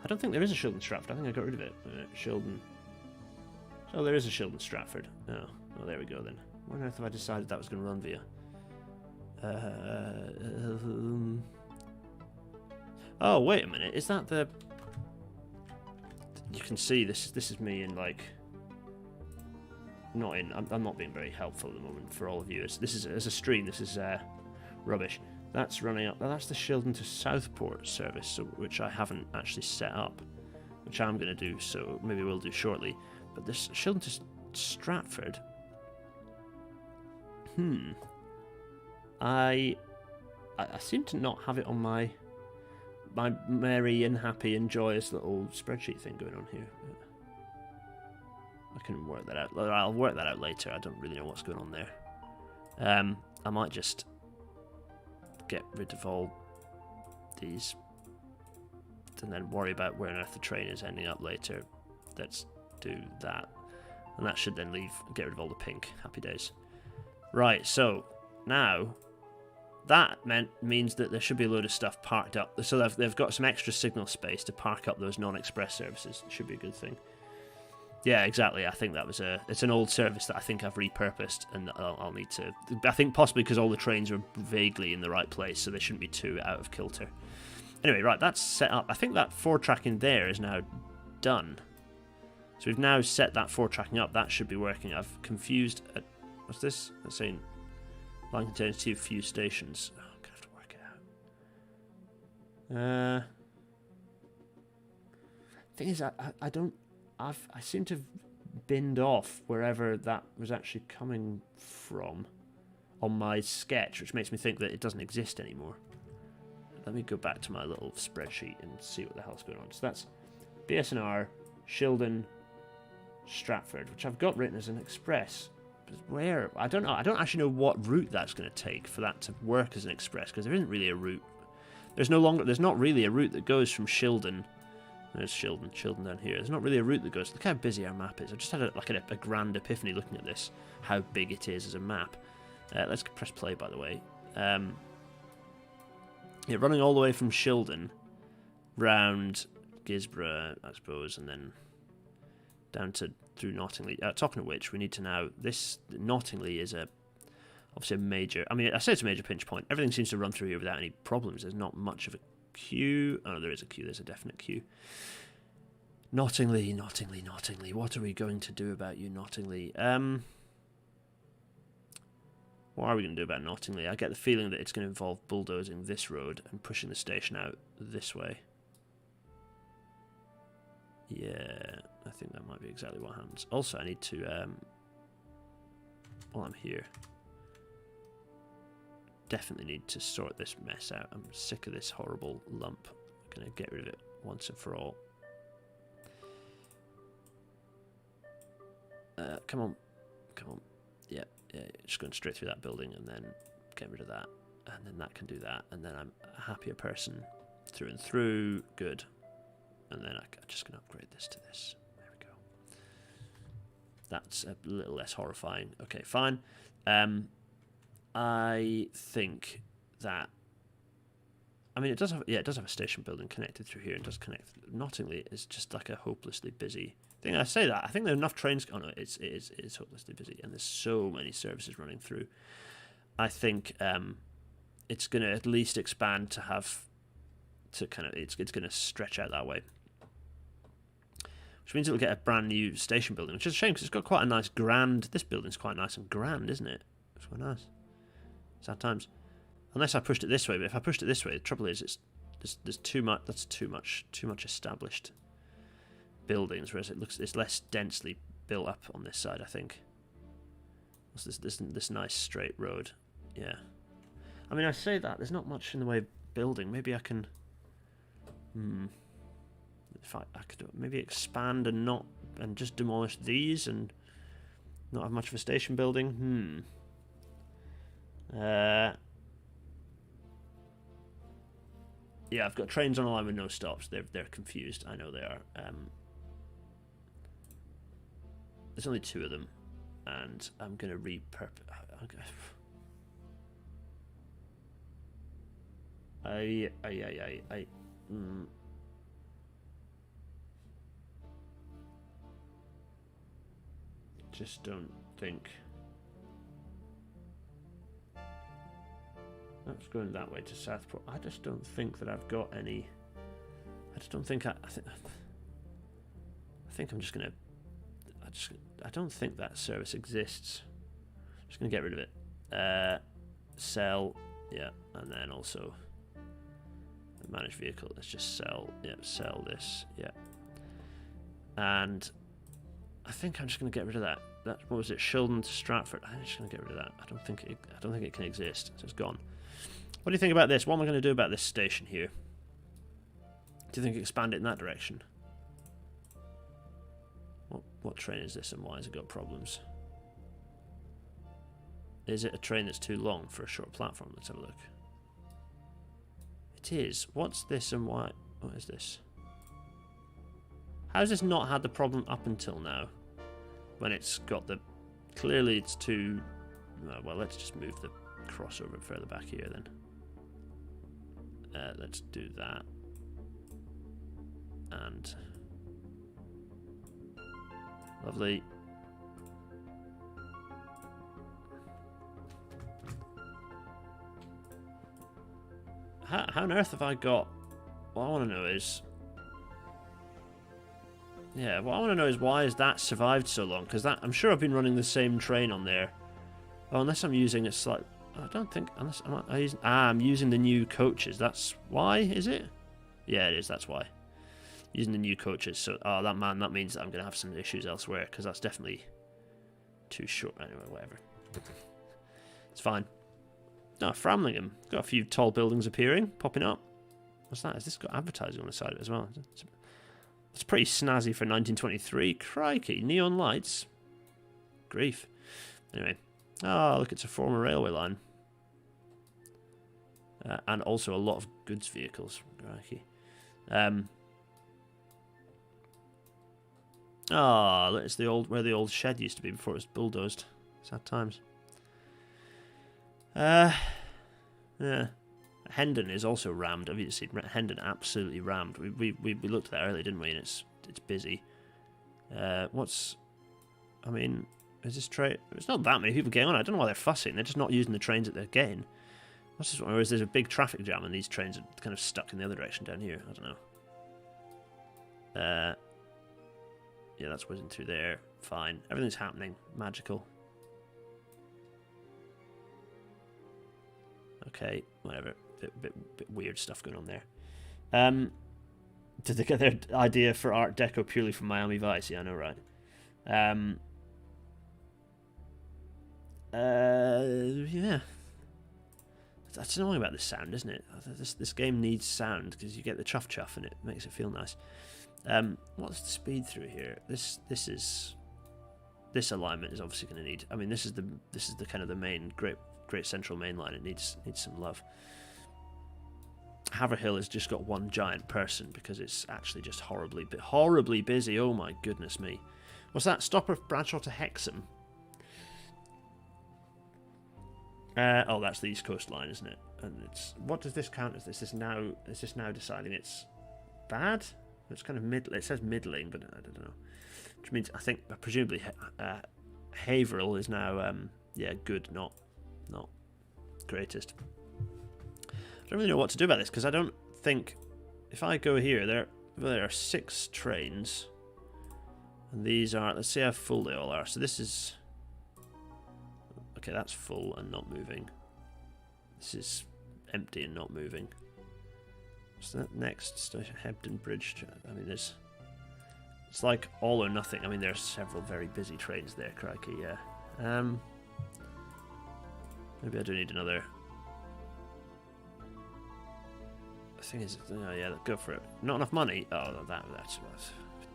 S2: I don't think there is a Shildon Stratford. I think I got rid of it. Shildon. Oh, there is a Shildon Stratford. Oh, there we go then. Where on earth have I decided that was going to run via? Oh, wait a minute. Is that the... You can see this is me in, like... Not in... I'm not being very helpful at the moment for all of you. This is as a stream. This is rubbish. That's running up. That's the Shildon to Southport service, so, which I haven't actually set up, which I'm going to do, so maybe we'll do shortly. But this Shildon to Stratford... I seem to not have it on my merry and happy and joyous little spreadsheet thing going on here. I can work that out. I'll work that out later. I don't really know what's going on there. I might just get rid of all these and then worry about where on earth the train is ending up later. Let's do that. And that should then get rid of all the pink. Happy days. Right, so now that means that there should be a load of stuff parked up. So they've got some extra signal space to park up those non-express services. It should be a good thing. Yeah, exactly. I think that was it's an old service that I think I've repurposed, and I'll need to. I think possibly because all the trains are vaguely in the right place, so they shouldn't be too out of kilter. Anyway, right, that's set up. I think that 4-tracking there is now done. So we've now set that 4-tracking up. That should be working. I've confused. What's this? That's saying line contains 2 fused stations. Oh, I'm gonna have to work it out. Thing is, I don't. I seem to have binned off wherever that was actually coming from on my sketch, which makes me think that it doesn't exist anymore. Let me go back to my little spreadsheet and see what the hell's going on. So that's BSNR, Shildon, Stratford, which I've got written as an express. But where? I don't know. I don't actually know what route that's going to take for that to work as an express, because there isn't really a route. There's not really a route that goes from Shildon. There's Shildon down here. There's not really a route that goes. Look how busy our map is. I just had a grand epiphany looking at this, how big it is as a map. Let's press play, by the way. Yeah, running all the way from Shildon, round Gisborough, I suppose, and then down through Nottingley. Talking of which, we need to now. This Nottingley is obviously a major. I mean, I say it's a major pinch point. Everything seems to run through here without any problems. There's not much of a queue. Oh, no, there is a queue. There's a definite queue. Nottingley. What are we going to do about you, Nottingley? What are we going to do about Nottingley? I get the feeling that it's going to involve bulldozing this road and pushing the station out this way. Yeah, I think that might be exactly what happens. Also, I need to, while I'm here, definitely need to sort this mess out. I'm sick of this horrible lump. I'm going to get rid of it once and for all. Come on. Yeah, just going straight through that building and then get rid of that. And then that can do that. And then I'm a happier person through and through. Good. And then I'm just going to upgrade this to this. There we go. That's a little less horrifying. Okay, fine. I think that... I mean, it does have a station building connected through here. It does connect. Nottingley is just like a hopelessly busy thing. I say that. I think there are enough trains... Oh, no, it is hopelessly busy. And there's so many services running through. I think it's going to at least expand to kind of... It's going to stretch out that way. which means it'll get a brand new station building, which is a shame because it's got quite a nice grand. This building's quite nice and grand, isn't it? It's quite nice. Sad times. Unless I pushed it this way, but if I pushed it this way, the trouble is there's too much. That's too much established buildings, whereas it's less densely built up on this side, I think. What's this nice straight road? Yeah. I mean, I say that there's not much in the way of building. Maybe I can. If I could maybe expand and just demolish these and not have much of a station building. Yeah, I've got trains on a line with no stops. They're confused. I know they are. There's only 2 of them, and I'm gonna repurpose. Just don't think that's going that way to Southport. I just don't think that I've got any. I just don't think I think I'm just gonna. I don't think that service exists. I'm just gonna get rid of it. Sell, yeah, and then also manage vehicle. Let's just sell. Yeah, sell this. Yeah, and I think I'm just gonna get rid of that. That what was it? Shildon to Stratford. I'm just gonna get rid of that. I don't think it can exist. So it's gone. What do you think about this? What am I going to do about this station here? Do you think expand it in that direction? What train is this and why has it got problems? Is it a train that's too long for a short platform? Let's have a look. It is. What's this and why? What is this? How has this not had the problem up until now? When it's got the... Clearly it's too... well, let's just move the crossover further back here then. Let's do that. And... Lovely. How on earth have I got... What I want to know is... Yeah, what I want to know is why has that survived so long? Because that, I'm sure I've been running the same train on there. Oh, unless I'm using a slight... I don't think... Unless I'm using the new coaches. That's why, is it? Yeah, it is. That's why. Using the new coaches. So, that means that I'm going to have some issues elsewhere. Because that's definitely too short. Anyway, whatever. It's fine. Oh, Framlingham. Got a few tall buildings appearing, popping up. What's that? Has this got advertising on the side of it as well? It's pretty snazzy for 1923. Crikey. Neon lights. Grief. Anyway. Oh, look, it's a former railway line. And also a lot of goods vehicles. Crikey. It's the old where the old shed used to be before it was bulldozed. Sad times. Yeah. Hendon is also rammed. Obviously, Hendon absolutely rammed. We looked at that earlier, didn't we? And it's busy. I mean, is this train? There's not that many people getting on. I don't know why they're fussing. They're just not using the trains that they're getting. What's this one? Or is there a big traffic jam and these trains are kind of stuck in the other direction down here? I don't know. Yeah, that's whizzing through there. Fine. Everything's happening. Magical. Okay, whatever. Bit weird stuff going on there. Did they get their idea for Art Deco purely from Miami Vice? Yeah, I know, right? Yeah. That's annoying about this sound, isn't it? This game needs sound because you get the chuff chuff and it makes it feel nice. What's the speed through here? This alignment is obviously going to need. I mean, this is the kind of the main Great Central Main Line. It needs some love. Haverhill has just got one giant person because it's actually just horribly busy. Oh my goodness me! What's that? Stopper Bradshaw to Hexham. That's the East Coast Line, isn't it? And it's what does this count as? Is this now deciding it's bad? It's kind of mid. It says middling, but I don't know. Which means I think presumably Haverhill is now good, not greatest. I don't really know what to do about this because I don't think if I go here there are 6 trains And these are, let's see how full they all are. So this is, okay, that's full and not moving. This is empty and not moving. So that next station, Hebden Bridge. I mean, it's like all or nothing. I mean, there's several very busy trains there, crikey, yeah. Maybe I do need another. The thing is, oh yeah, go for it. Not enough money? Oh, that's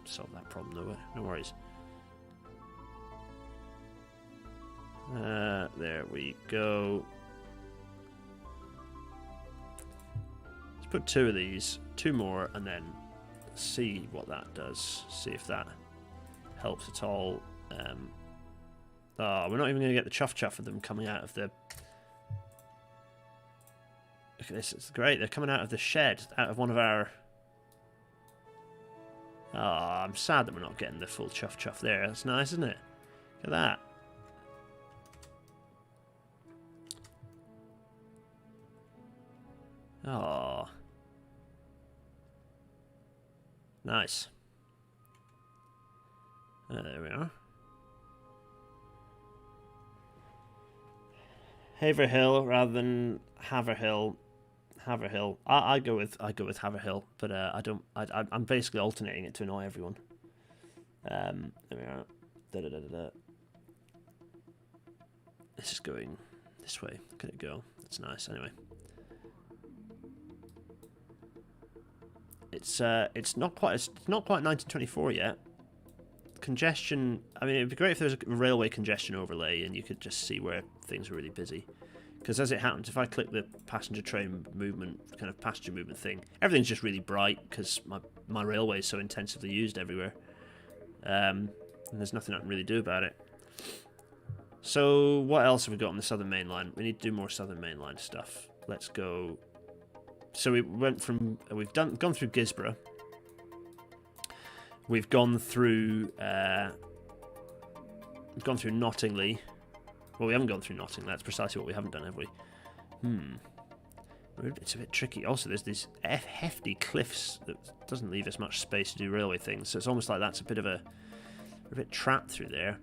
S2: solve that problem, though. No worries. There we go. Let's put 2 of these, 2 more, and then see what that does. See if that helps at all. Oh, we're not even going to get the chuff of them coming out of the... Look at this, it's great. They're coming out of the shed, out of one of our... Oh, I'm sad that we're not getting the full chuff there. That's nice, isn't it? Look at that. Oh. Nice. There we are. Haverhill rather than Haverhill. Haverhill. I go with Haverhill, but I'm basically alternating it to annoy everyone. There we are. This is going this way. Look at it go. That's nice. Anyway, it's not quite 1924 yet. Congestion. I mean, it'd be great if there was a railway congestion overlay and you could just see where things are really busy. Because as it happens, if I click the passenger train movement, kind of passenger movement thing, everything's just really bright because my railway is so intensively used everywhere. And there's nothing I can really do about it. So what else have we got on the Southern Main Line? We need to do more Southern Main Line stuff. Let's go. So we went from, we've gone through Gisborough. We've gone through Nottingley. Well, we haven't gone through Nottingham. That's precisely what we haven't done, have we? It's a bit tricky. Also, there's these hefty cliffs that doesn't leave us much space to do railway things. So it's almost like that's a bit trapped through there.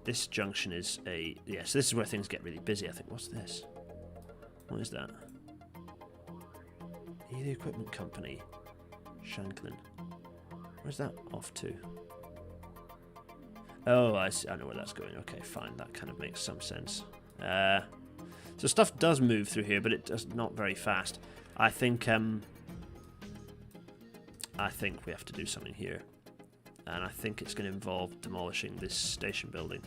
S2: This junction is so this is where things get really busy, I think. What's this? What is that? The Equipment Company. Shanklin. Where's that off to? Oh, I see. I know where that's going. Okay, fine. That kind of makes some sense. So stuff does move through here, but it does not very fast. I think we have to do something here, and I think it's going to involve demolishing this station building.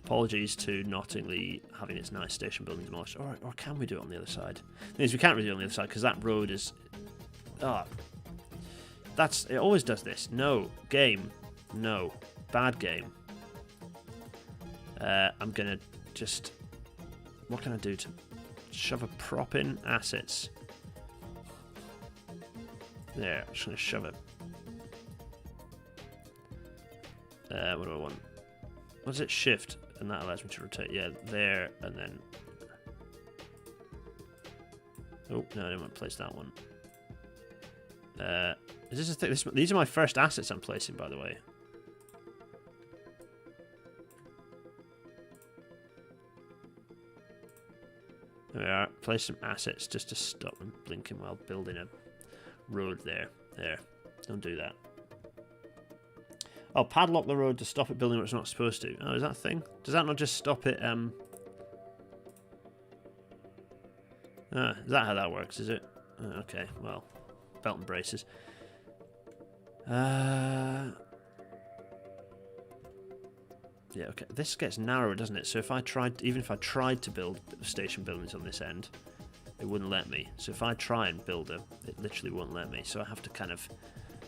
S2: Apologies to Nottingley having its nice station building demolished, or can we do it on the other side? The thing is, we can't really do it on the other side because that road is. It always does this. No game. No. Bad game. I'm gonna just... What can I do to shove a prop in? Assets. There, I'm just gonna shove it. What do I want? What is it? Shift, and that allows me to rotate. Yeah, there, and then... Oh, no, I didn't want to place that one. Is this a thing? These are my first assets I'm placing, by the way. There we are. Place some assets just to stop them blinking while building a road there. There. Don't do that. Oh, padlock the road to stop it building what it's not supposed to. Oh, is that a thing? Does that not just stop it? Is that how that works, is it? Okay, well, belt and braces. Yeah, okay. This gets narrower, doesn't it? So if I tried, even if I tried to build station buildings on this end, it wouldn't let me. So if I try and build them, it literally won't let me. So I have to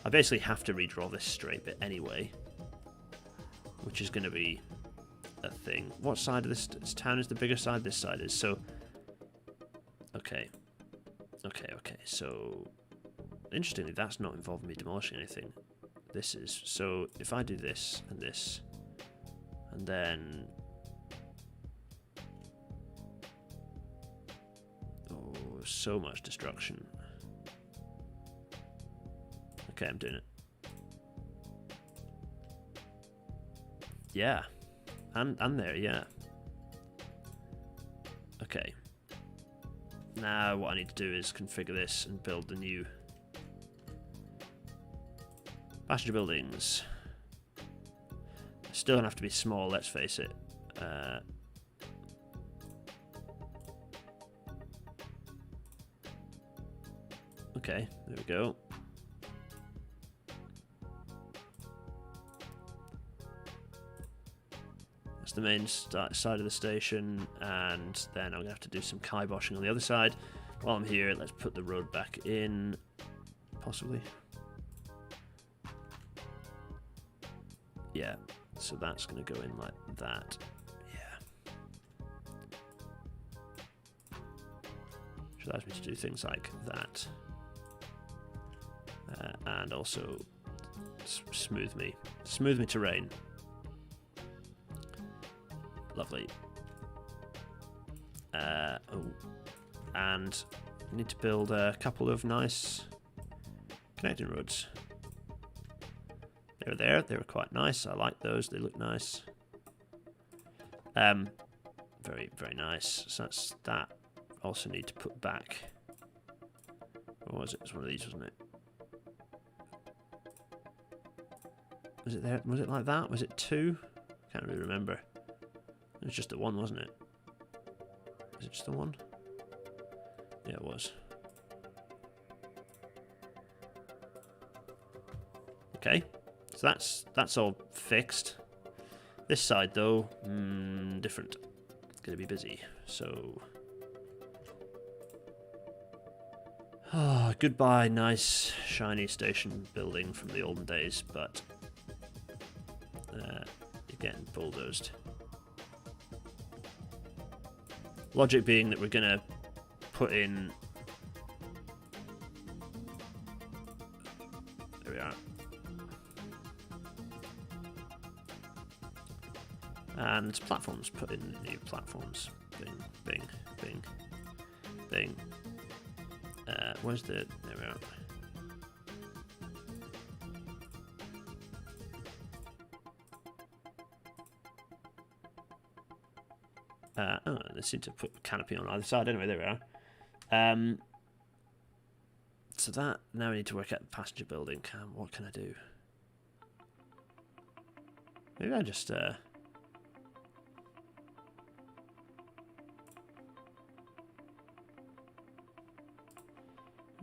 S2: I basically have to redraw this straight bit anyway, which is going to be a thing. What side of this town is the bigger side? This side is. So, okay. So, interestingly, that's not involving me demolishing anything. This is. So if I do this and this, and then... Oh, so much destruction. Okay, I'm doing it. Yeah. And there, yeah. Okay. Now what I need to do is configure this and build the new passenger buildings. Still don't have to be small, let's face it. Okay, there we go. That's the main side of the station, and then I'm going to have to do some kiboshing on the other side. While I'm here, let's put the road back in, possibly. Yeah, so that's going to go in like that. Yeah. Which allows me to do things like that. And also smooth me terrain. Lovely. Oh, and I need to build a couple of nice connecting roads. They were there. They were quite nice. I like those. They look nice. Very, very nice. So that's that. Also need to put back. What was it? It was one of these, wasn't it? Was it there? Was it like that? Was it two? Can't really remember. It was just the one, wasn't it? Was it just the one? Yeah, it was. Okay, so that's all fixed. This side though, different. Gonna be busy. So, goodbye, nice shiny station building from the olden days, but you're getting bulldozed. Logic being that we're gonna put in. There we are. And platforms. Put in new platforms. Bing, bing, bing, bing. Where's the? There we are. Oh, they seem to put canopy on either side. Anyway, there we are. So that, now we need to work out the passenger building. What can I do? Maybe I just... maybe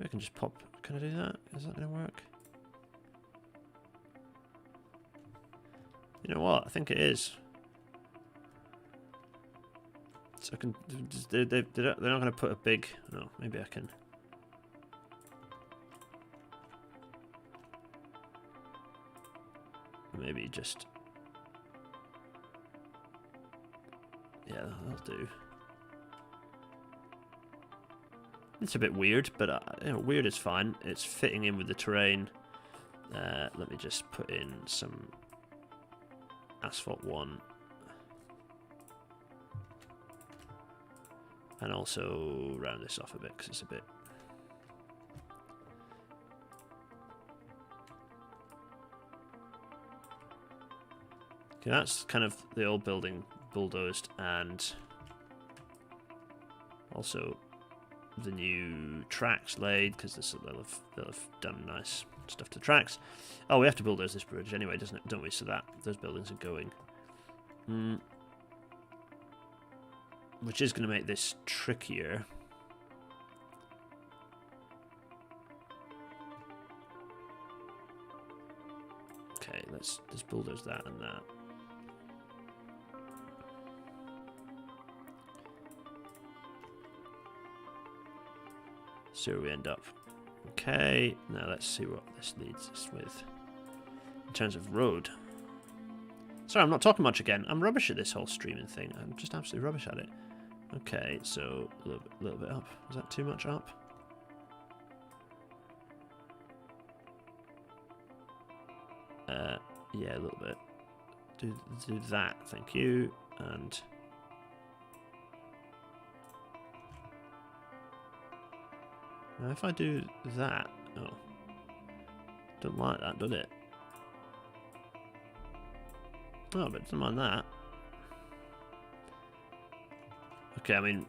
S2: I can just pop... Can I do that? Is that going to work? You know what? I think it is. So I can... They're not going to put a big... No, maybe I can... Maybe just... Yeah, that'll do. It's a bit weird, but you know, weird is fine. It's fitting in with the terrain. Let me just put in some asphalt 1. And also round this off a bit because it's a bit... Okay, that's kind of the old building bulldozed, and also the new tracks laid because they'll have done nice stuff to the tracks. Oh, we have to bulldoze this bridge anyway, don't we? So that those buildings are going. Which is going to make this trickier. Okay, let's just bulldoze that and that. See where we end up. Okay, now let's see what this leads us with in terms of road. Sorry, I'm not talking much again. I'm rubbish at this whole streaming thing. I'm just absolutely rubbish at it. Okay, so a little bit up. Is that too much up? Yeah, a little bit. Do that, thank you. And now if I do that, oh, Don't like that, does it? Oh, but don't mind that. Okay, I mean...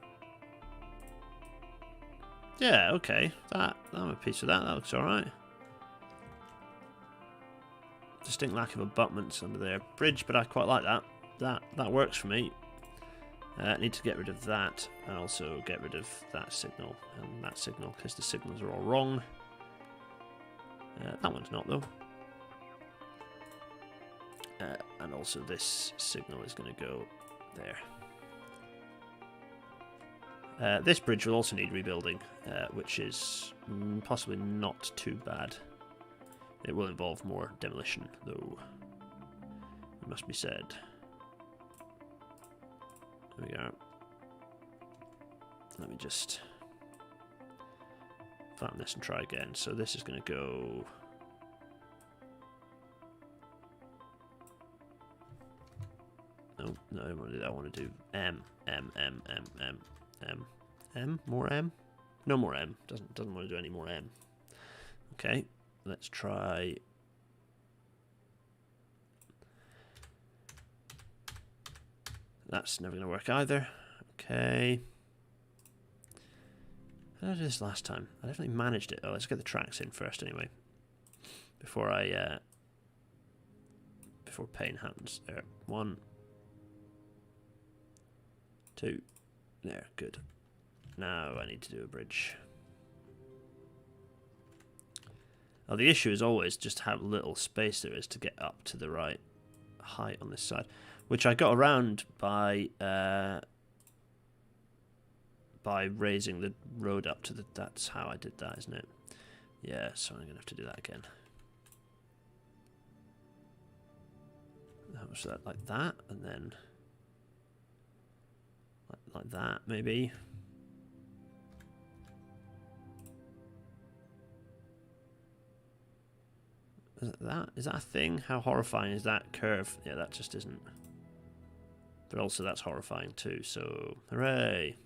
S2: Yeah, okay. I'm a piece of that. That looks alright. Distinct lack of abutments under their bridge, but I quite like that. That works for me. Need to get rid of that, and also get rid of that signal and that signal, because the signals are all wrong. That one's not, though. And also this signal is going to go there. This bridge will also need rebuilding, which is possibly not too bad. It will involve more demolition, though, it must be said. There we go. Let me just flatten this and try again. So this is going to go... No, I don't want to do that. I want to do M. More M? No more M. Doesn't want to do any more M. Okay, let's try... That's never going to work either. Okay. How did I do this last time? I definitely managed it. Oh, let's get the tracks in first anyway. Before pain happens. There. 1, 2. There, good. Now I need to do a bridge. Oh, the issue is always just how little space there is to get up to the right height on this side, which I got around by raising the road up to the... That's how I did that, isn't it? Yeah, so I'm going to have to do that again. How much that? Like that, and then... Like that, maybe. Is it that? Is that a thing? How horrifying is that curve? Yeah, that just isn't. But also that's horrifying too, so hooray!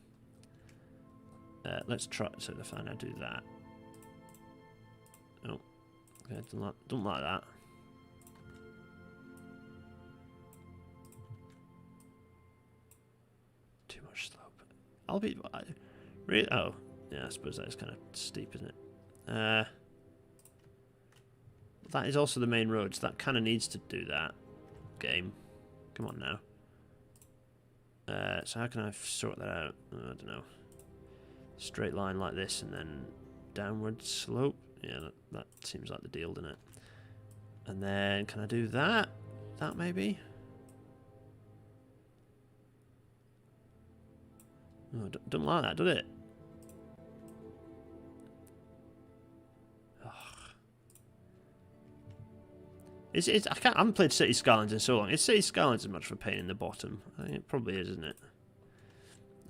S2: Let's try, so if I now do that. Oh, okay, don't like that. Too much slope. I'll be... Really? Oh, yeah, I suppose that is kind of steep, isn't it? That is also the main road, so that kind of needs to do that. Game. Come on now. So how can I sort that out? I don't know. Straight line like this and then downward slope. Yeah, that seems like the deal, doesn't it? And then can I do that? That maybe? Oh, don't like that, does it? I haven't played City Skylines in so long. Is City Skylines as much of a pain in the bottom? I think it probably is, isn't it?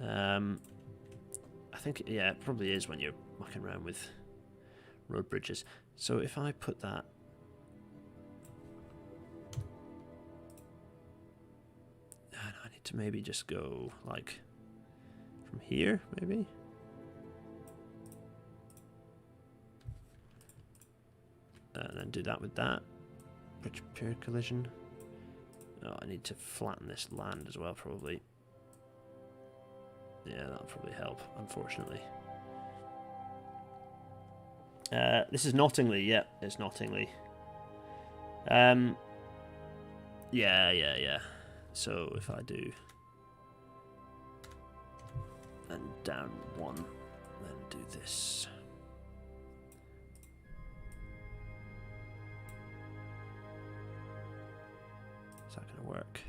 S2: I think, yeah, it probably is when you're mucking around with road bridges. So if I put that... I need to maybe just go, like, from here, maybe? And then do that with that. Bridge pure collision. Oh, I need to flatten this land as well, probably. Yeah, that'll probably help, unfortunately. This is Nottingley. Yep, it's Nottingley. Yeah. So if I do... and down 1, then do this. Is that going to work?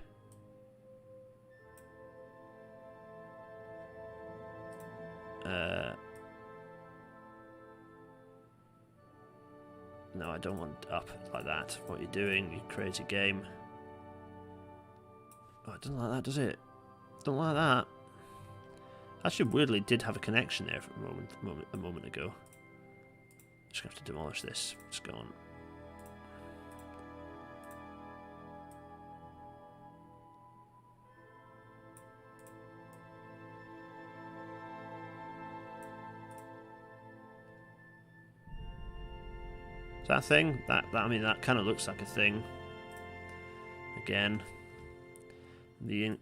S2: No, I don't want up like that. What are you doing, you crazy game? Oh, it doesn't like that, does it? Don't like that. Actually, weirdly, did have a connection there for a moment ago. Just gonna have to demolish this. It's gone. Is that a thing? I mean, that kind of looks like a thing. Again, the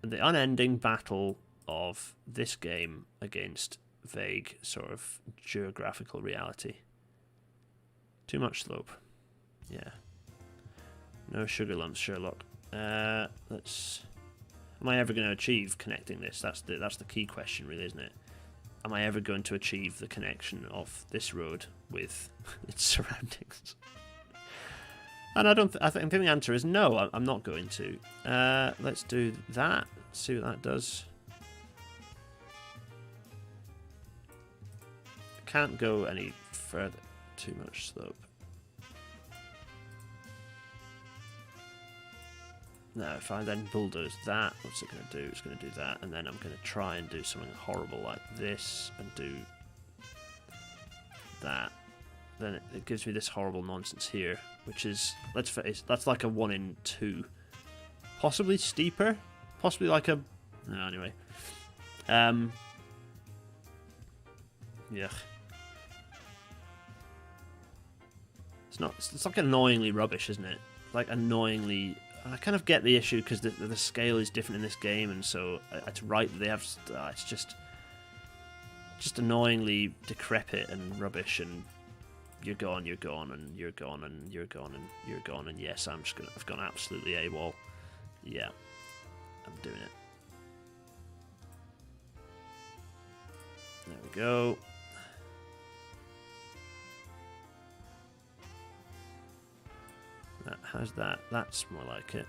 S2: unending battle of this game against vague sort of geographical reality. Too much slope. Yeah. No sugar lumps, Sherlock. Let's. Am I ever going to achieve connecting this? That's the key question, really, isn't it? Am I ever going to achieve the connection of this road with its surroundings? And I think the answer is no. I'm not going to. Let's do that. See what that does. Can't go any further. Too much slope. Now, if I then bulldoze that, what's it going to do? It's going to do that, and then I'm going to try and do something horrible like this, and do that. Then it gives me this horrible nonsense here, which is, let's face, that's like a 1 in 2. Possibly steeper? Possibly like a... No, anyway. Yeah. It's like annoyingly rubbish, isn't it? Like annoyingly... I kind of get the issue because the scale is different in this game, and so it's right that they have... it's just annoyingly decrepit and rubbish, and you're gone, and you're gone, and you're gone, and you're gone, and yes, I've gone absolutely AWOL. Yeah, I'm doing it. There we go. How's that? That's more like it.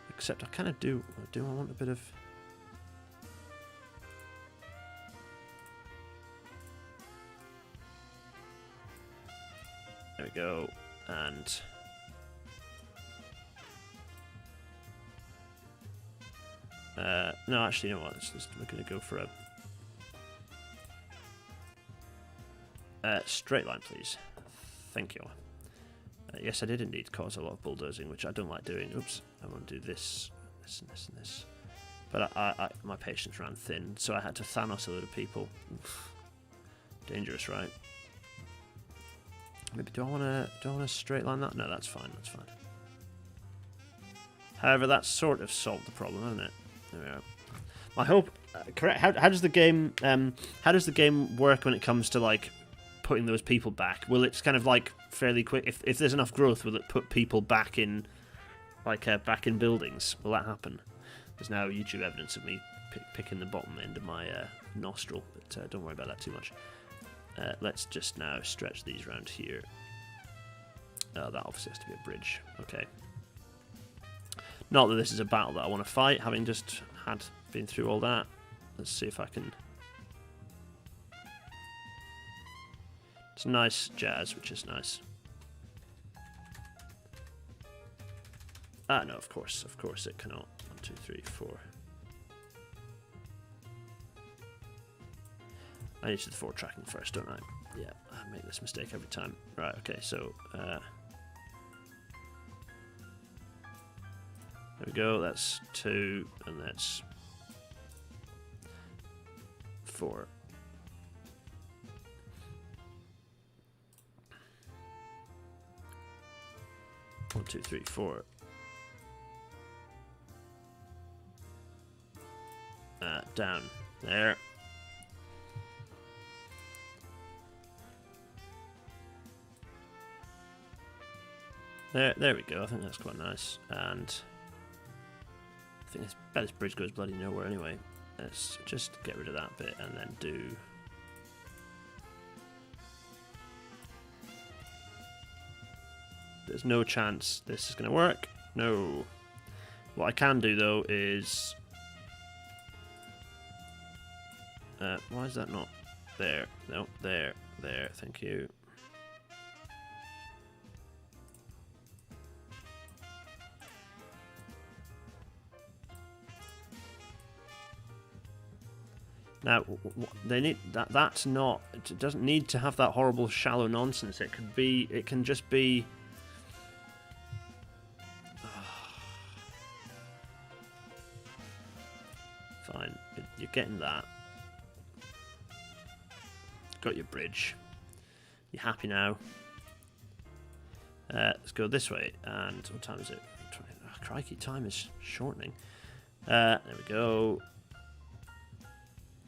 S2: Except I kind of do I want a bit of... There we go. And... no, actually, you know what? We're going to go for a... straight line, please. Thank you. Yes, I did indeed cause a lot of bulldozing, which I don't like doing. Oops, I want to do this, this, and this, and this. But my patience ran thin, so I had to Thanos a load of people. Oof. Dangerous, right? Maybe do I want to straight line that? No, that's fine. That's fine. However, that sort of solved the problem, hasn't it? There we are. I hope. Correct. How does the game work when it comes to like putting those people back? Will it kind of like fairly quick, if there's enough growth, will it put people back in like back in buildings? Will that happen? There's now YouTube evidence of me picking the bottom end of my nostril, but don't worry about that too much. Let's just now stretch these around here. That obviously has to be a bridge. Okay. Not that this is a battle that I want to fight, having just been through all that. Let's see if I can... It's nice jazz, which is nice. Ah, no, of course it cannot. 1, 2, 3, 4. I need to do the 4 tracking first, don't I? Yeah, I make this mistake every time. Right, okay, so... there we go, that's 2, and that's 4. One, 2, 3, 4. Down. There. There we go. I think that's quite nice. And I think this bridge goes bloody nowhere anyway. Let's just get rid of that bit and then do... There's no chance this is going to work. No. What I can do, though, is... why is that not there? No, there. Thank you. Now, they need that. That's not. It doesn't need to have that horrible shallow nonsense. It can be. It can just be. Fine. You're getting that. Got your bridge. You happy now? Let's go this way. And what time is it? Oh, crikey, time is shortening. There we go.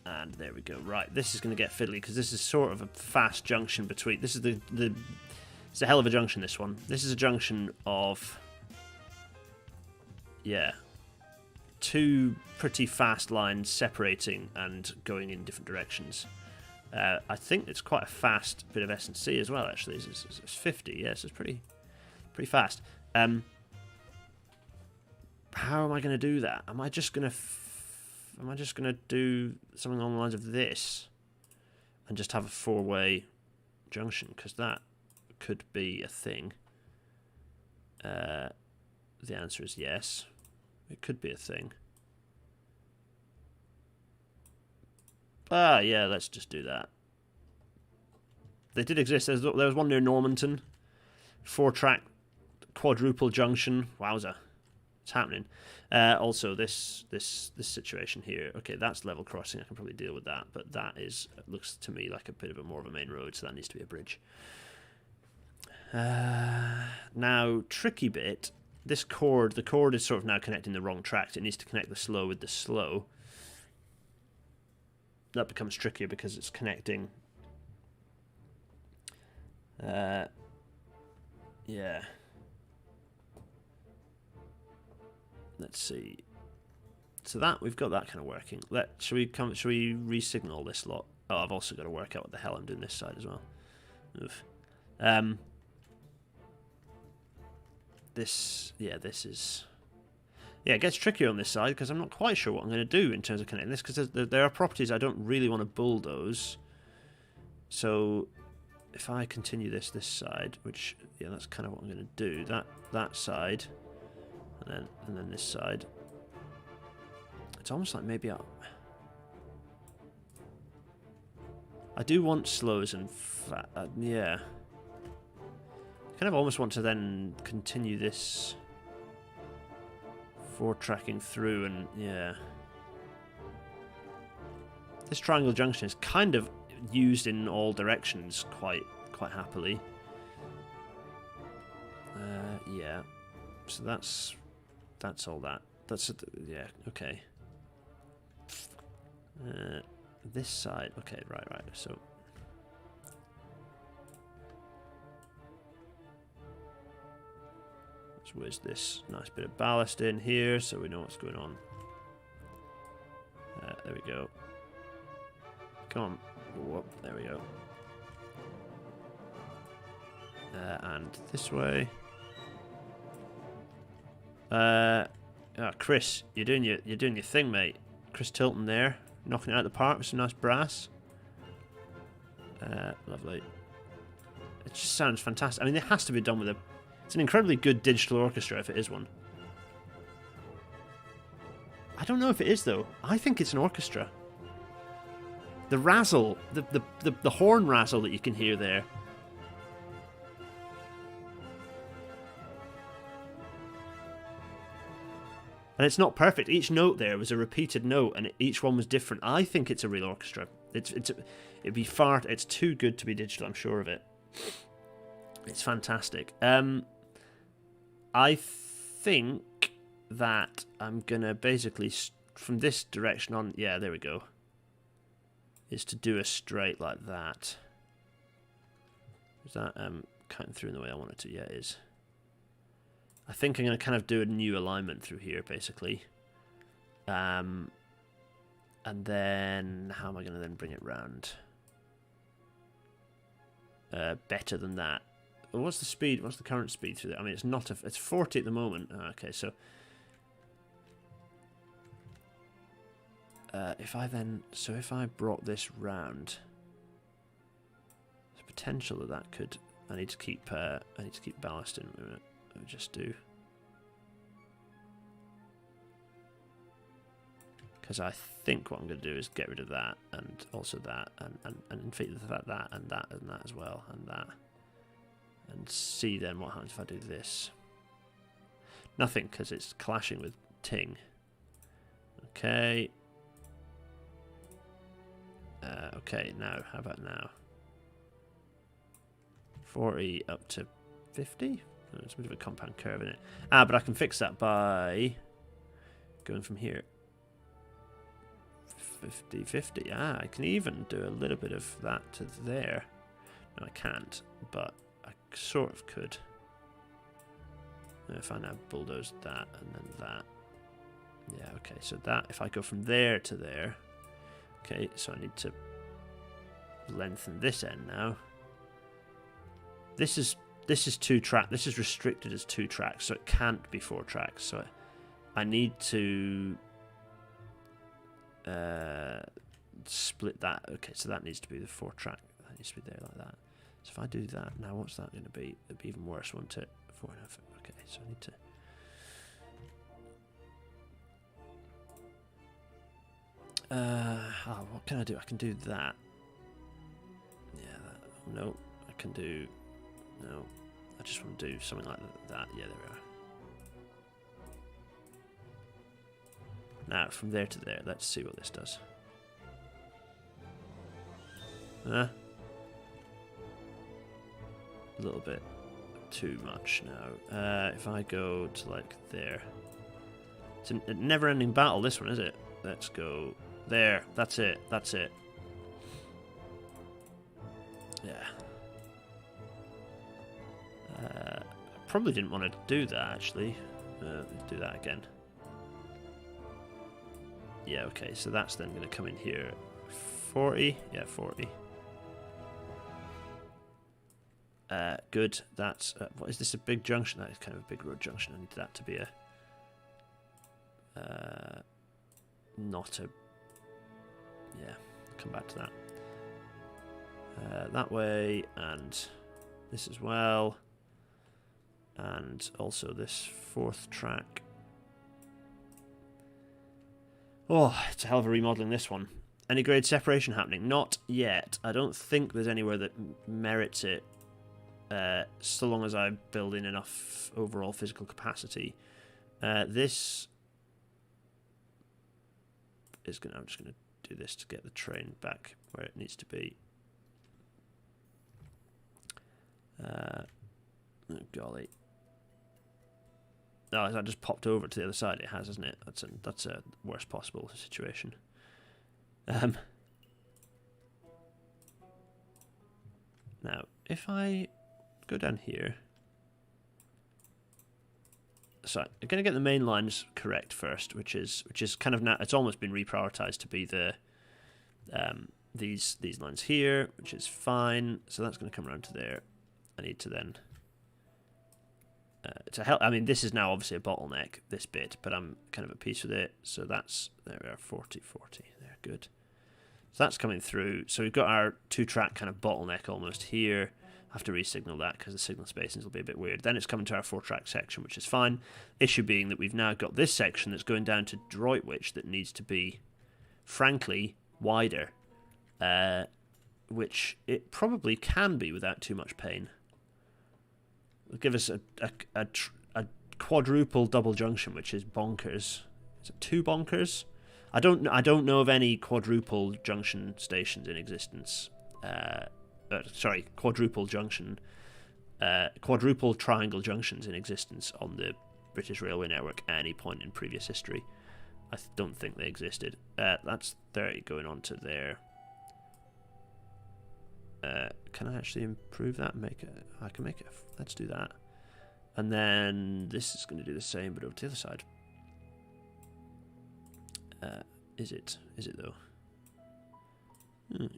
S2: And there we go. Right, this is going to get fiddly because this is sort of a fast junction between. This is it's a hell of a junction. This one. This is a junction of. Yeah. Two pretty fast lines separating and going in different directions. I think it's quite a fast bit of S&C as well. Actually, it's 50. Yes, it's pretty fast. How am I going to do that? Am I just going to do something along the lines of this and just have a four-way junction? Because that could be a thing. The answer is yes. It could be a thing. Yeah, let's just do that. They did exist. There was one near Normanton. 4-track quadruple junction. Wowza. It's happening. Also, this situation here. Okay, that's level crossing. I can probably deal with that. But that looks to me like a bit of more of a main road, so that needs to be a bridge. Now, tricky bit. This chord, the chord is sort of now connecting the wrong tracks. It needs to connect the slow with the slow. That becomes trickier because it's connecting. Yeah. Let's see. So that we've got that kind of working. Should we re-signal this lot? Oh, I've also got to work out what the hell I'm doing this side as well. Oof. This is... Yeah, it gets trickier on this side because I'm not quite sure what I'm going to do in terms of connecting this, because there are properties I don't really want to bulldoze. So if I continue this side, which, yeah, that's kind of what I'm going to do. That side, and then this side. It's almost like maybe I do want slows and yeah. Kind of almost want to then continue this 4-tracking through, and yeah. This triangle junction is kind of used in all directions quite happily. Yeah. So that's all that. Yeah, okay. This side. Okay, right. So let's whiz this nice bit of ballast in here so we know what's going on. There we go. Come on. Whoop, there we go. And this way. Chris, you're doing your thing, mate. Chris Tilton there, knocking it out of the park with some nice brass. Lovely. It just sounds fantastic. I mean, it has to be done with it's an incredibly good digital orchestra if it is one. I don't know if it is though. I think it's an orchestra. The razzle, the horn razzle that you can hear there. And it's not perfect. Each note there was a repeated note, and each one was different. I think it's a real orchestra. It's too good to be digital. I'm sure of it. It's fantastic. I think that I'm gonna basically from this direction on. Yeah, there we go. Is to do a straight like that. Is that cutting through in the way I want it to? Yeah, it is. I think I'm going to kind of do a new alignment through here, basically. And then, how am I going to then bring it round? Better than that. Well, what's the speed? What's the current speed through there? I mean, it's 40 at the moment. Okay, so... if I brought this round... There's a potential that could... I need to keep ballast in a minute. Just do, because I think what I'm going to do is get rid of that, and also that, and in fact that and that as well, and that, and see then what happens if I do this. Nothing, because it's clashing with Ting. Okay. Okay, now, how about now? 40 up to 50. Oh, it's a bit of a compound curve in it. Ah, but I can fix that by going from here. 50, 50. Ah, I can even do a little bit of that to there. No, I can't, but I sort of could. If I now bulldoze that and then that. Yeah, okay, so that, if I go from there to there. Okay, so I need to lengthen this end now. This is 2 track. This is restricted as 2 tracks, so it can't be 4 tracks. So I need to split that. Okay, so that needs to be the 4 track. That needs to be there like that. So if I do that now, what's that going to be? It'll be even worse, won't it? 4.5. Okay, so I need to. What can I do? I can do that. Yeah, no, I can do. No, I just want to do something like that. Yeah, there we are. Now, from there to there, let's see what this does. A little bit too much now. If I go to like there. It's a never-ending battle, this one, is it? Let's go there. That's it. That's it. Yeah. Probably didn't want to do that, actually. Do that again. Yeah, okay, so that's then going to come in here. 40? Yeah, 40. Good. That's... what is this, a big junction? That is kind of a big road junction. I need that to be a... not a... Yeah, come back to that. That way, and this as well. And also this 4th track. Oh, it's a hell of a remodelling, this one. Any grade separation happening? Not yet. I don't think there's anywhere that merits it. So long as I build in enough overall physical capacity. This is gonna. I'm just gonna do this to get the train back where it needs to be. Oh golly! Oh, that just popped over to the other side. It has, hasn't it? That's a worst possible situation. Now, if I go down here. So I'm going to get the main lines correct first, which is kind of now it's almost been reprioritized to be the these lines here, which is fine. So that's going to come around to there. I need to then to help. I mean, this is now obviously a bottleneck, this bit, but I'm kind of at peace with it. So that's there we are, 40, 40. There, good. So that's coming through. So we've got our 2-track kind of bottleneck almost here. I have to re-signal that because the signal spacings will be a bit weird. Then it's coming to our 4-track section, which is fine. Issue being that we've now got this section that's going down to Droitwich that needs to be, frankly, wider. Which it probably can be without too much pain. It'll give us a quadruple double junction, which is bonkers. Is it 2 bonkers? I don't know of any quadruple junction stations in existence. Sorry, quadruple triangle junctions in existence on the British Railway network at any point in previous history. I don't think they existed. That's 30 going on to there. Can I actually improve that and make it? I can make it. Let's do that. And then this is going to do the same, but over to the other side. Is it? Is it though?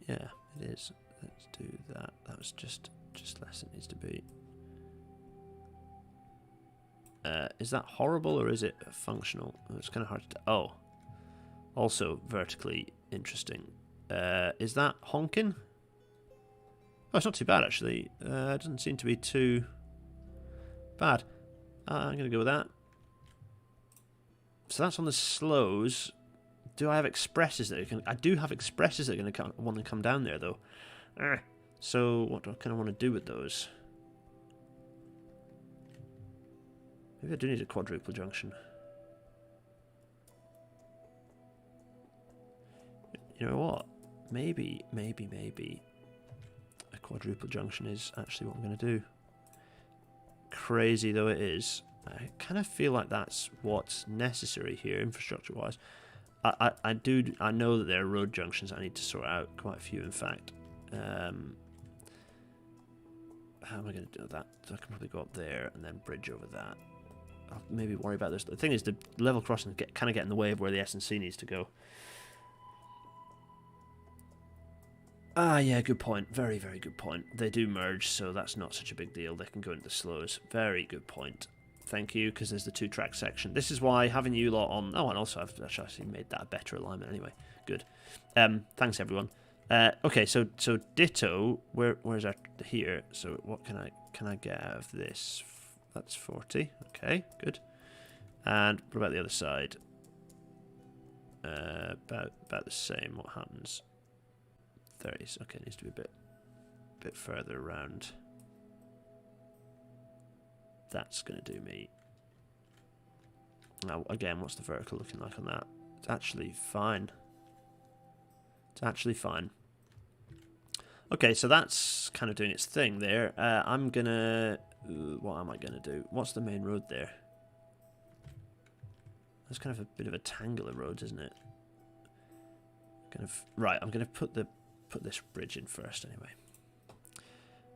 S2: Yeah, it is. Let's do that. That was just less than it needs to be. Is that horrible or is it functional? It's kind of hard to... Oh. Also vertically interesting. Is that honking? Oh, it's not too bad, actually. It doesn't seem to be too bad. I'm going to go with that. So that's on the slows. Do I have expresses that can... I do have expresses that are going to want to come down there, though. So what do I kind of want to do with those? Maybe I do need a quadruple junction. You know what? Maybe a quadruple junction is actually what I'm going to do. Crazy though it is, I kind of feel like that's what's necessary here, infrastructure-wise. I know that there are road junctions I need to sort out, quite a few in fact. How am I going to do that? So I can probably go up there and then bridge over that. I'll maybe worry about this. The thing is, the level crossings kind of get in the way of where the S&C needs to go. Ah, yeah, good point. Very, very good point. They do merge, so that's not such a big deal. They can go into the slows. Very good point. Thank you, because there's the 2-track section. This is why having you lot on... Oh, and also I've actually made that a better alignment anyway. Good. Thanks, everyone. Okay, so ditto. Where's our... Here. So what can I get out of this? That's 40. Okay, good. And what about the other side? About the same. What happens? 30s. Okay, needs to be a bit further around. That's going to do me. Now, again, what's the vertical looking like on that? It's actually fine. It's actually fine. Okay, so that's kind of doing its thing there. I'm going to... What am I going to do? What's the main road there? That's kind of a bit of a tangle of roads, isn't it? Kind of... Right, I'm going to put this bridge in first anyway.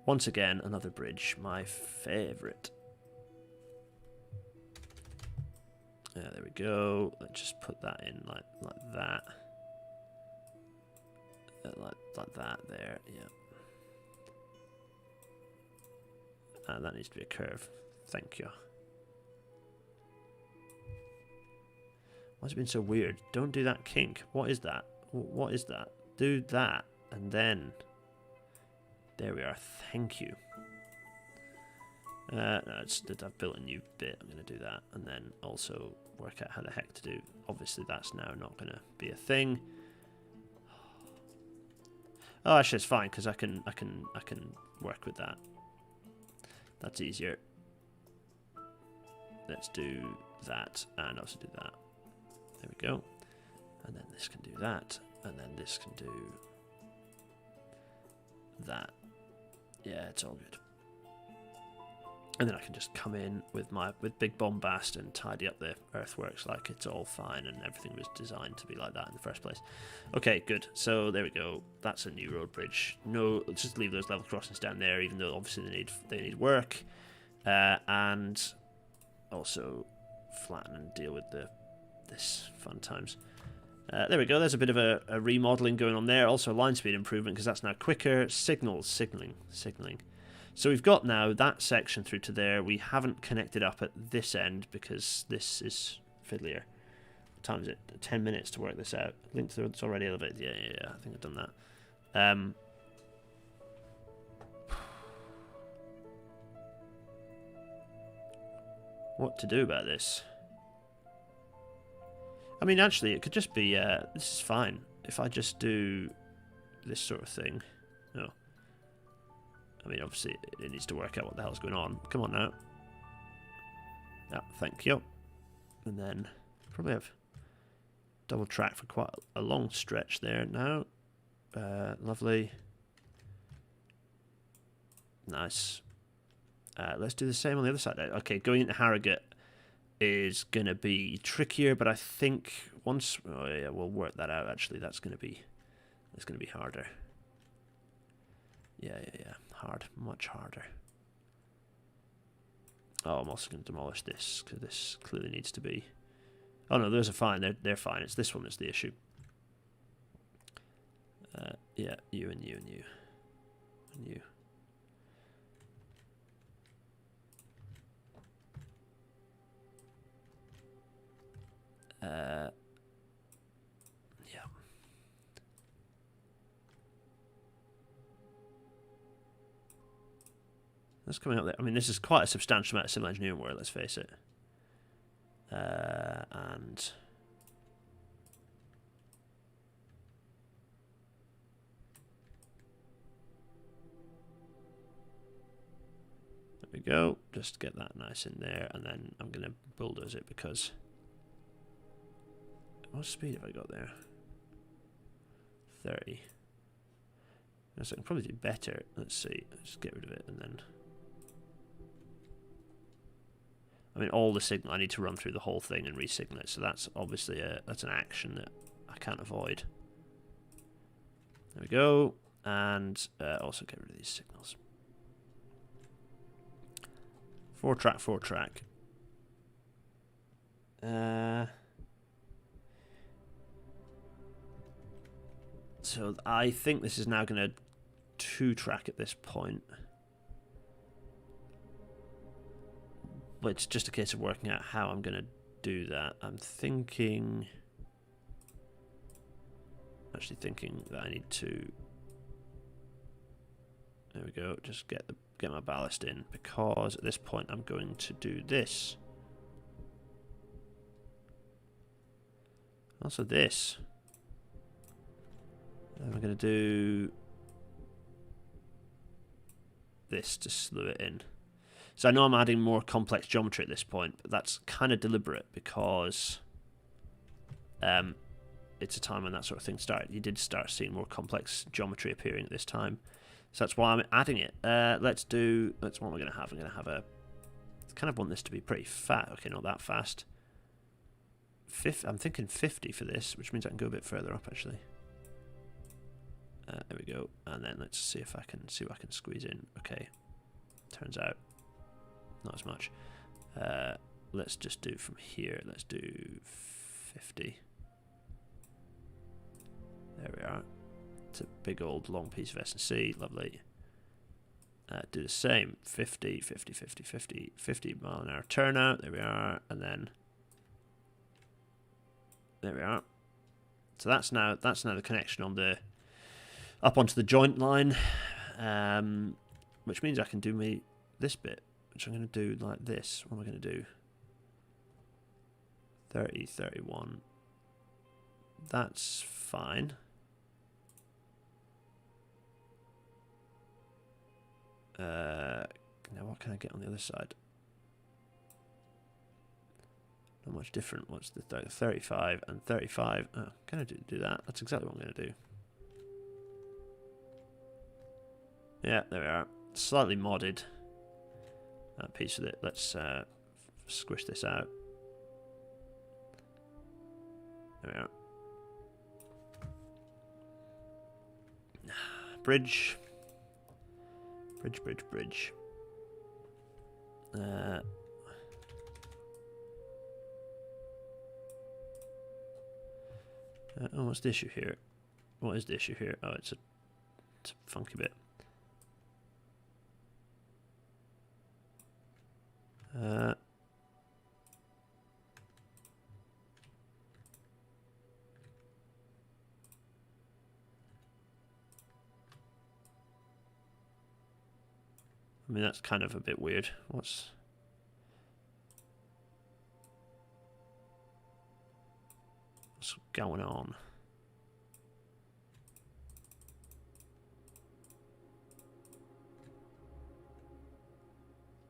S2: Once again, another bridge. My favourite. Yeah, there we go. Let's just put that in like that. Like that there, yeah. And that needs to be a curve. Thank you. Why's it been so weird? Don't do that kink. What is that? What is that? Do that. And then... There we are. Thank you. No, I've built a new bit. I'm going to do that. And then also work out how the heck to do. Obviously, that's now not going to be a thing. Oh, actually, it's fine because I can work with that. That's easier. Let's do that and also do that. There we go. And then this can do that, and then this can do that. Yeah, it's all good. And then I can just come in with big bombast and tidy up the earthworks like it's all fine and everything was designed to be like that in the first place. Okay, good. So there we go. That's a new road bridge. No, let's just leave those level crossings down there, even though obviously they need work, and also flatten and deal with this fun times. There we go. There's a bit of a remodeling going on there. Also line speed improvement because that's now quicker. Signaling. So we've got now that section through to there. We haven't connected up at this end because this is fiddlier. What time is it? 10 minutes to work this out. Link to it's already elevated. Yeah. I think I've done that. What to do about this? I mean, actually, it could just be... this is fine. If I just do this sort of thing. No. I mean, obviously, it needs to work out what the hell's going on. Come on now. Yeah, thank you. And then probably have double track for quite a long stretch there now. Lovely. Nice. Let's do the same on the other side. Okay, going into Harrogate is going to be trickier, but I think once... Oh, yeah, we'll work that out, actually. That's going to be harder. Yeah. Hard. Much harder. Oh, I'm also going to demolish this, because this clearly needs to be... Oh, no, those are fine. They're fine. It's this one that's the issue. Yeah, you and you and you. And you. Yeah. That's coming up there. I mean, this is quite a substantial amount of civil engineering work, let's face it. And... There we go. Just get that nice in there, and then I'm going to bulldoze it because... What speed have I got there? 30. I can probably do better. Let's see. Let's get rid of it and then. I mean, all the signal. I need to run through the whole thing and re-signal it. So that's obviously that's an action that I can't avoid. There we go. And also get rid of these signals. 4-track, 4-track. So I think this is now going to 2-track at this point. But it's just a case of working out how I'm going to do that. I'm thinking... Actually thinking that I need to... There we go. Just get my ballast in. Because at this point I'm going to do this. Also this. And I'm going to do... this to slew it in. So I know I'm adding more complex geometry at this point, but that's kind of deliberate because it's a time when that sort of thing started. You did start seeing more complex geometry appearing at this time. So that's why I'm adding it. Let's what am I going to have? I'm going to have I kind of want this to be pretty fat. Okay, not that fast. I'm thinking 50 for this, which means I can go a bit further up actually. There we go. And then let's see if I can squeeze in. Okay. Turns out not as much. Let's just do from here. Let's do 50. There we are. It's a big old long piece of S&C. Lovely. Do the same. 50, 50, 50, 50, 50 mile an hour turnout. There we are. And then there we are. So that's now the connection on the up onto the joint line, which means I can do this bit, which I'm going to do like this. What am I going to do? 30, 31. That's fine. Now what can I get on the other side? Not much different. What's the 35 and 35? Oh, can I do that? That's exactly what I'm going to do. Yeah, there we are. Slightly modded. That piece of it. Let's squish this out. There we are. Bridge. Bridge. Oh, what's the issue here? What is the issue here? Oh, it's a funky bit. I mean, that's kind of a bit weird. What's going on?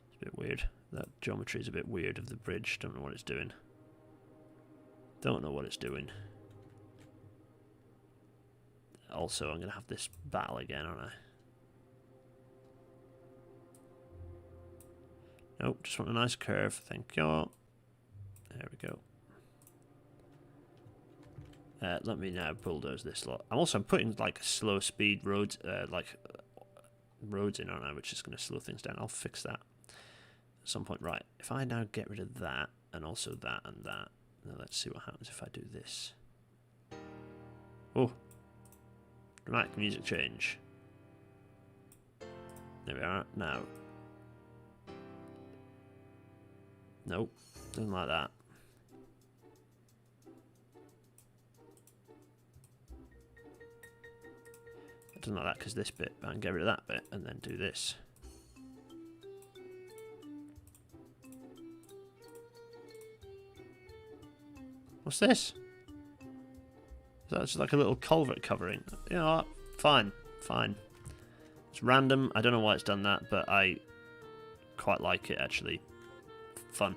S2: It's a bit weird. That geometry is a bit weird of the bridge. Don't know what it's doing. Don't know what it's doing. Also, I'm going to have this battle again, aren't I? Nope, just want a nice curve. Thank you. There we go. Let me now bulldoze this lot. I'm putting like slow speed roads, roads in, aren't I? Which is going to slow things down. I'll fix that at some point. Right. If I now get rid of that and also that and that, now let's see what happens if I do this. Oh, dramatic music change. There we are. Now. Nope, doesn't like that. It doesn't like that because this bit, but I can get rid of that bit and then do this. What's this? That's like a little culvert covering. You know what? Fine. It's random. I don't know why it's done that, but I quite like it actually. Fun.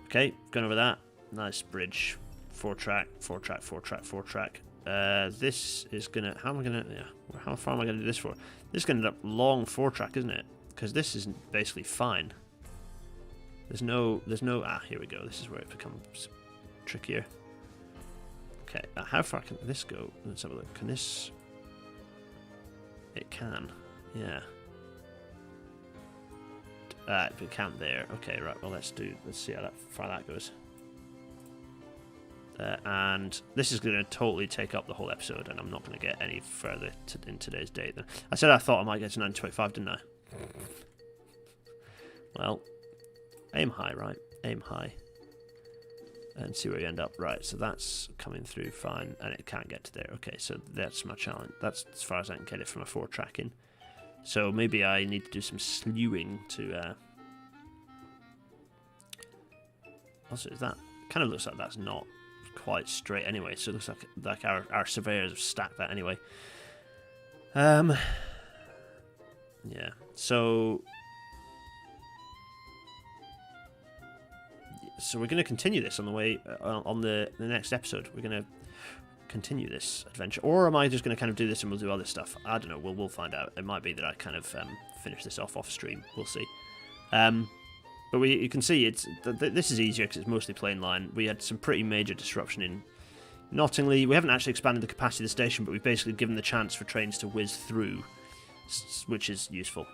S2: Okay, going over that. Nice bridge. 4-track, 4-track, 4-track, 4-track. This is gonna. How am I gonna? Yeah. How far am I gonna do this for? This is gonna end up long 4-track, isn't it? Because this is basically fine. There's no. Ah, here we go. This is where it becomes trickier. Okay. How far can this go? Let's have a look. Can this? It can. Yeah. It can't there. Okay. Right. Well, let's see how far that goes. And this is going to totally take up the whole episode, and I'm not going to get any further in today's date. I said I thought I might get to 9:25, didn't I? Well, aim high, right? Aim high. And see where you end up. Right, so that's coming through fine, and it can't get to there. Okay, so that's my challenge. That's as far as I can get it from a 4-tracking. So maybe I need to do some slewing to... Also, is that... kind of looks like that's not quite straight anyway, so it looks like our surveyors have stacked that anyway. Yeah, so we're going to continue this on the way on the next episode. We're going to continue this adventure, or am I just going to kind of do this and we'll do other stuff? I don't know. We'll find out. It might be that I kind of finish this off stream. We'll see. But you can see this is easier because it's mostly plain line. We had some pretty major disruption in Nottingley. We haven't actually expanded the capacity of the station, but we've basically given the chance for trains to whiz through, which is useful.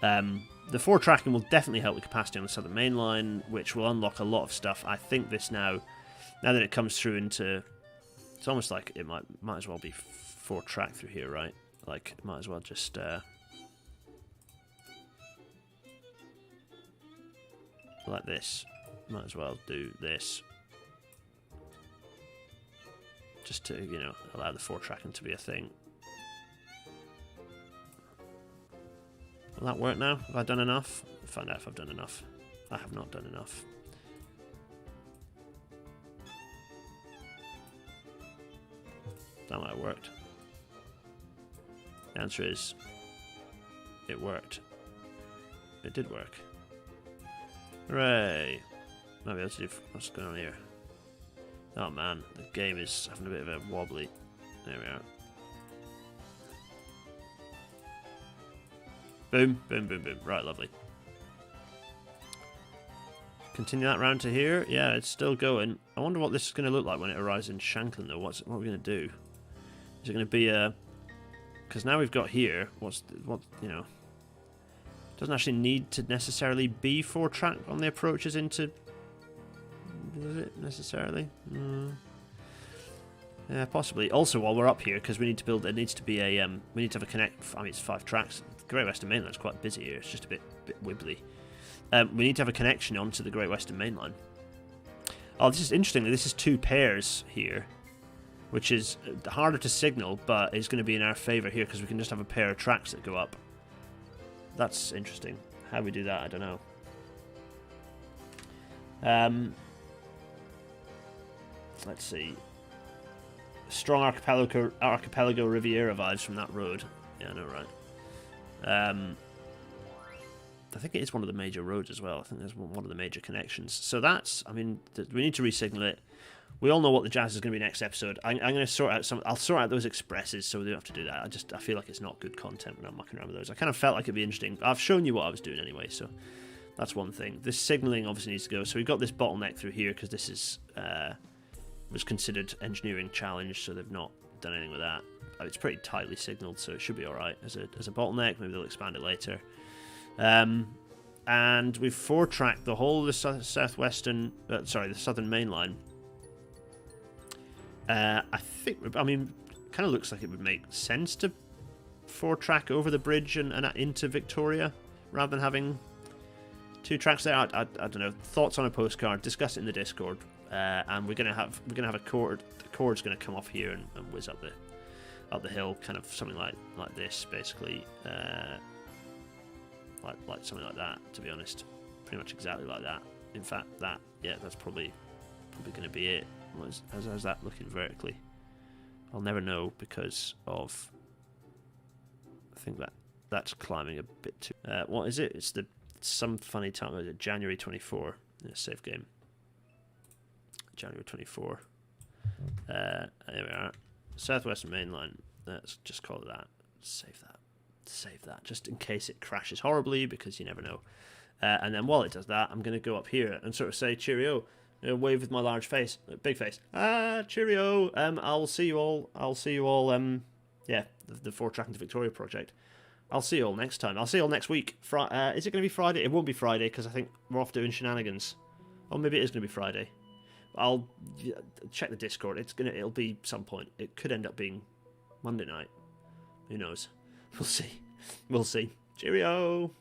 S2: The 4-tracking will definitely help the capacity on the Southern Main Line, which will unlock a lot of stuff. I think this now that it comes through into... It's almost like it might as well be 4-track through here, right? Like, it might as well just... like this. Might as well do this. Just to, you know, allow the 4-tracking to be a thing. Will that work now? Have I done enough? I'll find out if I've done enough. I have not done enough. That might have worked. The answer is, it worked. It did work. Hooray! Might be able to do... What's going on here? Oh man, the game is having a bit of a wobbly. There we are. Boom, boom, boom, boom. Right, lovely. Continue that round to here. Yeah, it's still going. I wonder what this is going to look like when it arrives in Shanklin, though. What are we going to do? Is it going to be a... Because now we've got here, you know... Doesn't actually need to necessarily be 4-track on the approaches into... Does it necessarily? Yeah, possibly. Also, while we're up here, because we need to build... It needs to be a... we need to have a connect... I mean, it's 5 tracks. The Great Western Main Line's quite busy here. It's just a bit wibbly. We need to have a connection onto the Great Western Main Line. Oh, this is interestingly, this is 2 pairs here, which is harder to signal, but is going to be in our favour here because we can just have a pair of tracks that go up. That's interesting. How we do that, I don't know. Let's see. Strong Archipelago Riviera vibes from that road. Yeah, I know, right. I think it is one of the major roads as well. I think there's one of the major connections. So that's, I mean, we need to re-signal it. We all know what the jazz is going to be next episode. I'm going to sort out I'll sort out those expresses so we don't have to do that. I feel like it's not good content when I'm mucking around with those. I kind of felt like it'd be interesting. I've shown you what I was doing anyway, so that's one thing. This signalling obviously needs to go. So we've got this bottleneck through here because this is was considered engineering challenge, so they've not done anything with that. It's pretty tightly signalled, so it should be alright as a bottleneck. Maybe they'll expand it later. And we've 4-tracked the whole of the the Southern Main Line. I mean, kind of looks like it would make sense to 4-track over the bridge and into Victoria rather than having 2 tracks there. I don't know. Thoughts on a postcard? Discuss it in the Discord. And we're gonna have a chord. The chord's gonna come off here and whiz up the hill, kind of something like this, basically. Like something like that. To be honest, pretty much exactly like that. In fact, that's probably going to be it. How's that looking vertically? I'll never know because of... I think that's climbing a bit too... what is it? It's some funny time. Is it January 24? Yeah, save game. January 24. There we are. Southwestern Main Line. Let's just call it that. Save that. Save that, just in case it crashes horribly, because you never know. And then while it does that, I'm going to go up here and sort of say cheerio, wave with my large face, big face. Cheerio. I'll see you all. Yeah, the 4 Track into Victoria project. I'll see you all next time. I'll see you all next week. Is it going to be Friday? It won't be Friday because I think we're off doing shenanigans. Or maybe it is going to be Friday. I'll check the Discord. It'll be some point. It could end up being Monday night. Who knows? We'll see. Cheerio.